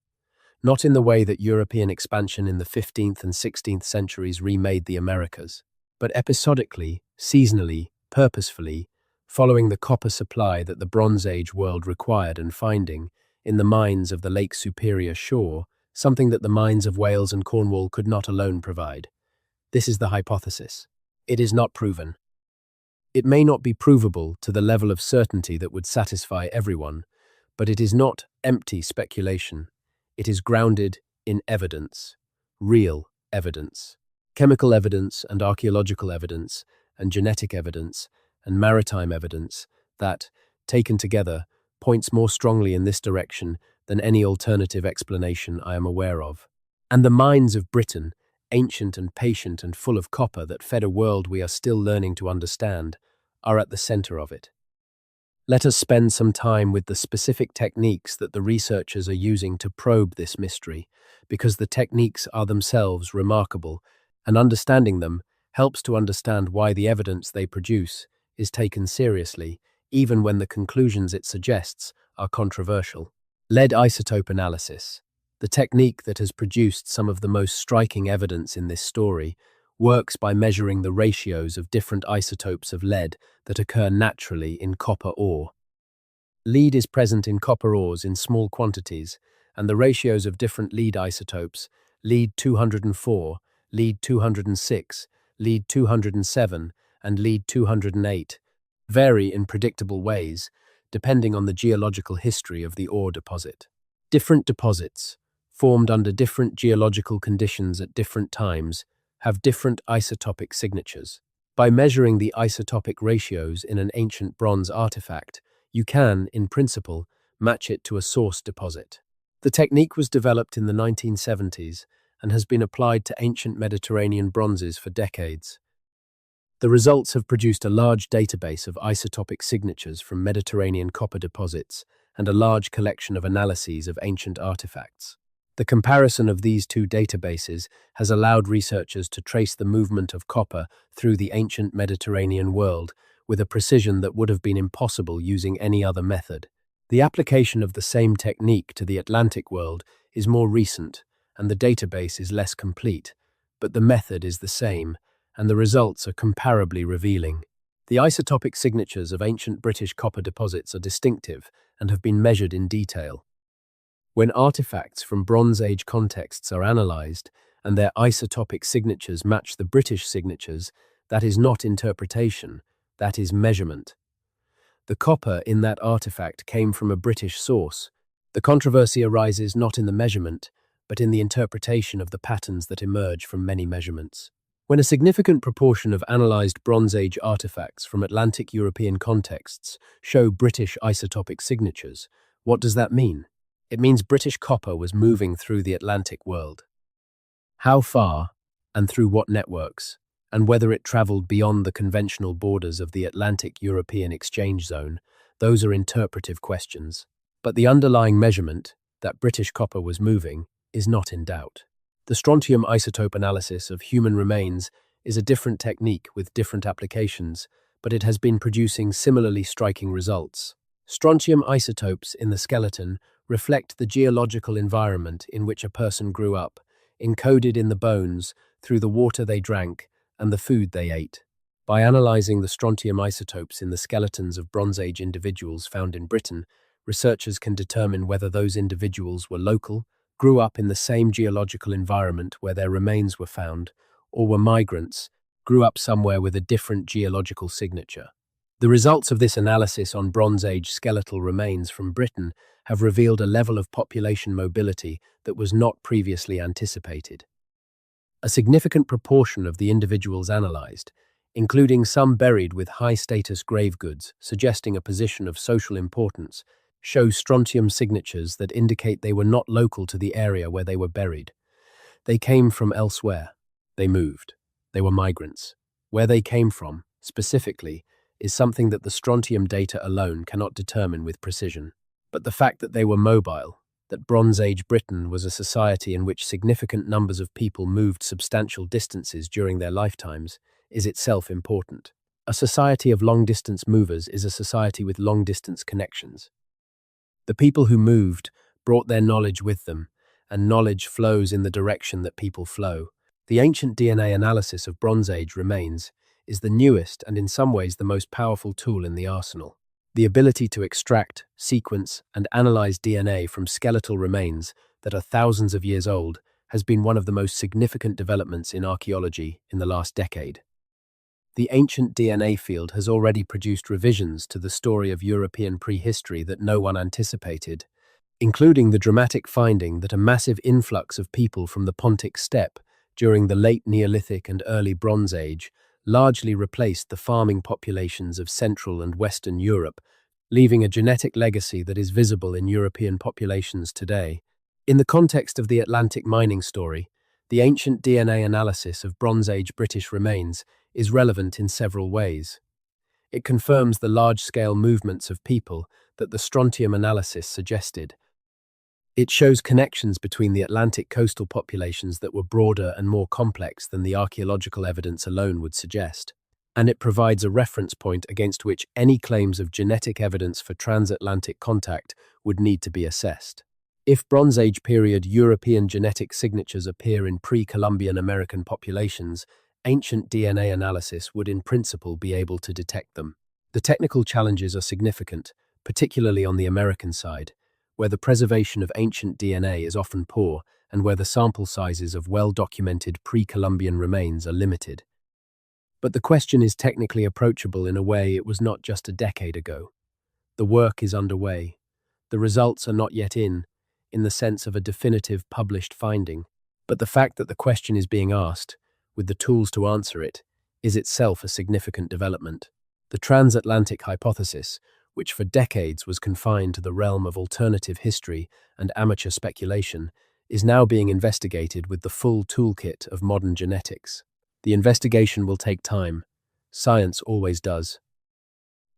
not in the way that European expansion in the 15th and 16th centuries remade the Americas, but episodically, seasonally, purposefully, following the copper supply that the Bronze Age world required and finding, in the mines of the Lake Superior shore, something that the mines of Wales and Cornwall could not alone provide. This is the hypothesis. It is not proven. It may not be provable to the level of certainty that would satisfy everyone, but it is not empty speculation. It is grounded in evidence, real evidence, chemical evidence and archaeological evidence and genetic evidence and maritime evidence that, taken together, points more strongly in this direction than any alternative explanation I am aware of. And the mines of Britain, ancient and patient and full of copper that fed a world we are still learning to understand, are at the center of it. Let us spend some time with the specific techniques that the researchers are using to probe this mystery, because the techniques are themselves remarkable, and understanding them helps to understand why the evidence they produce is taken seriously, even when the conclusions it suggests are controversial. Lead isotope analysis, the technique that has produced some of the most striking evidence in this story, works by measuring the ratios of different isotopes of lead that occur naturally in copper ore. Lead is present in copper ores in small quantities, and the ratios of different lead isotopes, lead 204, lead 206, lead 207, and lead 208, vary in predictable ways, depending on the geological history of the ore deposit. Different deposits, formed under different geological conditions at different times, have different isotopic signatures. By measuring the isotopic ratios in an ancient bronze artifact, you can, in principle, match it to a source deposit. The technique was developed in the 1970s and has been applied to ancient Mediterranean bronzes for decades. The results have produced a large database of isotopic signatures from Mediterranean copper deposits and a large collection of analyses of ancient artifacts. The comparison of these two databases has allowed researchers to trace the movement of copper through the ancient Mediterranean world with a precision that would have been impossible using any other method. The application of the same technique to the Atlantic world is more recent, and the database is less complete, but the method is the same, and the results are comparably revealing. The isotopic signatures of ancient British copper deposits are distinctive and have been measured in detail. When artifacts from Bronze Age contexts are analysed and their isotopic signatures match the British signatures, that is not interpretation, that is measurement. The copper in that artifact came from a British source. The controversy arises not in the measurement, but in the interpretation of the patterns that emerge from many measurements. When a significant proportion of analysed Bronze Age artifacts from Atlantic European contexts show British isotopic signatures, what does that mean? It means British copper was moving through the Atlantic world. How far, and through what networks, and whether it travelled beyond the conventional borders of the Atlantic European exchange zone, those are interpretive questions. But the underlying measurement, that British copper was moving, is not in doubt. The strontium isotope analysis of human remains is a different technique with different applications, but it has been producing similarly striking results. Strontium isotopes in the skeleton reflect the geological environment in which a person grew up, encoded in the bones through the water they drank and the food they ate. By analysing the strontium isotopes in the skeletons of Bronze Age individuals found in Britain, researchers can determine whether those individuals were local, grew up in the same geological environment where their remains were found, or were migrants, grew up somewhere with a different geological signature. The results of this analysis on Bronze Age skeletal remains from Britain have revealed a level of population mobility that was not previously anticipated. A significant proportion of the individuals analysed, including some buried with high-status grave goods suggesting a position of social importance, show strontium signatures that indicate they were not local to the area where they were buried. They came from elsewhere. They moved. They were migrants. Where they came from, specifically, is something that the strontium data alone cannot determine with precision. But the fact that they were mobile, that Bronze Age Britain was a society in which significant numbers of people moved substantial distances during their lifetimes, is itself important. A society of long-distance movers is a society with long-distance connections. The people who moved brought their knowledge with them, and knowledge flows in the direction that people flow. The ancient DNA analysis of Bronze Age remains is the newest and in some ways the most powerful tool in the arsenal. The ability to extract, sequence, and analyze DNA from skeletal remains that are thousands of years old has been one of the most significant developments in archaeology in the last decade. The ancient DNA field has already produced revisions to the story of European prehistory that no one anticipated, including the dramatic finding that a massive influx of people from the Pontic steppe during the late Neolithic and early Bronze Age largely replaced the farming populations of Central and Western Europe, leaving a genetic legacy that is visible in European populations today. In the context of the Atlantic mining story, the ancient DNA analysis of Bronze Age British remains is relevant in several ways. It confirms the large-scale movements of people that the strontium analysis suggested. It shows connections between the Atlantic coastal populations that were broader and more complex than the archaeological evidence alone would suggest. And it provides a reference point against which any claims of genetic evidence for transatlantic contact would need to be assessed. If Bronze Age period European genetic signatures appear in pre-Columbian American populations, ancient DNA analysis would in principle be able to detect them. The technical challenges are significant, particularly on the American side, where the preservation of ancient DNA is often poor and where the sample sizes of well-documented pre-Columbian remains are limited. But the question is technically approachable in a way it was not just a decade ago. The work is underway. The results are not yet in the sense of a definitive published finding, but the fact that the question is being asked, with the tools to answer it, is itself a significant development. The transatlantic hypothesis, which for decades was confined to the realm of alternative history and amateur speculation, is now being investigated with the full toolkit of modern genetics. The investigation will take time. Science always does.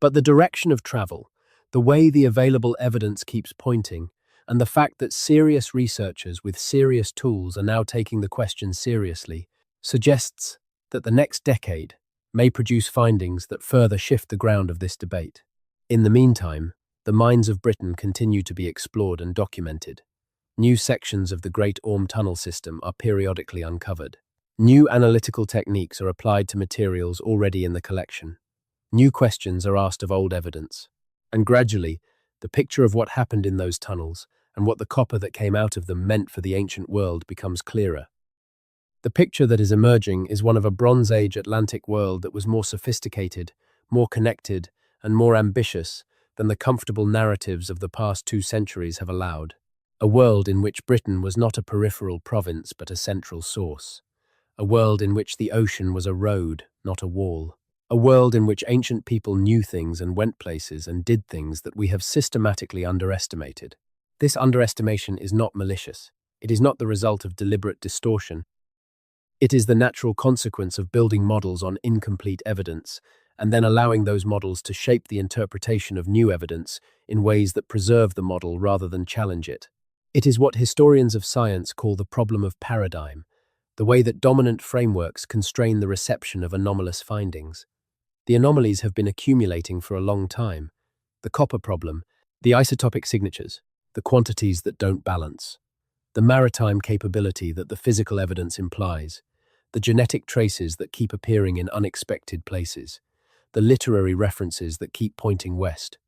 But the direction of travel, the way the available evidence keeps pointing, and the fact that serious researchers with serious tools are now taking the question seriously, suggests that the next decade may produce findings that further shift the ground of this debate. In the meantime, the mines of Britain continue to be explored and documented. New sections of the Great Orme Tunnel system are periodically uncovered. New analytical techniques are applied to materials already in the collection. New questions are asked of old evidence. And gradually, the picture of what happened in those tunnels and what the copper that came out of them meant for the ancient world becomes clearer. The picture that is emerging is one of a Bronze Age Atlantic world that was more sophisticated, more connected, and more ambitious than the comfortable narratives of the past 2 centuries have allowed. A world in which Britain was not a peripheral province but a central source. A world in which the ocean was a road, not a wall. A world in which ancient people knew things and went places and did things that we have systematically underestimated. This underestimation is not malicious. It is not the result of deliberate distortion. It is the natural consequence of building models on incomplete evidence and then allowing those models to shape the interpretation of new evidence in ways that preserve the model rather than challenge it. It is what historians of science call the problem of paradigm, the way that dominant frameworks constrain the reception of anomalous findings. The anomalies have been accumulating for a long time. The copper problem, the isotopic signatures, the quantities that don't balance, the maritime capability that the physical evidence implies, the genetic traces that keep appearing in unexpected places, the literary references that keep pointing west.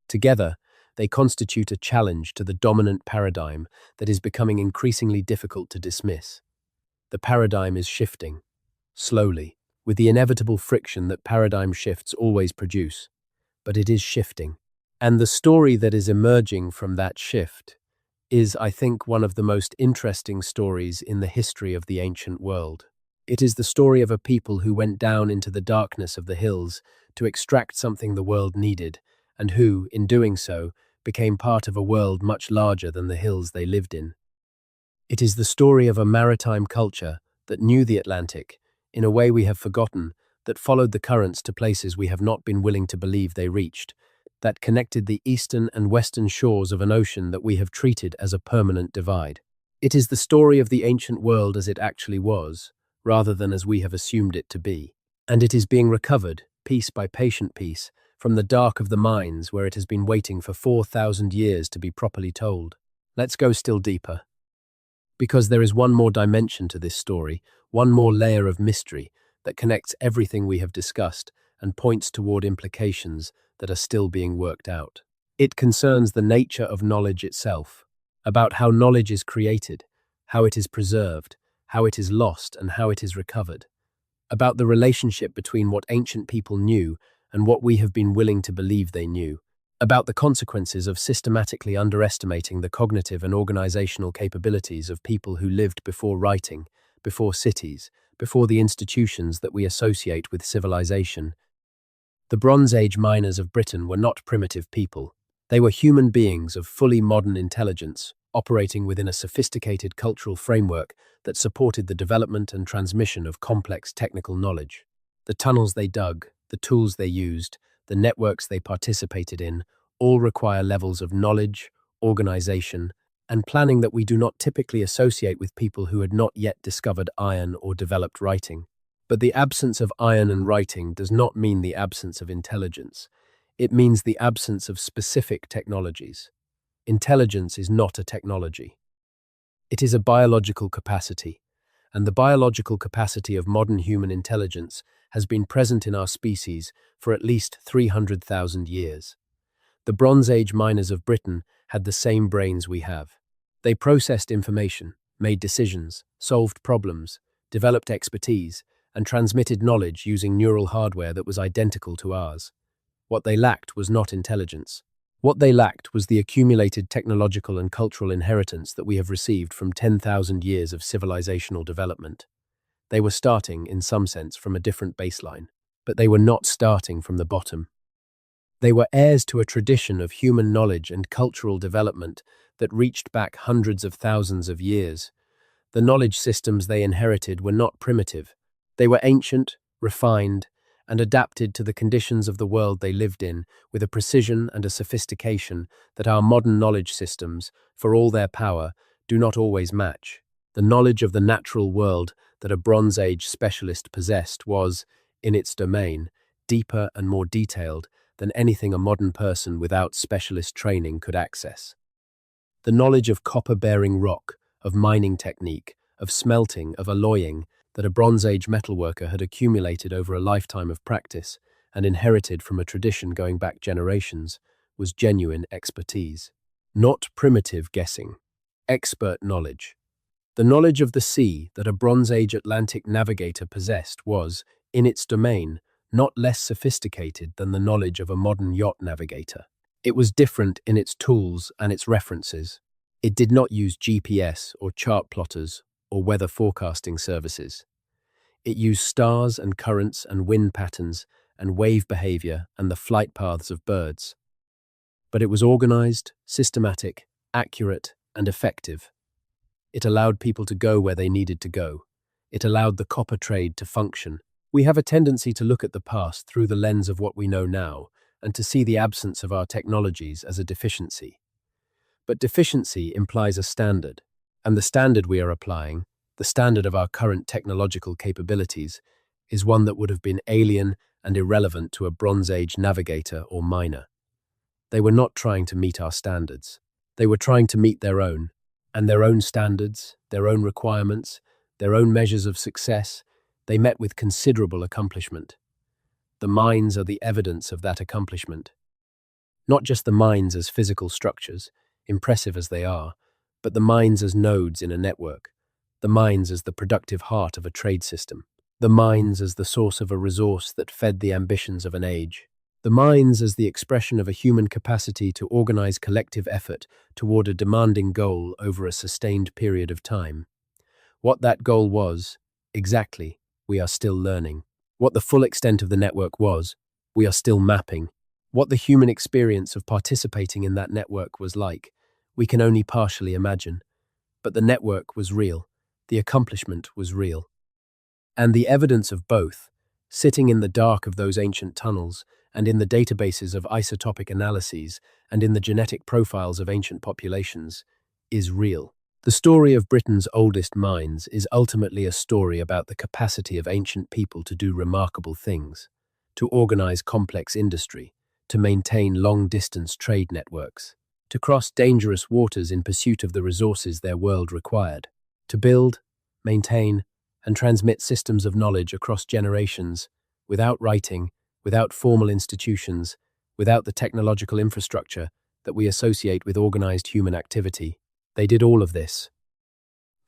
Together, they constitute a challenge to the dominant paradigm that is becoming increasingly difficult to dismiss. The paradigm is shifting, slowly, with the inevitable friction that paradigm shifts always produce. But it is shifting. And the story that is emerging from that shift is, I think, one of the most interesting stories in the history of the ancient world. It is the story of a people who went down into the darkness of the hills to extract something the world needed, and who, in doing so, became part of a world much larger than the hills they lived in. It is the story of a maritime culture that knew the Atlantic in a way we have forgotten, that followed the currents to places we have not been willing to believe they reached, that connected the eastern and western shores of an ocean that we have treated as a permanent divide. It is the story of the ancient world as it actually was, rather than as we have assumed it to be. And it is being recovered, piece by patient piece, from the dark of the mines where it has been waiting for 4,000 years to be properly told. Let's go still deeper. Because there is one more dimension to this story, one more layer of mystery that connects everything we have discussed and points toward implications that are still being worked out. It concerns the nature of knowledge itself, about how knowledge is created, how it is preserved, how it is lost, and how it is recovered, about the relationship between what ancient people knew and what we have been willing to believe they knew, about the consequences of systematically underestimating the cognitive and organizational capabilities of people who lived before writing, before cities, before the institutions that we associate with civilization. The Bronze Age miners of Britain were not primitive people. They were human beings of fully modern intelligence, operating within a sophisticated cultural framework that supported the development and transmission of complex technical knowledge. The tunnels they dug, the tools they used, the networks they participated in, all require levels of knowledge, organization, and planning that we do not typically associate with people who had not yet discovered iron or developed writing. But the absence of iron and writing does not mean the absence of intelligence. It means the absence of specific technologies. Intelligence is not a technology. It is a biological capacity, and the biological capacity of modern human intelligence has been present in our species for at least 300,000 years. The Bronze Age miners of Britain had the same brains we have. They processed information, made decisions, solved problems, developed expertise, and transmitted knowledge using neural hardware that was identical to ours. What they lacked was not intelligence. What they lacked was the accumulated technological and cultural inheritance that we have received from 10,000 years of civilizational development. They were starting, in some sense, from a different baseline, but they were not starting from the bottom. They were heirs to a tradition of human knowledge and cultural development that reached back hundreds of thousands of years. The knowledge systems they inherited were not primitive. They were ancient, refined, and adapted to the conditions of the world they lived in with a precision and a sophistication that our modern knowledge systems, for all their power, do not always match. The knowledge of the natural world that a Bronze Age specialist possessed was, in its domain, deeper and more detailed than anything a modern person without specialist training could access. The knowledge of copper-bearing rock, of mining technique, of smelting, of alloying, that a Bronze Age metalworker had accumulated over a lifetime of practice and inherited from a tradition going back generations, was genuine expertise. Not primitive guessing. Expert knowledge. The knowledge of the sea that a Bronze Age Atlantic navigator possessed was, in its domain, not less sophisticated than the knowledge of a modern yacht navigator. It was different in its tools and its references. It did not use GPS or chart plotters or weather forecasting services. It used stars and currents and wind patterns and wave behavior and the flight paths of birds. But it was organized, systematic, accurate, and effective. It allowed people to go where they needed to go. It allowed the copper trade to function. We have a tendency to look at the past through the lens of what we know now and to see the absence of our technologies as a deficiency. But deficiency implies a standard, and the standard we are applying, the standard of our current technological capabilities, is one that would have been alien and irrelevant to a Bronze Age navigator or miner. They were not trying to meet our standards. They were trying to meet their own, and their own standards, their own requirements, their own measures of success, they met with considerable accomplishment. The mines are the evidence of that accomplishment. Not just the mines as physical structures, impressive as they are, but the mines as nodes in a network, the mines as the productive heart of a trade system. The mines as the source of a resource that fed the ambitions of an age. The mines as the expression of a human capacity to organize collective effort toward a demanding goal over a sustained period of time. What that goal was, exactly, we are still learning. What the full extent of the network was, we are still mapping. What the human experience of participating in that network was like, we can only partially imagine. But the network was real. The accomplishment was real. And the evidence of both, sitting in the dark of those ancient tunnels, and in the databases of isotopic analyses, and in the genetic profiles of ancient populations, is real. The story of Britain's oldest mines is ultimately a story about the capacity of ancient people to do remarkable things, to organize complex industry, to maintain long-distance trade networks, to cross dangerous waters in pursuit of the resources their world required, to build, maintain, and transmit systems of knowledge across generations, without writing, without formal institutions, without the technological infrastructure that we associate with organized human activity. They did all of this.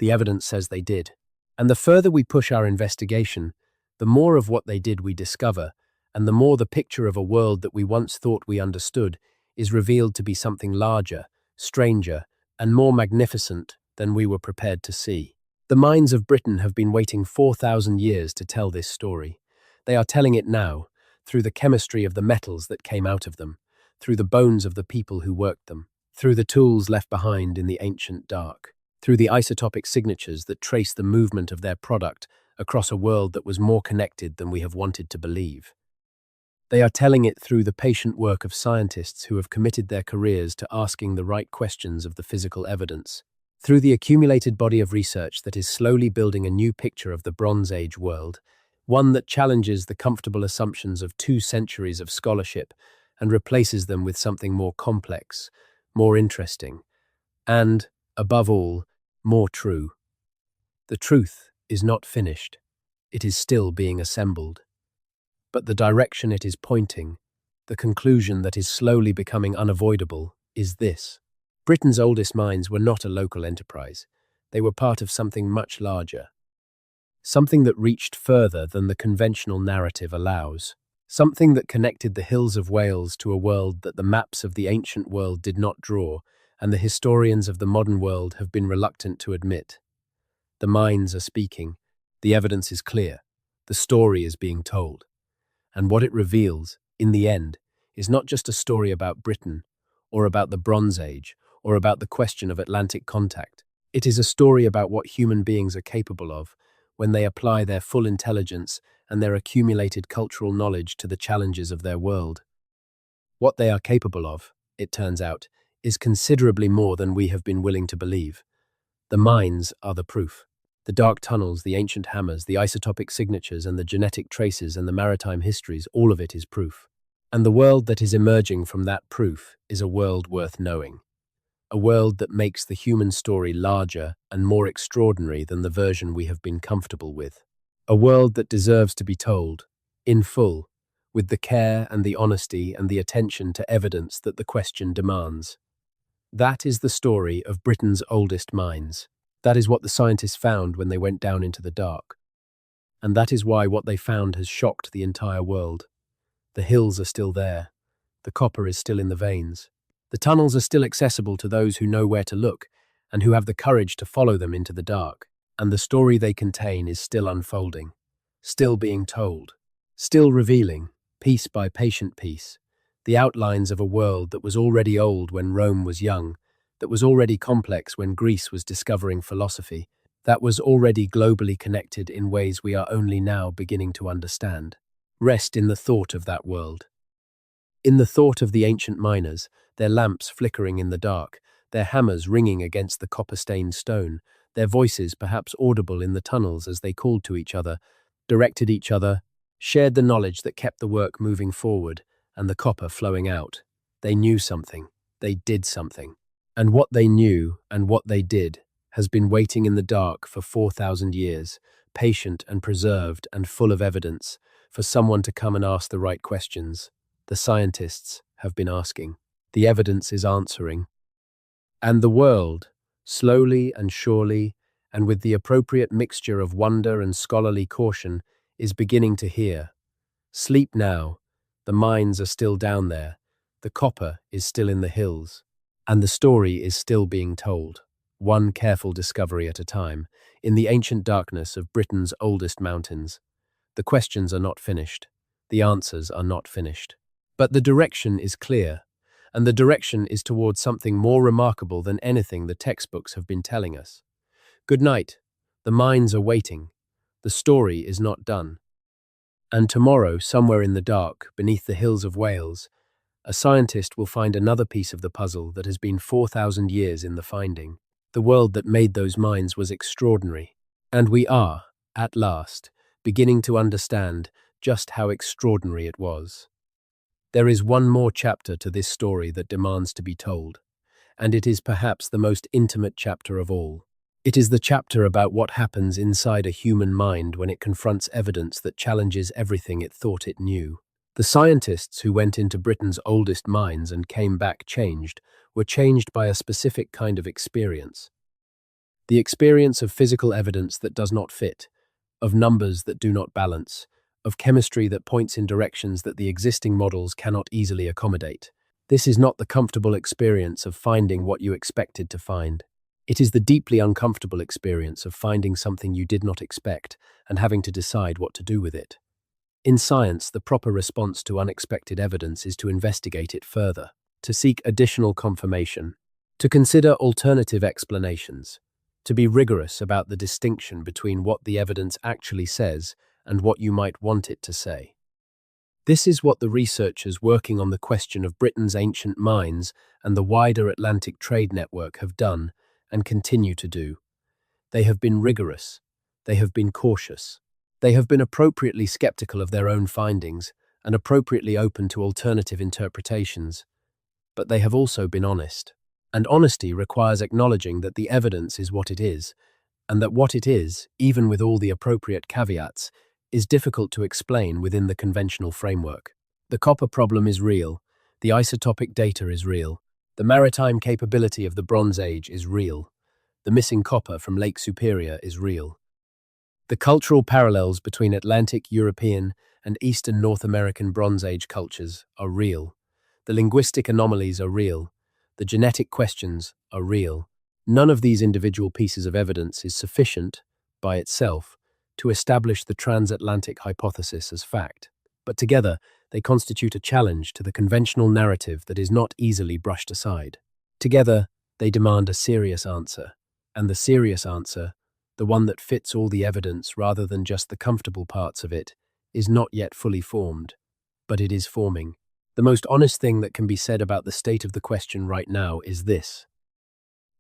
The evidence says they did. And the further we push our investigation, the more of what they did we discover, and the more the picture of a world that we once thought we understood is revealed to be something larger, stranger, and more magnificent than we were prepared to see. The mines of Britain have been waiting 4,000 years to tell this story. They are telling it now, through the chemistry of the metals that came out of them, through the bones of the people who worked them, through the tools left behind in the ancient dark, through the isotopic signatures that trace the movement of their product across a world that was more connected than we have wanted to believe. They are telling it through the patient work of scientists who have committed their careers to asking the right questions of the physical evidence, through the accumulated body of research that is slowly building a new picture of the Bronze Age world, one that challenges the comfortable assumptions of 2 centuries of scholarship and replaces them with something more complex, more interesting, and, above all, more true. The truth is not finished. It is still being assembled. But the direction it is pointing, the conclusion that is slowly becoming unavoidable, is this. Britain's oldest mines were not a local enterprise. They were part of something much larger. Something that reached further than the conventional narrative allows. Something that connected the hills of Wales to a world that the maps of the ancient world did not draw, and the historians of the modern world have been reluctant to admit. The mines are speaking. The evidence is clear. The story is being told. And what it reveals, in the end, is not just a story about Britain, or about the Bronze Age, or about the question of Atlantic contact. It is a story about what human beings are capable of when they apply their full intelligence and their accumulated cultural knowledge to the challenges of their world. What they are capable of, it turns out, is considerably more than we have been willing to believe. The mines are the proof. The dark tunnels, the ancient hammers, the isotopic signatures, and the genetic traces and the maritime histories, all of it is proof. And the world that is emerging from that proof is a world worth knowing. A world that makes the human story larger and more extraordinary than the version we have been comfortable with. A world that deserves to be told, in full, with the care and the honesty and the attention to evidence that the question demands. That is the story of Britain's oldest mines. That is what the scientists found when they went down into the dark. And that is why what they found has shocked the entire world. The hills are still there. The copper is still in the veins. The tunnels are still accessible to those who know where to look and who have the courage to follow them into the dark. And the story they contain is still unfolding, still being told, still revealing, piece by patient piece, the outlines of a world that was already old when Rome was young, that was already complex when Greece was discovering philosophy, that was already globally connected in ways we are only now beginning to understand. Rest in the thought of that world. In the thought of the ancient miners, their lamps flickering in the dark, their hammers ringing against the copper-stained stone, their voices perhaps audible in the tunnels as they called to each other, directed each other, shared the knowledge that kept the work moving forward and the copper flowing out. They knew something. They did something. And what they knew and what they did has been waiting in the dark for 4,000 years, patient and preserved and full of evidence, for someone to come and ask the right questions. The scientists have been asking. The evidence is answering. And the world, slowly and surely, and with the appropriate mixture of wonder and scholarly caution, is beginning to hear. Sleep now. The mines are still down there. The copper is still in the hills. And the story is still being told, one careful discovery at a time, in the ancient darkness of Britain's oldest mountains. The questions are not finished. The answers are not finished. But the direction is clear, and the direction is towards something more remarkable than anything the textbooks have been telling us. Good night. The mines are waiting. The story is not done. And tomorrow, somewhere in the dark, beneath the hills of Wales, a scientist will find another piece of the puzzle that has been 4,000 years in the finding. The world that made those mines was extraordinary. And we are, at last, beginning to understand just how extraordinary it was. There is one more chapter to this story that demands to be told, and it is perhaps the most intimate chapter of all. It is the chapter about what happens inside a human mind when it confronts evidence that challenges everything it thought it knew. The scientists who went into Britain's oldest mines and came back changed were changed by a specific kind of experience. The experience of physical evidence that does not fit, of numbers that do not balance, of chemistry that points in directions that the existing models cannot easily accommodate. This is not the comfortable experience of finding what you expected to find. It is the deeply uncomfortable experience of finding something you did not expect and having to decide what to do with it. In science, the proper response to unexpected evidence is to investigate it further, to seek additional confirmation, to consider alternative explanations, to be rigorous about the distinction between what the evidence actually says and what you might want it to say. This is what the researchers working on the question of Britain's ancient mines and the wider Atlantic trade network have done and continue to do. They have been rigorous. They have been cautious. They have been appropriately skeptical of their own findings and appropriately open to alternative interpretations. But they have also been honest. And honesty requires acknowledging that the evidence is what it is, and that what it is, even with all the appropriate caveats, is difficult to explain within the conventional framework. The copper problem is real. The isotopic data is real. The maritime capability of the Bronze Age is real. The missing copper from Lake Superior is real. The cultural parallels between Atlantic, European, and Eastern North American Bronze Age cultures are real. The linguistic anomalies are real. The genetic questions are real. None of these individual pieces of evidence is sufficient, by itself, to establish the transatlantic hypothesis as fact. But together, they constitute a challenge to the conventional narrative that is not easily brushed aside. Together, they demand a serious answer. And the serious answer, the one that fits all the evidence rather than just the comfortable parts of it, is not yet fully formed. But it is forming. The most honest thing that can be said about the state of the question right now is this.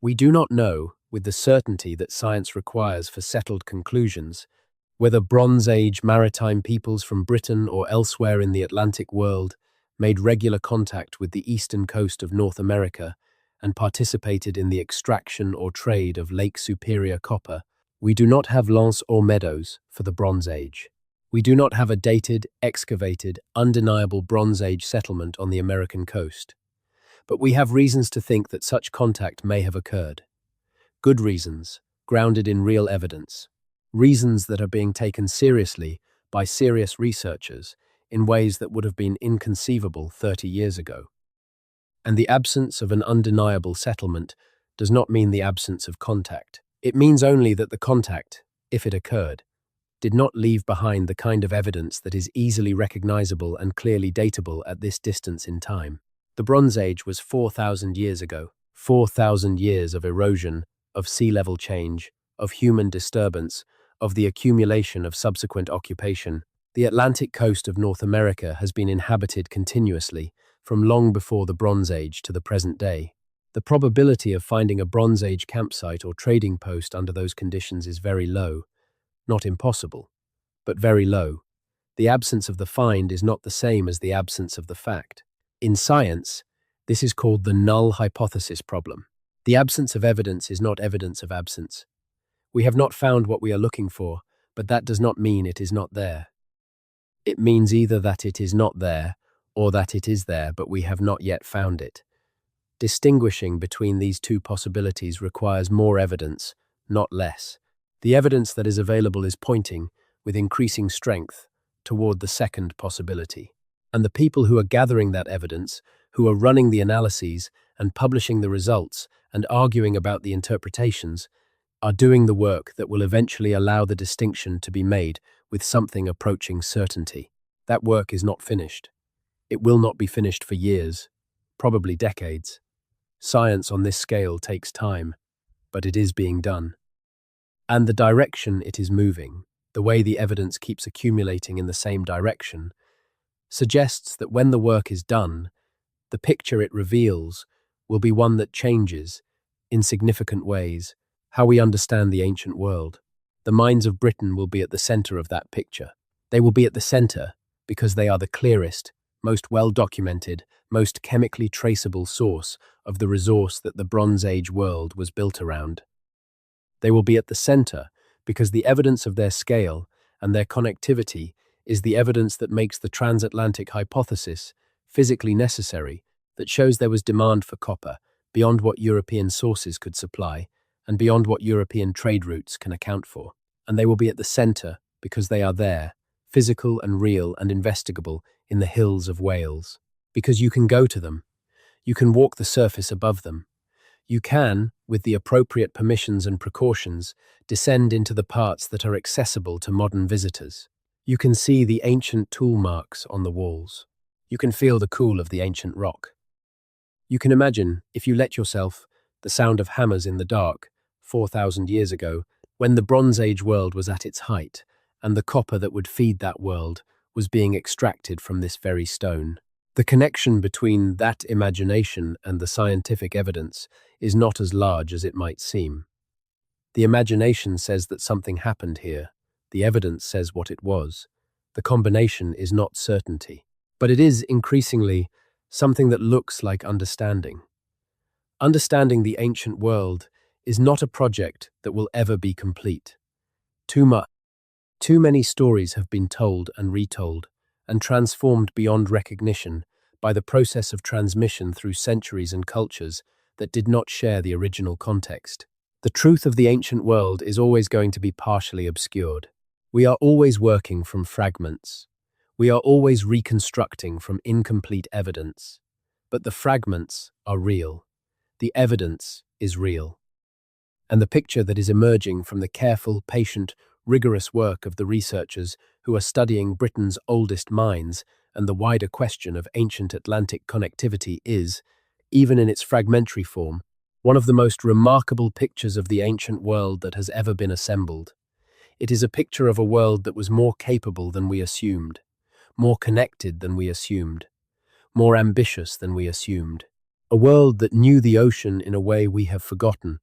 We do not know, with the certainty that science requires for settled conclusions, whether Bronze Age maritime peoples from Britain or elsewhere in the Atlantic world made regular contact with the eastern coast of North America and participated in the extraction or trade of Lake Superior copper. We do not have lances or meadows for the Bronze Age. We do not have a dated, excavated, undeniable Bronze Age settlement on the American coast. But we have reasons to think that such contact may have occurred. Good reasons, grounded in real evidence. Reasons that are being taken seriously by serious researchers in ways that would have been inconceivable 30 years ago. And the absence of an undeniable settlement does not mean the absence of contact. It means only that the contact, if it occurred, did not leave behind the kind of evidence that is easily recognizable and clearly datable at this distance in time. The Bronze Age was 4,000 years ago. 4,000 years of erosion, of sea level change, of human disturbance, of the accumulation of subsequent occupation. The Atlantic coast of North America has been inhabited continuously from long before the Bronze Age to the present day. The probability of finding a Bronze Age campsite or trading post under those conditions is very low. Not impossible, but very low. The absence of the find is not the same as the absence of the fact. In science, this is called the null hypothesis problem. The absence of evidence is not evidence of absence. We have not found what we are looking for, but that does not mean it is not there. It means either that it is not there, or that it is there, but we have not yet found it. Distinguishing between these two possibilities requires more evidence, not less. The evidence that is available is pointing, with increasing strength, toward the second possibility. And the people who are gathering that evidence, who are running the analyses and publishing the results and arguing about the interpretations, are doing the work that will eventually allow the distinction to be made with something approaching certainty. That work is not finished. It will not be finished for years, probably decades. Science on this scale takes time, but it is being done. And the direction it is moving, the way the evidence keeps accumulating in the same direction, suggests that when the work is done, the picture it reveals will be one that changes, in significant ways, how we understand the ancient world. The mines of Britain will be at the center of that picture. They will be at the center because they are the clearest, most well-documented, most chemically traceable source of the resource that the Bronze Age world was built around. They will be at the center because the evidence of their scale and their connectivity is the evidence that makes the transatlantic hypothesis physically necessary, that shows there was demand for copper beyond what European sources could supply and beyond what European trade routes can account for. And they will be at the center because they are there, physical and real and investigable in the hills of Wales. Because you can go to them. You can walk the surface above them. You can, with the appropriate permissions and precautions, descend into the parts that are accessible to modern visitors. You can see the ancient tool marks on the walls. You can feel the cool of the ancient rock. You can imagine, if you let yourself, the sound of hammers in the dark, 4,000 years ago, when the Bronze Age world was at its height, and the copper that would feed that world was being extracted from this very stone. The connection between that imagination and the scientific evidence is not as large as it might seem. The imagination says that something happened here. The evidence says what it was. The combination is not certainty. But it is, increasingly, something that looks like understanding. Understanding the ancient world is not a project that will ever be complete. Too many stories have been told and retold, and transformed beyond recognition by the process of transmission through centuries and cultures that did not share the original context. The truth of the ancient world is always going to be partially obscured. We are always working from fragments. We are always reconstructing from incomplete evidence. But the fragments are real. The evidence is real. And the picture that is emerging from the careful, patient, rigorous work of the researchers who are studying Britain's oldest mines and the wider question of ancient Atlantic connectivity is, even in its fragmentary form, one of the most remarkable pictures of the ancient world that has ever been assembled. It is a picture of a world that was more capable than we assumed, more connected than we assumed, more ambitious than we assumed. A world that knew the ocean in a way we have forgotten,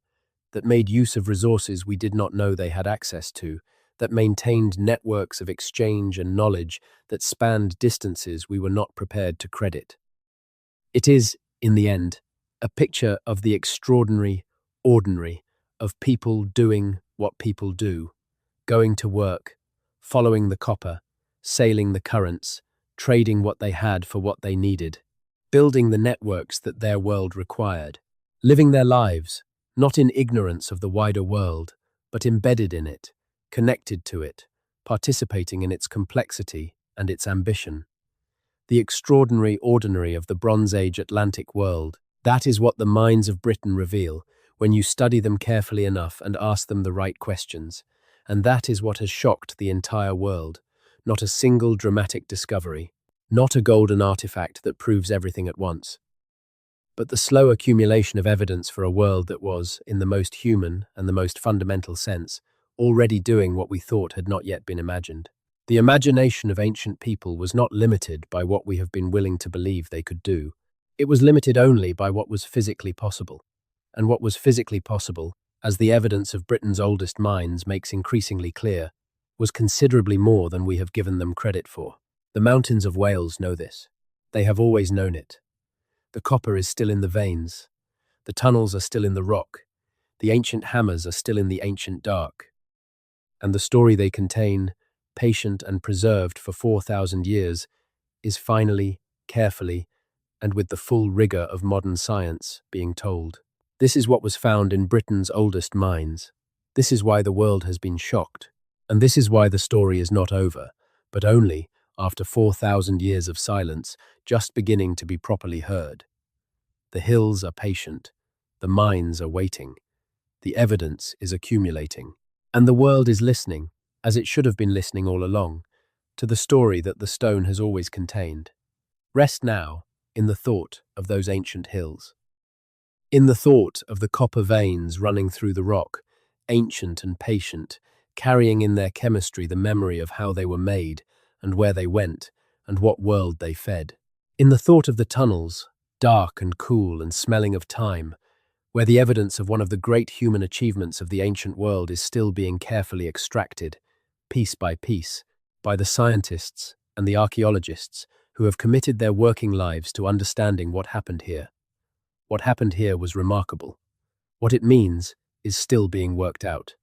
that made use of resources we did not know they had access to, that maintained networks of exchange and knowledge that spanned distances we were not prepared to credit. It is, in the end, a picture of the extraordinary, ordinary, of people doing what people do, going to work, following the copper, sailing the currents, trading what they had for what they needed, building the networks that their world required, living their lives, not in ignorance of the wider world, but embedded in it, connected to it, participating in its complexity and its ambition. The extraordinary ordinary of the Bronze Age Atlantic world, that is what the mines of Britain reveal when you study them carefully enough and ask them the right questions. And that is what has shocked the entire world. Not a single dramatic discovery, not a golden artifact that proves everything at once, but the slow accumulation of evidence for a world that was, in the most human and the most fundamental sense, already doing what we thought had not yet been imagined. The imagination of ancient people was not limited by what we have been willing to believe they could do. It was limited only by what was physically possible. And what was physically possible, as the evidence of Britain's oldest mines makes increasingly clear, was considerably more than we have given them credit for. The mountains of Wales know this. They have always known it. The copper is still in the veins. The tunnels are still in the rock. The ancient hammers are still in the ancient dark. And the story they contain, patient and preserved for 4,000 years, is finally, carefully, and with the full rigor of modern science being told. This is what was found in Britain's oldest mines. This is why the world has been shocked. And this is why the story is not over, but only, after 4,000 years of silence, just beginning to be properly heard. The hills are patient, the mines are waiting, the evidence is accumulating, and the world is listening, as it should have been listening all along, to the story that the stone has always contained. Rest now in the thought of those ancient hills, in the thought of the copper veins running through the rock, ancient and patient, carrying in their chemistry the memory of how they were made and where they went and what world they fed. In the thought of the tunnels, dark and cool and smelling of time, where the evidence of one of the great human achievements of the ancient world is still being carefully extracted, piece by piece, by the scientists and the archaeologists who have committed their working lives to understanding what happened here. What happened here was remarkable. What it means is still being worked out.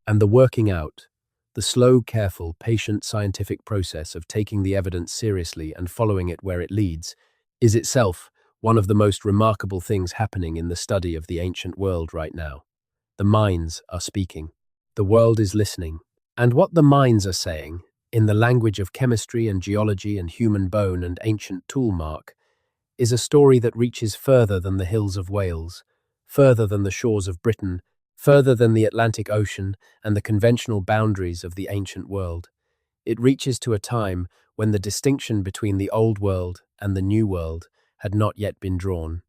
And the working out, the slow, careful, patient scientific process of taking the evidence seriously and following it where it leads, is itself one of the most remarkable things happening in the study of the ancient world right now. The minds are speaking. The world is listening. And what the minds are saying, in the language of chemistry and geology and human bone and ancient tool mark, is a story that reaches further than the hills of Wales, further than the shores of Britain, further than the Atlantic Ocean and the conventional boundaries of the ancient world. It reaches to a time when the distinction between the old world and the new world had not yet been drawn.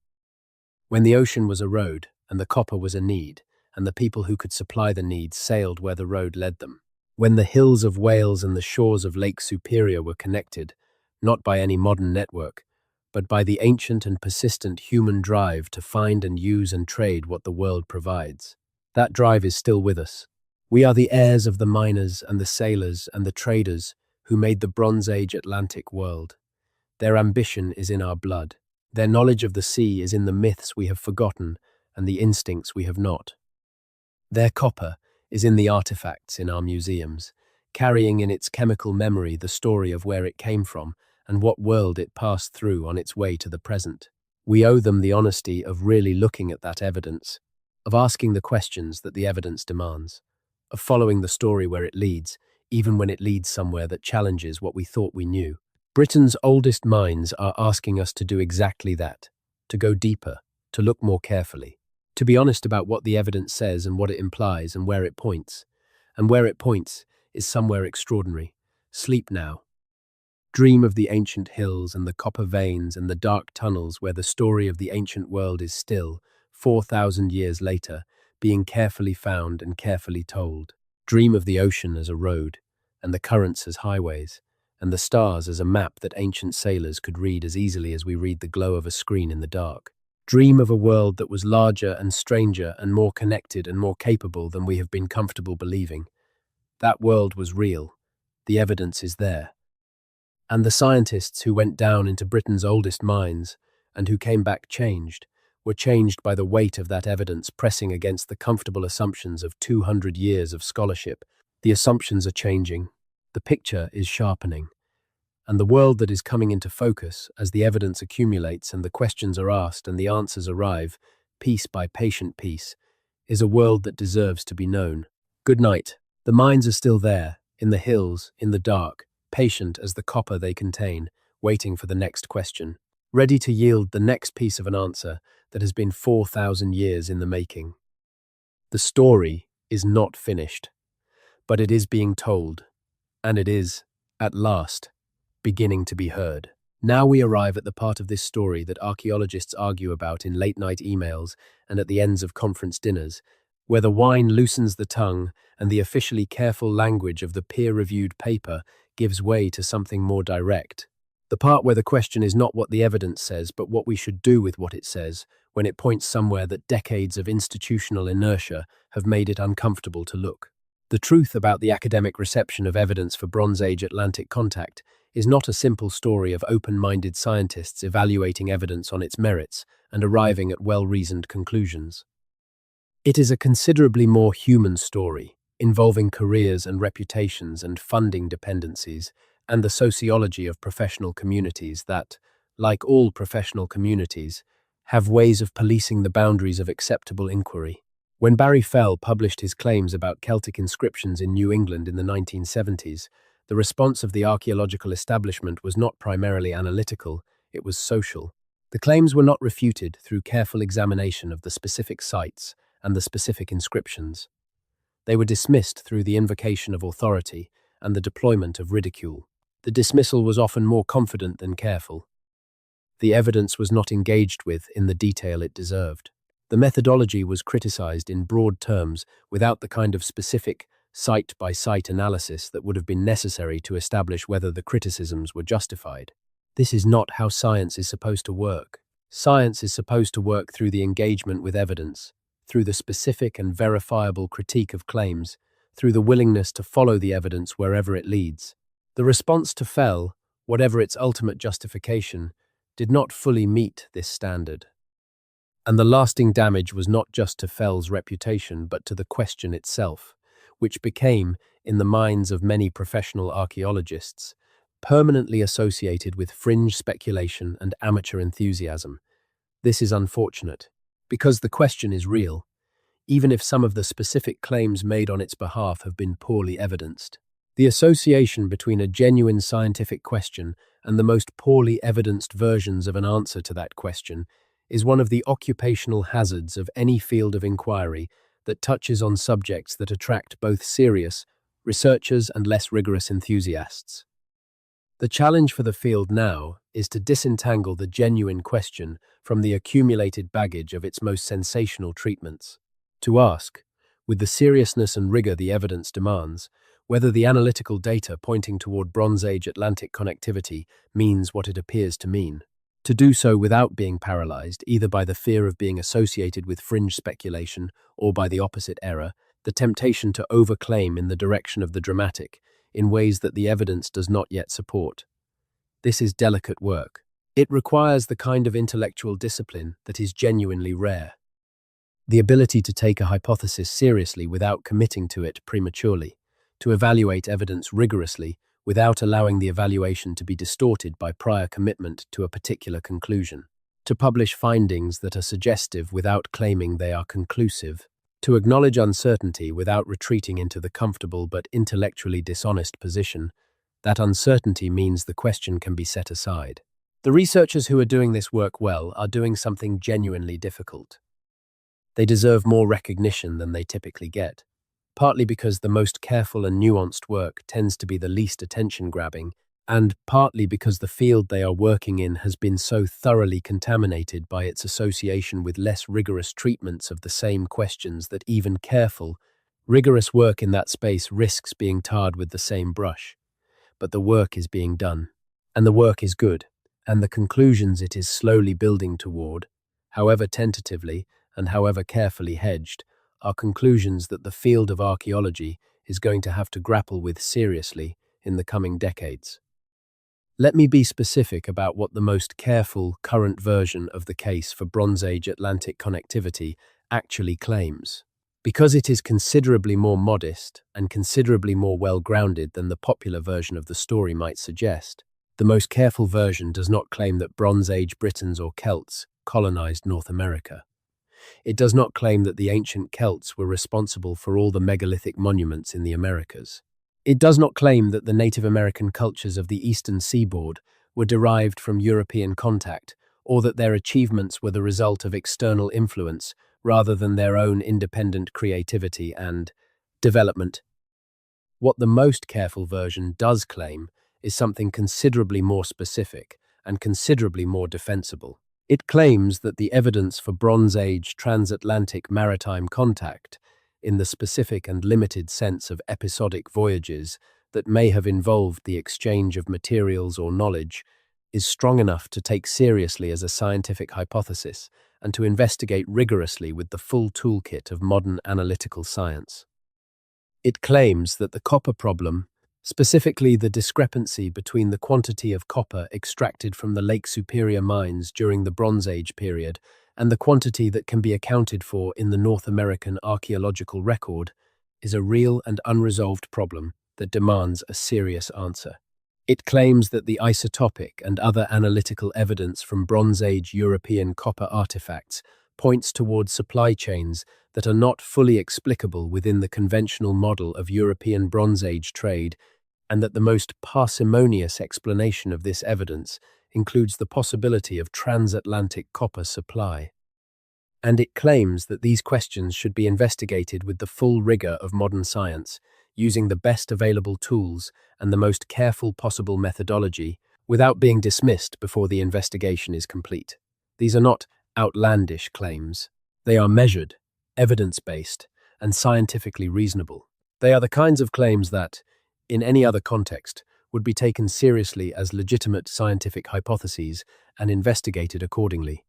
When the ocean was a road and the copper was a need, and the people who could supply the need sailed where the road led them. When the hills of Wales and the shores of Lake Superior were connected, not by any modern network, but by the ancient and persistent human drive to find and use and trade what the world provides. That drive is still with us. We are the heirs of the miners and the sailors and the traders who made the Bronze Age Atlantic world. Their ambition is in our blood. Their knowledge of the sea is in the myths we have forgotten and the instincts we have not. Their copper is in the artifacts in our museums, carrying in its chemical memory the story of where it came from and what world it passed through on its way to the present. We owe them the honesty of really looking at that evidence, of asking the questions that the evidence demands, of following the story where it leads, even when it leads somewhere that challenges what we thought we knew. Britain's oldest minds are asking us to do exactly that, to go deeper, to look more carefully, to be honest about what the evidence says and what it implies and where it points. And where it points is somewhere extraordinary. Sleep now. Dream of the ancient hills and the copper veins and the dark tunnels where the story of the ancient world is still, 4,000 years later, being carefully found and carefully told. Dream of the ocean as a road, and the currents as highways, and the stars as a map that ancient sailors could read as easily as we read the glow of a screen in the dark. Dream of a world that was larger and stranger and more connected and more capable than we have been comfortable believing. That world was real. The evidence is there. And the scientists who went down into Britain's oldest mines and who came back changed, were changed by the weight of that evidence pressing against the comfortable assumptions of 200 years of scholarship. The assumptions are changing. The picture is sharpening. And the world that is coming into focus as the evidence accumulates and the questions are asked and the answers arrive, piece by patient piece, is a world that deserves to be known. Good night. The mines are still there, in the hills, in the dark, patient as the copper they contain, waiting for the next question, ready to yield the next piece of an answer that has been 4,000 years in the making. The story is not finished, but it is being told, and it is, at last, beginning to be heard. Now we arrive at the part of this story that archaeologists argue about in late-night emails and at the ends of conference dinners, where the wine loosens the tongue and the officially careful language of the peer-reviewed paper gives way to something more direct. The part where the question is not what the evidence says, but what we should do with what it says, when it points somewhere that decades of institutional inertia have made it uncomfortable to look. The truth about the academic reception of evidence for Bronze Age Atlantic contact is not a simple story of open-minded scientists evaluating evidence on its merits and arriving at well-reasoned conclusions. It is a considerably more human story, involving careers and reputations and funding dependencies, and the sociology of professional communities that, like all professional communities, have ways of policing the boundaries of acceptable inquiry. When Barry Fell published his claims about Celtic inscriptions in New England in the 1970s, the response of the archaeological establishment was not primarily analytical, it was social. The claims were not refuted through careful examination of the specific sites and the specific inscriptions. They were dismissed through the invocation of authority and the deployment of ridicule. The dismissal was often more confident than careful. The evidence was not engaged with in the detail it deserved. The methodology was criticized in broad terms without the kind of specific, site-by-site analysis that would have been necessary to establish whether the criticisms were justified. This is not how science is supposed to work. Science is supposed to work through the engagement with evidence, through the specific and verifiable critique of claims, through the willingness to follow the evidence wherever it leads. The response to Fell, whatever its ultimate justification, did not fully meet this standard. And the lasting damage was not just to Fell's reputation but to the question itself, which became, in the minds of many professional archaeologists, permanently associated with fringe speculation and amateur enthusiasm. This is unfortunate, because the question is real, even if some of the specific claims made on its behalf have been poorly evidenced. The association between a genuine scientific question and the most poorly evidenced versions of an answer to that question is one of the occupational hazards of any field of inquiry that touches on subjects that attract both serious researchers and less rigorous enthusiasts. The challenge for the field now is to disentangle the genuine question from the accumulated baggage of its most sensational treatments. To ask, with the seriousness and rigor the evidence demands, whether the analytical data pointing toward Bronze Age Atlantic connectivity means what it appears to mean. To do so without being paralyzed either by the fear of being associated with fringe speculation or by the opposite error, the temptation to overclaim in the direction of the dramatic, in ways that the evidence does not yet support. This is delicate work. It requires the kind of intellectual discipline that is genuinely rare. The ability to take a hypothesis seriously without committing to it prematurely, to evaluate evidence rigorously without allowing the evaluation to be distorted by prior commitment to a particular conclusion, to publish findings that are suggestive without claiming they are conclusive, to acknowledge uncertainty without retreating into the comfortable but intellectually dishonest position that uncertainty means the question can be set aside. The researchers who are doing this work well are doing something genuinely difficult. They deserve more recognition than they typically get, partly because the most careful and nuanced work tends to be the least attention-grabbing, and partly because the field they are working in has been so thoroughly contaminated by its association with less rigorous treatments of the same questions that even careful, rigorous work in that space risks being tarred with the same brush. But the work is being done, and the work is good, and the conclusions it is slowly building toward, however tentatively and however carefully hedged, are conclusions that the field of archaeology is going to have to grapple with seriously in the coming decades. Let me be specific about what the most careful current version of the case for Bronze Age Atlantic connectivity actually claims. Because it is considerably more modest and considerably more well-grounded than the popular version of the story might suggest, the most careful version does not claim that Bronze Age Britons or Celts colonized North America. It does not claim that the ancient Celts were responsible for all the megalithic monuments in the Americas. It does not claim that the Native American cultures of the eastern seaboard were derived from European contact, or that their achievements were the result of external influence rather than their own independent creativity and development. What the most careful version does claim is something considerably more specific and considerably more defensible. It claims that the evidence for Bronze Age transatlantic maritime contact, in the specific and limited sense of episodic voyages that may have involved the exchange of materials or knowledge, is strong enough to take seriously as a scientific hypothesis and to investigate rigorously with the full toolkit of modern analytical science. It claims that the copper problem, specifically the discrepancy between the quantity of copper extracted from the Lake Superior mines during the Bronze Age period and the quantity that can be accounted for in the North American archaeological record, is a real and unresolved problem that demands a serious answer. It claims that the isotopic and other analytical evidence from Bronze Age European copper artifacts points towards supply chains that are not fully explicable within the conventional model of European Bronze Age trade, and that the most parsimonious explanation of this evidence includes the possibility of transatlantic copper supply. And it claims that these questions should be investigated with the full rigor of modern science, using the best available tools and the most careful possible methodology, without being dismissed before the investigation is complete. These are not outlandish claims. They are measured, evidence-based, and scientifically reasonable. They are the kinds of claims that, in any other context, would be taken seriously as legitimate scientific hypotheses and investigated accordingly.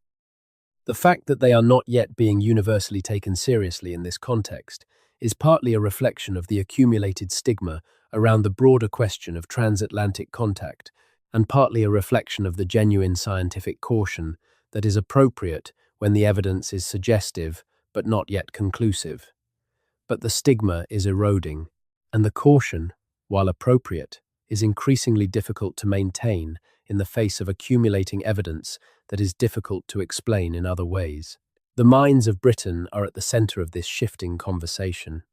The fact that they are not yet being universally taken seriously in this context is partly a reflection of the accumulated stigma around the broader question of transatlantic contact, and partly a reflection of the genuine scientific caution that is appropriate when the evidence is suggestive but not yet conclusive. But the stigma is eroding, and the caution, while appropriate, is increasingly difficult to maintain in the face of accumulating evidence that is difficult to explain in other ways. The mines of Britain are at the centre of this shifting conversation.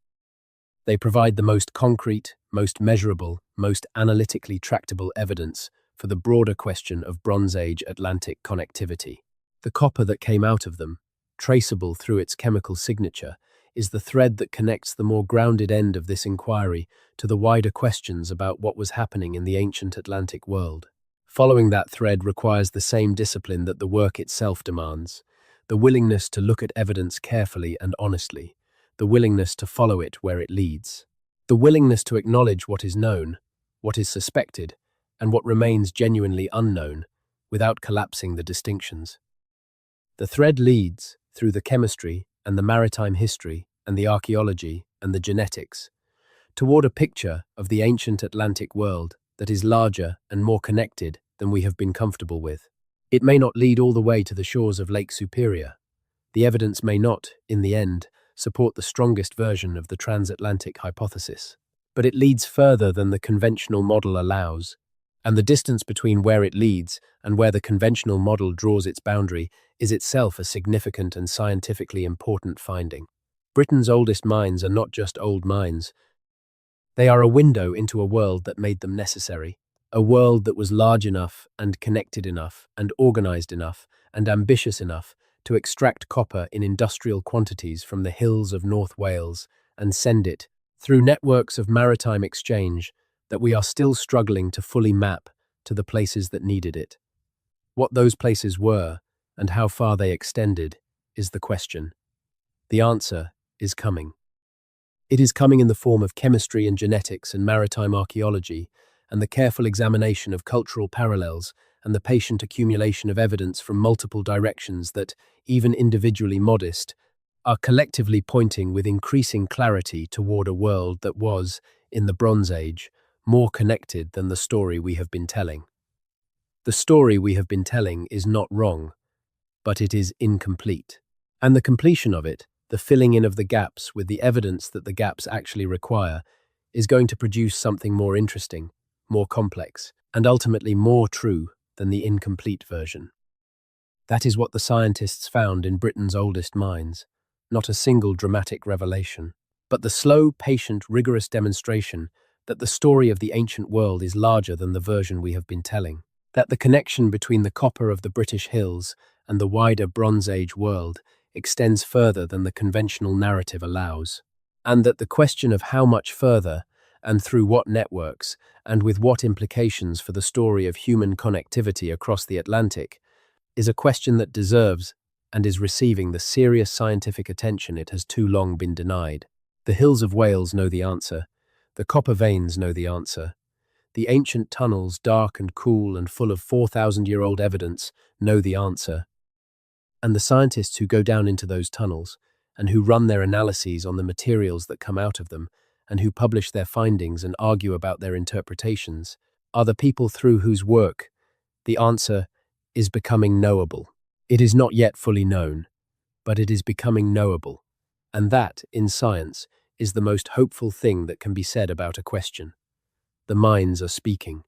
They provide the most concrete, most measurable, most analytically tractable evidence for the broader question of Bronze Age Atlantic connectivity. The copper that came out of them, traceable through its chemical signature, is the thread that connects the more grounded end of this inquiry to the wider questions about what was happening in the ancient Atlantic world. Following that thread requires the same discipline that the work itself demands, the willingness to look at evidence carefully and honestly, the willingness to follow it where it leads, the willingness to acknowledge what is known, what is suspected, and what remains genuinely unknown, without collapsing the distinctions. The thread leads, through the chemistry and the maritime history and the archaeology and the genetics, toward a picture of the ancient Atlantic world that is larger and more connected than we have been comfortable with. It may not lead all the way to the shores of Lake Superior. The evidence may not, in the end, support the strongest version of the transatlantic hypothesis. But it leads further than the conventional model allows, and the distance between where it leads and where the conventional model draws its boundary is itself a significant and scientifically important finding. Britain's oldest mines are not just old mines. They are a window into a world that made them necessary, a world that was large enough and connected enough and organized enough and ambitious enough to extract copper in industrial quantities from the hills of North Wales and send it, through networks of maritime exchange, that we are still struggling to fully map to the places that needed it. What those places were and how far they extended is the question. The answer is coming. It is coming in the form of chemistry and genetics and maritime archaeology, and the careful examination of cultural parallels and the patient accumulation of evidence from multiple directions that, even individually modest, are collectively pointing with increasing clarity toward a world that was, in the Bronze Age, more connected than the story we have been telling. The story we have been telling is not wrong, but it is incomplete. And the completion of it, the filling in of the gaps with the evidence that the gaps actually require, is going to produce something more interesting, more complex, and ultimately more true than the incomplete version. That is what the scientists found in Britain's oldest mines, not a single dramatic revelation, but the slow, patient, rigorous demonstration that the story of the ancient world is larger than the version we have been telling, that the connection between the copper of the British hills and the wider Bronze Age world extends further than the conventional narrative allows, and that the question of how much further, and through what networks, and with what implications for the story of human connectivity across the Atlantic, is a question that deserves and is receiving the serious scientific attention it has too long been denied. The hills of Wales know the answer. The copper veins know the answer. The ancient tunnels, dark and cool and full of 4,000-year-old evidence, know the answer. And the scientists who go down into those tunnels, and who run their analyses on the materials that come out of them, and who publish their findings and argue about their interpretations, are the people through whose work the answer is becoming knowable. It is not yet fully known, but it is becoming knowable. And that, in science, is the most hopeful thing that can be said about a question. The minds are speaking.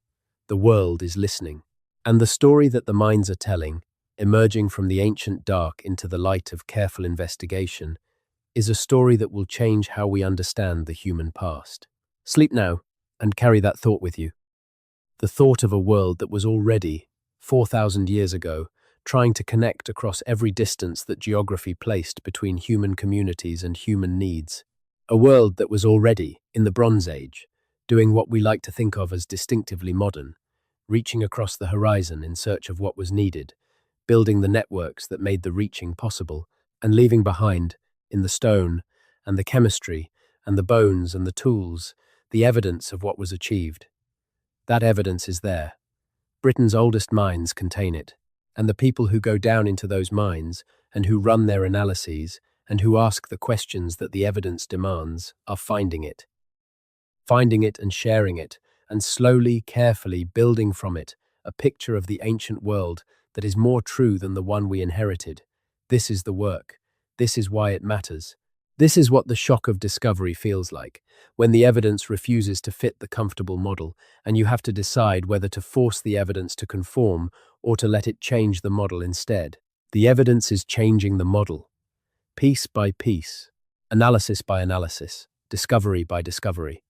The world is listening. And the story that the minds are telling emerging from the ancient dark into the light of careful investigation, is a story that will change how we understand the human past. Sleep now and carry that thought with you. The thought of a world that was already, 4,000 years ago, trying to connect across every distance that geography placed between human communities and human needs. A world that was already, in the Bronze Age, doing what we like to think of as distinctively modern, reaching across the horizon in search of what was needed, building the networks that made the reaching possible, and leaving behind, in the stone, and the chemistry, and the bones and the tools, the evidence of what was achieved. That evidence is there. Britain's oldest mines contain it, and the people who go down into those mines, and who run their analyses, and who ask the questions that the evidence demands, are finding it. Finding it and sharing it, and slowly, carefully building from it a picture of the ancient world that is more true than the one we inherited. This is the work. This is why it matters. This is what the shock of discovery feels like, when the evidence refuses to fit the comfortable model, and you have to decide whether to force the evidence to conform or to let it change the model instead. The evidence is changing the model, piece by piece, analysis by analysis, discovery by discovery.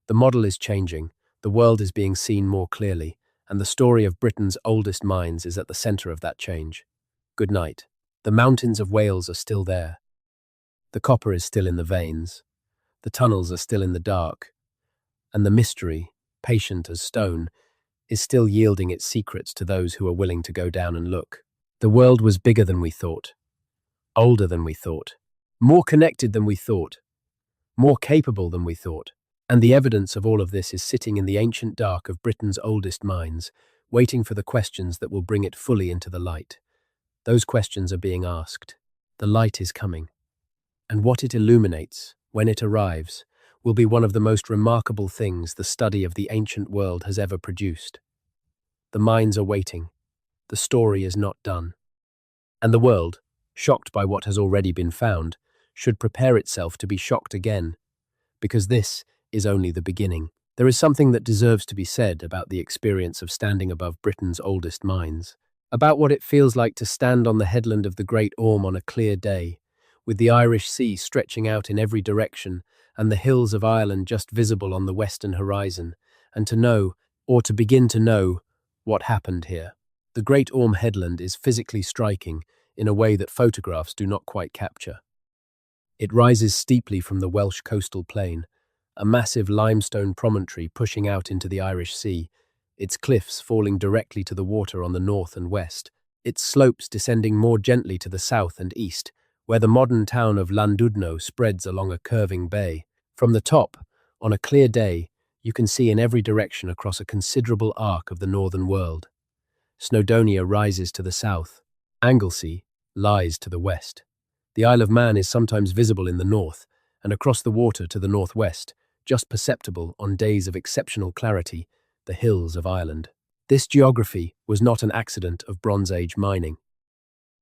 The model is changing, the world is being seen more clearly, and the story of Britain's oldest mines is at the centre of that change. Good night. The mountains of Wales are still there. The copper is still in the veins. The tunnels are still in the dark. And the mystery, patient as stone, is still yielding its secrets to those who are willing to go down and look. The world was bigger than we thought, older than we thought, more connected than we thought, more capable than we thought. And the evidence of all of this is sitting in the ancient dark of Britain's oldest mines, waiting for the questions that will bring it fully into the light. Those questions are being asked. The light is coming. And what it illuminates, when it arrives, will be one of the most remarkable things the study of the ancient world has ever produced. The mines are waiting. The story is not done. And the world, shocked by what has already been found, should prepare itself to be shocked again, because this is only the beginning. There is something that deserves to be said about the experience of standing above Britain's oldest mines, about what it feels like to stand on the headland of the Great Orme on a clear day, with the Irish Sea stretching out in every direction and the hills of Ireland just visible on the western horizon, and to know, or to begin to know, what happened here. The Great Orme headland is physically striking in a way that photographs do not quite capture. It rises steeply from the Welsh coastal plain, a massive limestone promontory pushing out into the Irish Sea, its cliffs falling directly to the water on the north and west, its slopes descending more gently to the south and east, where the modern town of Llandudno spreads along a curving bay. From the top, on a clear day, you can see in every direction across a considerable arc of the northern world. Snowdonia rises to the south. Anglesey lies to the west. The Isle of Man is sometimes visible in the north, and across the water to the northwest, just perceptible on days of exceptional clarity, the hills of Ireland. This geography was not an accident of Bronze Age mining.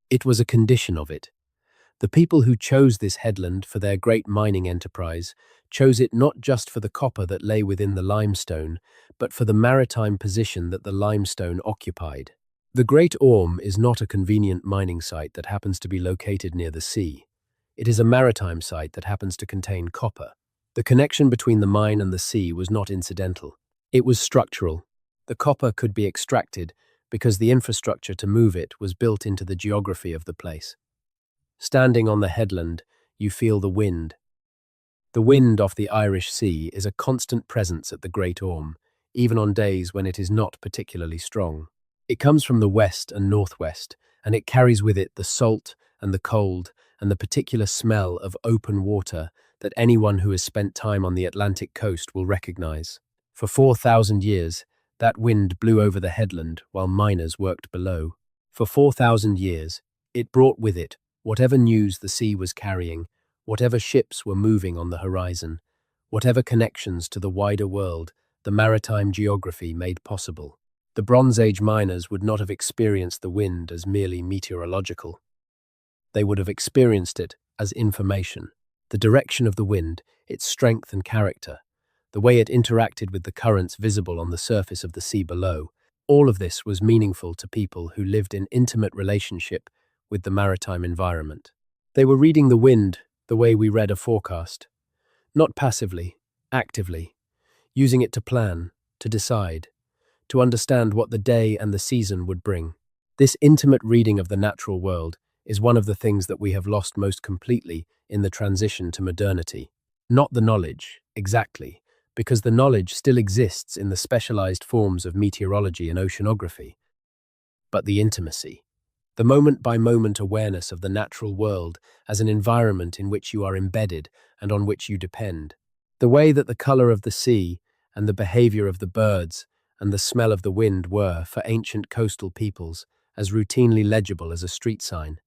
It was a condition of it. The people who chose this headland for their great mining enterprise chose it not just for the copper that lay within the limestone, but for the maritime position that the limestone occupied. The Great Orme is not a convenient mining site that happens to be located near the sea. It is a maritime site that happens to contain copper. The connection between the mine and the sea was not incidental. It was structural. The copper could be extracted because the infrastructure to move it was built into the geography of the place. Standing on the headland, you feel the wind. The wind off the Irish Sea is a constant presence at the Great Orme, even on days when it is not particularly strong. It comes from the west and northwest, and it carries with it the salt and the cold and the particular smell of open water that anyone who has spent time on the Atlantic coast will recognize. For 4,000 years, that wind blew over the headland while miners worked below. For 4,000 years, it brought with it whatever news the sea was carrying, whatever ships were moving on the horizon, whatever connections to the wider world the maritime geography made possible. The Bronze Age miners would not have experienced the wind as merely meteorological. They would have experienced it as information. The direction of the wind, its strength and character, the way it interacted with the currents visible on the surface of the sea below, All of this was meaningful to people who lived in intimate relationship with the maritime environment. They were reading the wind the way we read a forecast, not passively, actively, using it to plan, to decide, to understand what the day and the season would bring. This intimate reading of the natural world is one of the things that we have lost most completely in the transition to modernity. Not the knowledge, exactly, because the knowledge still exists in the specialized forms of meteorology and oceanography, but the intimacy, the moment-by-moment awareness of the natural world as an environment in which you are embedded and on which you depend. The way that the color of the sea and the behavior of the birds and the smell of the wind were, for ancient coastal peoples, as routinely legible as a street sign.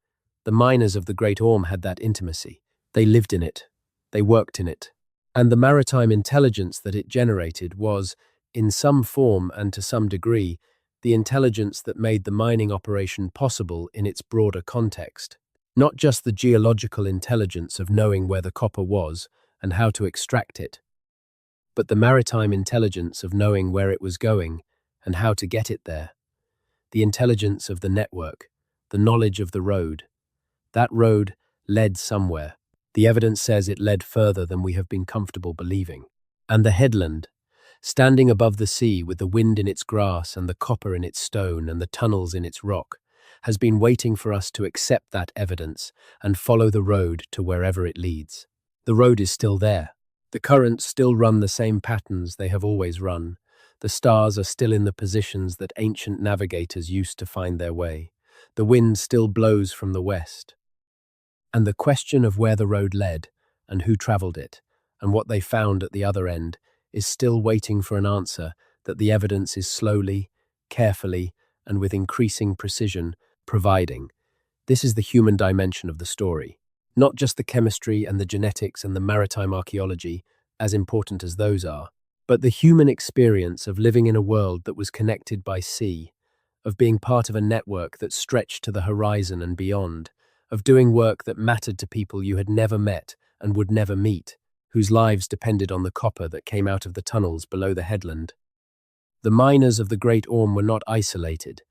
The miners of the Great Orme had that intimacy. They lived in it. They worked in it. And the maritime intelligence that it generated was, in some form and to some degree, the intelligence that made the mining operation possible in its broader context. Not just the geological intelligence of knowing where the copper was and how to extract it, but the maritime intelligence of knowing where it was going and how to get it there. The intelligence of the network, the knowledge of the road. That road led somewhere. The evidence says it led further than we have been comfortable believing. And the headland, standing above the sea with the wind in its grass and the copper in its stone and the tunnels in its rock, has been waiting for us to accept that evidence and follow the road to wherever it leads. The road is still there. The currents still run the same patterns they have always run. The stars are still in the positions that ancient navigators used to find their way. The wind still blows from the west. And the question of where the road led, and who travelled it, and what they found at the other end, is still waiting for an answer that the evidence is slowly, carefully, and with increasing precision providing. This is the human dimension of the story. Not just the chemistry and the genetics and the maritime archaeology, as important as those are, but the human experience of living in a world that was connected by sea, of being part of a network that stretched to the horizon and beyond, of doing work that mattered to people you had never met and would never meet, whose lives depended on the copper that came out of the tunnels below the headland. The miners of the Great Orme were not isolated.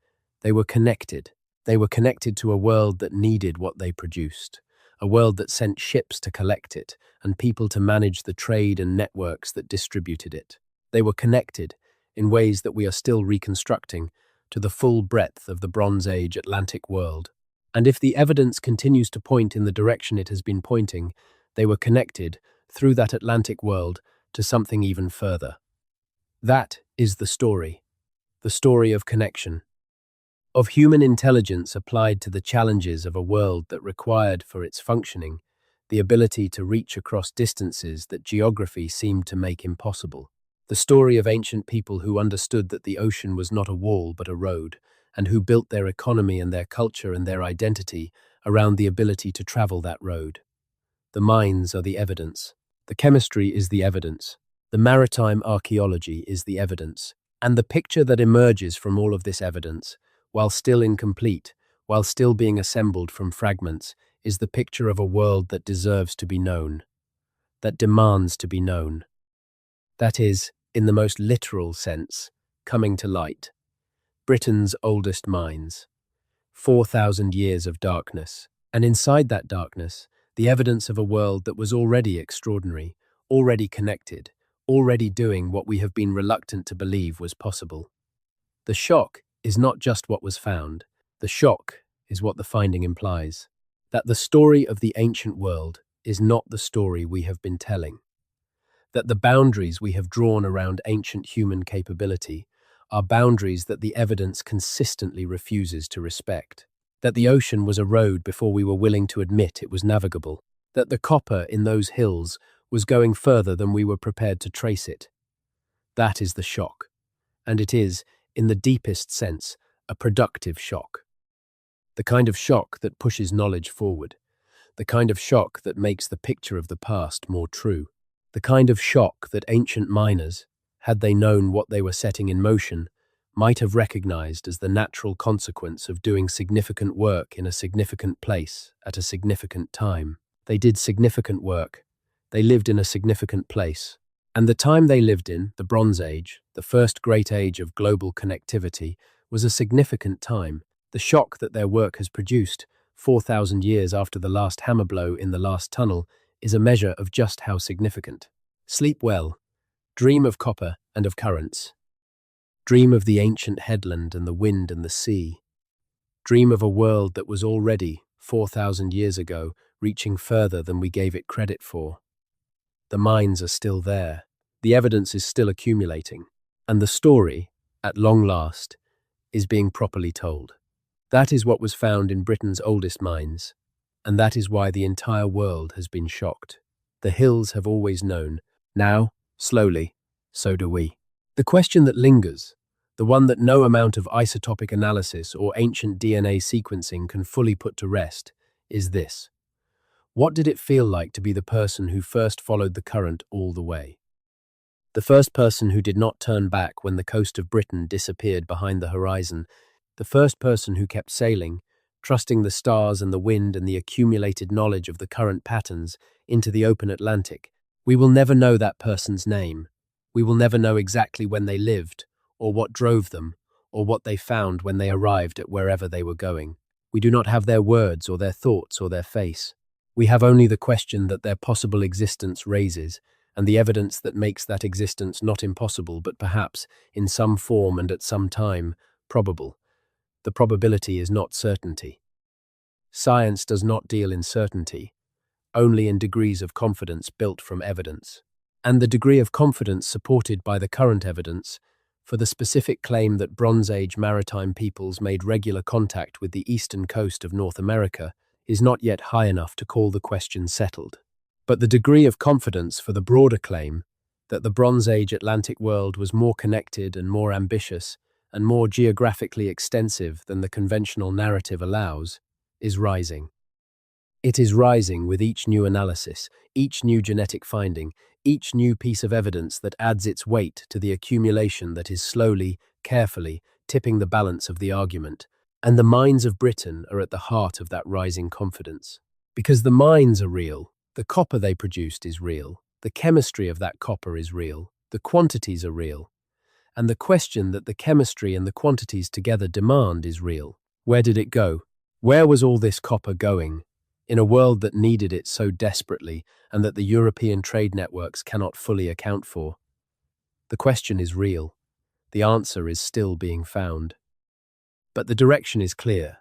They were connected. They were connected to a world that needed what they produced, a world that sent ships to collect it and people to manage the trade and networks that distributed it. They were connected, in ways that we are still reconstructing, to the full breadth of the Bronze Age Atlantic world. And if the evidence continues to point in the direction it has been pointing, they were connected, through that Atlantic world, to something even further. That is the story of connection, of human intelligence applied to the challenges of a world that required for its functioning the ability to reach across distances that geography seemed to make impossible. The story of ancient people who understood that the ocean was not a wall but a road, and who built their economy and their culture and their identity around the ability to travel that road. The mines are the evidence. The chemistry is the evidence. The maritime archaeology is the evidence. And the picture that emerges from all of this evidence, while still incomplete, while still being assembled from fragments, is the picture of a world that deserves to be known, that demands to be known. That is, in the most literal sense, coming to light. Britain's oldest mines. 4,000 years of darkness. And inside that darkness, the evidence of a world that was already extraordinary, already connected, already doing what we have been reluctant to believe was possible. The shock is not just what was found. The shock is what the finding implies. That the story of the ancient world is not the story we have been telling. That the boundaries we have drawn around ancient human capability are boundaries that the evidence consistently refuses to respect. That the ocean was a road before we were willing to admit it was navigable. That the copper in those hills was going further than we were prepared to trace it. That is the shock. And it is, in the deepest sense, a productive shock. The kind of shock that pushes knowledge forward. The kind of shock that makes the picture of the past more true. The kind of shock that ancient miners, had they known what they were setting in motion, might have recognized as the natural consequence of doing significant work in a significant place at a significant time. They did significant work. They lived in a significant place. And the time they lived in, the Bronze Age, the first great age of global connectivity, was a significant time. The shock that their work has produced, 4,000 years after the last hammer blow in the last tunnel, is a measure of just how significant. Sleep well. Dream of copper and of currents. Dream of the ancient headland and the wind and the sea. Dream of a world that was already, 4,000 years ago, reaching further than we gave it credit for. The mines are still there. The evidence is still accumulating. And the story, at long last, is being properly told. That is what was found in Britain's oldest mines, and that is why the entire world has been shocked. The hills have always known. Now, slowly, so do we. The question that lingers, the one that no amount of isotopic analysis or ancient DNA sequencing can fully put to rest, is this. What did it feel like to be the person who first followed the current all the way? The first person who did not turn back when the coast of Britain disappeared behind the horizon, the first person who kept sailing, trusting the stars and the wind and the accumulated knowledge of the current patterns into the open Atlantic. We will never know that person's name. We will never know exactly when they lived, or what drove them, or what they found when they arrived at wherever they were going. We do not have their words or their thoughts or their face. We have only the question that their possible existence raises, and the evidence that makes that existence not impossible, but perhaps, in some form and at some time, probable. The probability is not certainty. Science does not deal in certainty, only in degrees of confidence built from evidence. And the degree of confidence supported by the current evidence, for the specific claim that Bronze Age maritime peoples made regular contact with the eastern coast of North America, is not yet high enough to call the question settled. But the degree of confidence for the broader claim that the Bronze Age Atlantic world was more connected and more ambitious and more geographically extensive than the conventional narrative allows is rising. It is rising with each new analysis, each new genetic finding, each new piece of evidence that adds its weight to the accumulation that is slowly, carefully, tipping the balance of the argument. And the mines of Britain are at the heart of that rising confidence. Because the mines are real, the copper they produced is real, the chemistry of that copper is real, the quantities are real, and the question that the chemistry and the quantities together demand is real. Where did it go? Where was all this copper going? In a world that needed it so desperately and that the European trade networks cannot fully account for. The question is real. The answer is still being found. But the direction is clear.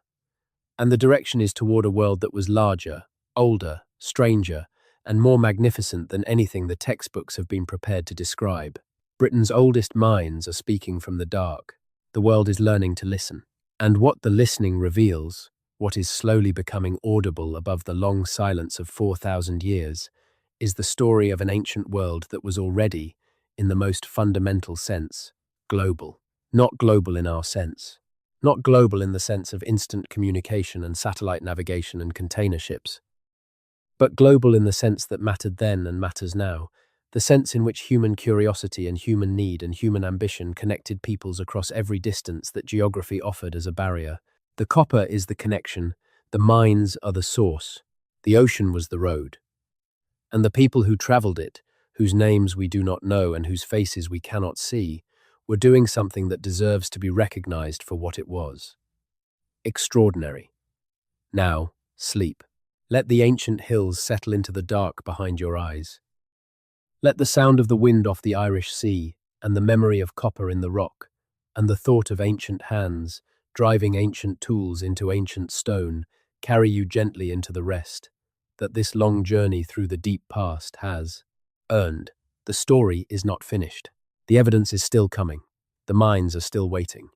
And the direction is toward a world that was larger, older, stranger, and more magnificent than anything the textbooks have been prepared to describe. Britain's oldest mines are speaking from the dark. The world is learning to listen. And what the listening reveals, what is slowly becoming audible above the long silence of 4,000 years, is the story of an ancient world that was already, in the most fundamental sense, global. Not global in our sense. Not global in the sense of instant communication and satellite navigation and container ships. But global in the sense that mattered then and matters now, the sense in which human curiosity and human need and human ambition connected peoples across every distance that geography offered as a barrier. The copper is the connection, the mines are the source, the ocean was the road. And the people who travelled it, whose names we do not know and whose faces we cannot see, were doing something that deserves to be recognized for what it was. Extraordinary. Now, sleep. Let the ancient hills settle into the dark behind your eyes. Let the sound of the wind off the Irish Sea, and the memory of copper in the rock, and the thought of ancient hands, driving ancient tools into ancient stone, carry you gently into the rest that this long journey through the deep past has earned. The story is not finished. The evidence is still coming. The mines are still waiting.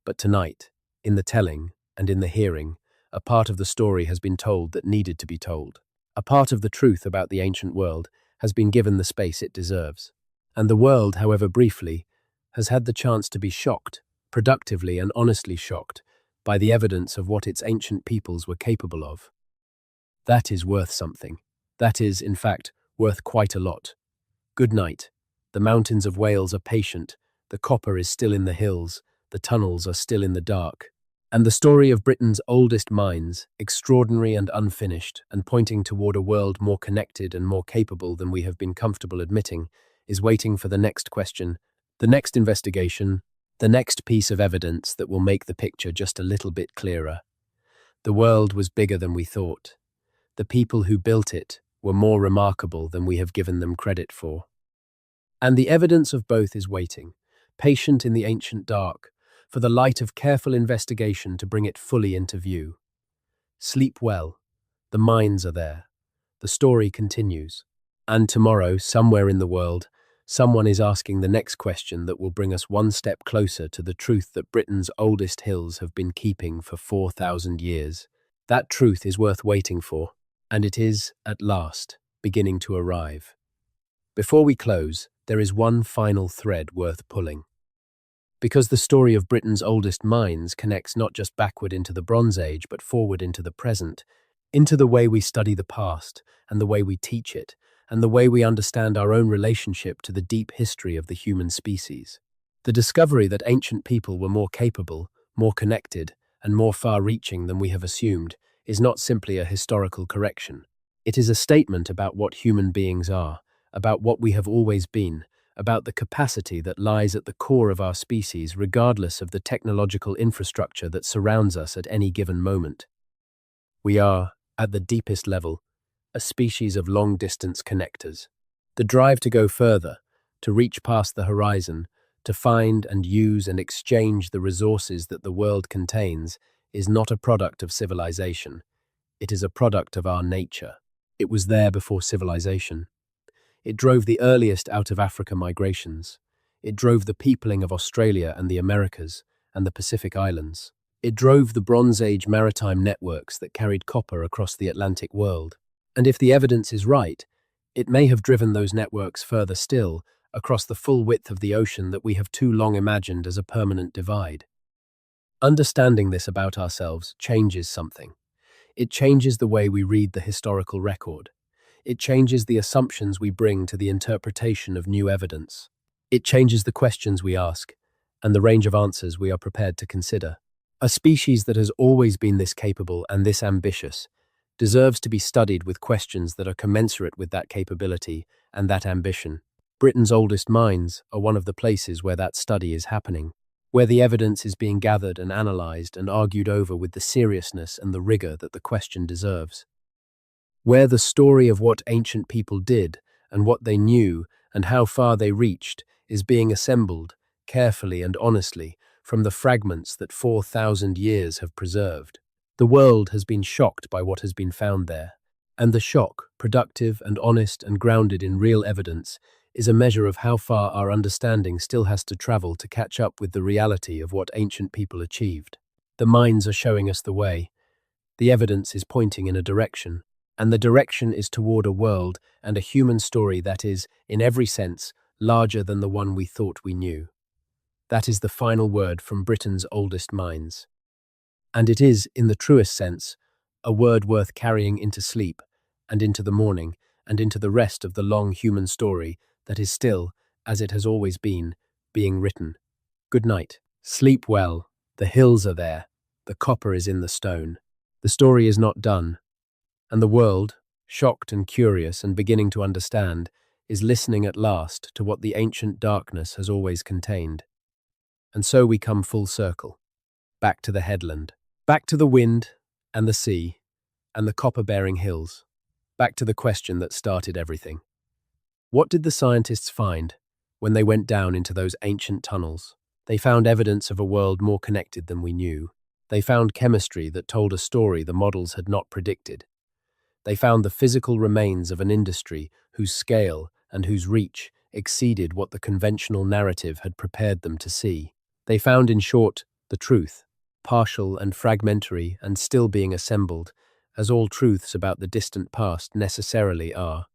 But tonight, in the telling and in the hearing, a part of the story has been told that needed to be told. A part of the truth about the ancient world has been given the space it deserves. And the world, however briefly, has had the chance to be shocked, productively and honestly shocked, by the evidence of what its ancient peoples were capable of. That is worth something. That is, in fact, worth quite a lot. Good night. The mountains of Wales are patient, the copper is still in the hills, the tunnels are still in the dark. And the story of Britain's oldest mines, extraordinary and unfinished, and pointing toward a world more connected and more capable than we have been comfortable admitting, is waiting for the next question, the next investigation, the next piece of evidence that will make the picture just a little bit clearer. The world was bigger than we thought. The people who built it were more remarkable than we have given them credit for. And the evidence of both is waiting, patient in the ancient dark, for the light of careful investigation to bring it fully into view. Sleep well. The mines are there. The story continues. And tomorrow, somewhere in the world, someone is asking the next question that will bring us one step closer to the truth that Britain's oldest hills have been keeping for 4,000 years. That truth is worth waiting for, and it is, at last, beginning to arrive. Before we close, there is one final thread worth pulling. Because the story of Britain's oldest mines connects not just backward into the Bronze Age, but forward into the present, into the way we study the past, and the way we teach it, and the way we understand our own relationship to the deep history of the human species. The discovery that ancient people were more capable, more connected, and more far-reaching than we have assumed is not simply a historical correction. It is a statement about what human beings are, about what we have always been, about the capacity that lies at the core of our species regardless of the technological infrastructure that surrounds us at any given moment. We are, at the deepest level, a species of long-distance connectors. The drive to go further, to reach past the horizon, to find and use and exchange the resources that the world contains, is not a product of civilization. It is a product of our nature. It was there before civilization. It drove the earliest out-of-Africa migrations. It drove the peopling of Australia and the Americas and the Pacific Islands. It drove the Bronze Age maritime networks that carried copper across the Atlantic world. And if the evidence is right, it may have driven those networks further still, across the full width of the ocean that we have too long imagined as a permanent divide. Understanding this about ourselves changes something. It changes the way we read the historical record. It changes the assumptions we bring to the interpretation of new evidence. It changes the questions we ask and the range of answers we are prepared to consider. A species that has always been this capable and this ambitious deserves to be studied with questions that are commensurate with that capability and that ambition. Britain's oldest mines are one of the places where that study is happening, where the evidence is being gathered and analysed and argued over with the seriousness and the rigour that the question deserves. Where the story of what ancient people did and what they knew and how far they reached is being assembled, carefully and honestly, from the fragments that 4,000 years have preserved. The world has been shocked by what has been found there, and the shock, productive and honest and grounded in real evidence, is a measure of how far our understanding still has to travel to catch up with the reality of what ancient people achieved. The mines are showing us the way. The evidence is pointing in a direction, and the direction is toward a world and a human story that is, in every sense, larger than the one we thought we knew. That is the final word from Britain's oldest mines. And it is, in the truest sense, a word worth carrying into sleep, and into the morning, and into the rest of the long human story that is still, as it has always been, being written. Good night. Sleep well. The hills are there. The copper is in the stone. The story is not done. And the world, shocked and curious and beginning to understand, is listening at last to what the ancient darkness has always contained. And so we come full circle, back to the headland, back to the wind and the sea and the copper-bearing hills, back to the question that started everything. What did the scientists find when they went down into those ancient tunnels? They found evidence of a world more connected than we knew. They found chemistry that told a story the models had not predicted. They found the physical remains of an industry whose scale and whose reach exceeded what the conventional narrative had prepared them to see. They found, in short, the truth, partial and fragmentary and still being assembled, as all truths about the distant past necessarily are,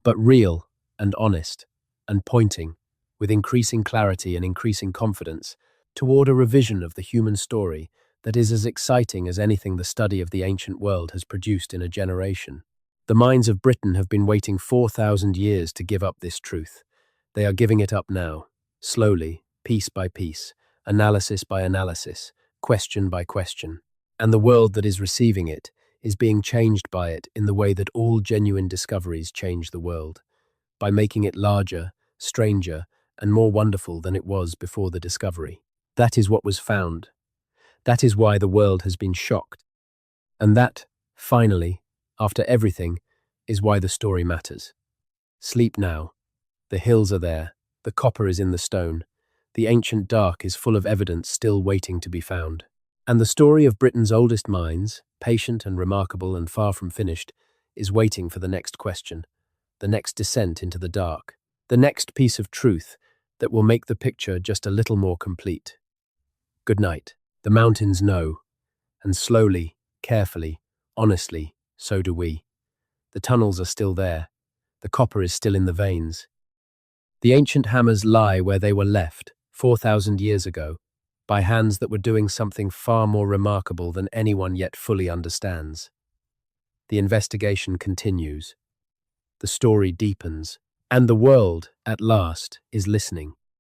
but real and honest and pointing, with increasing clarity and increasing confidence, toward a revision of the human story that is as exciting as anything the study of the ancient world has produced in a generation. The minds of Britain have been waiting 4,000 years to give up this truth. They are giving it up now, slowly, piece by piece, analysis by analysis, question by question. And the world that is receiving it is being changed by it in the way that all genuine discoveries change the world, by making it larger stranger, and more wonderful than it was before the discovery. That is what was found. That is why the world has been shocked. And that, finally, after everything, is why the story matters. Sleep now. The hills are there. The copper is in the stone. The ancient dark is full of evidence still waiting to be found. And the story of Britain's oldest mines, patient and remarkable and far from finished, is waiting for the next question, the next descent into the dark, the next piece of truth that will make the picture just a little more complete. Good night. The mountains know, and slowly, carefully, honestly, so do we. The tunnels are still there. The copper is still in the veins. The ancient hammers lie where they were left, 4,000 years ago, by hands that were doing something far more remarkable than anyone yet fully understands. The investigation continues. The story deepens, and the world, at last, is listening.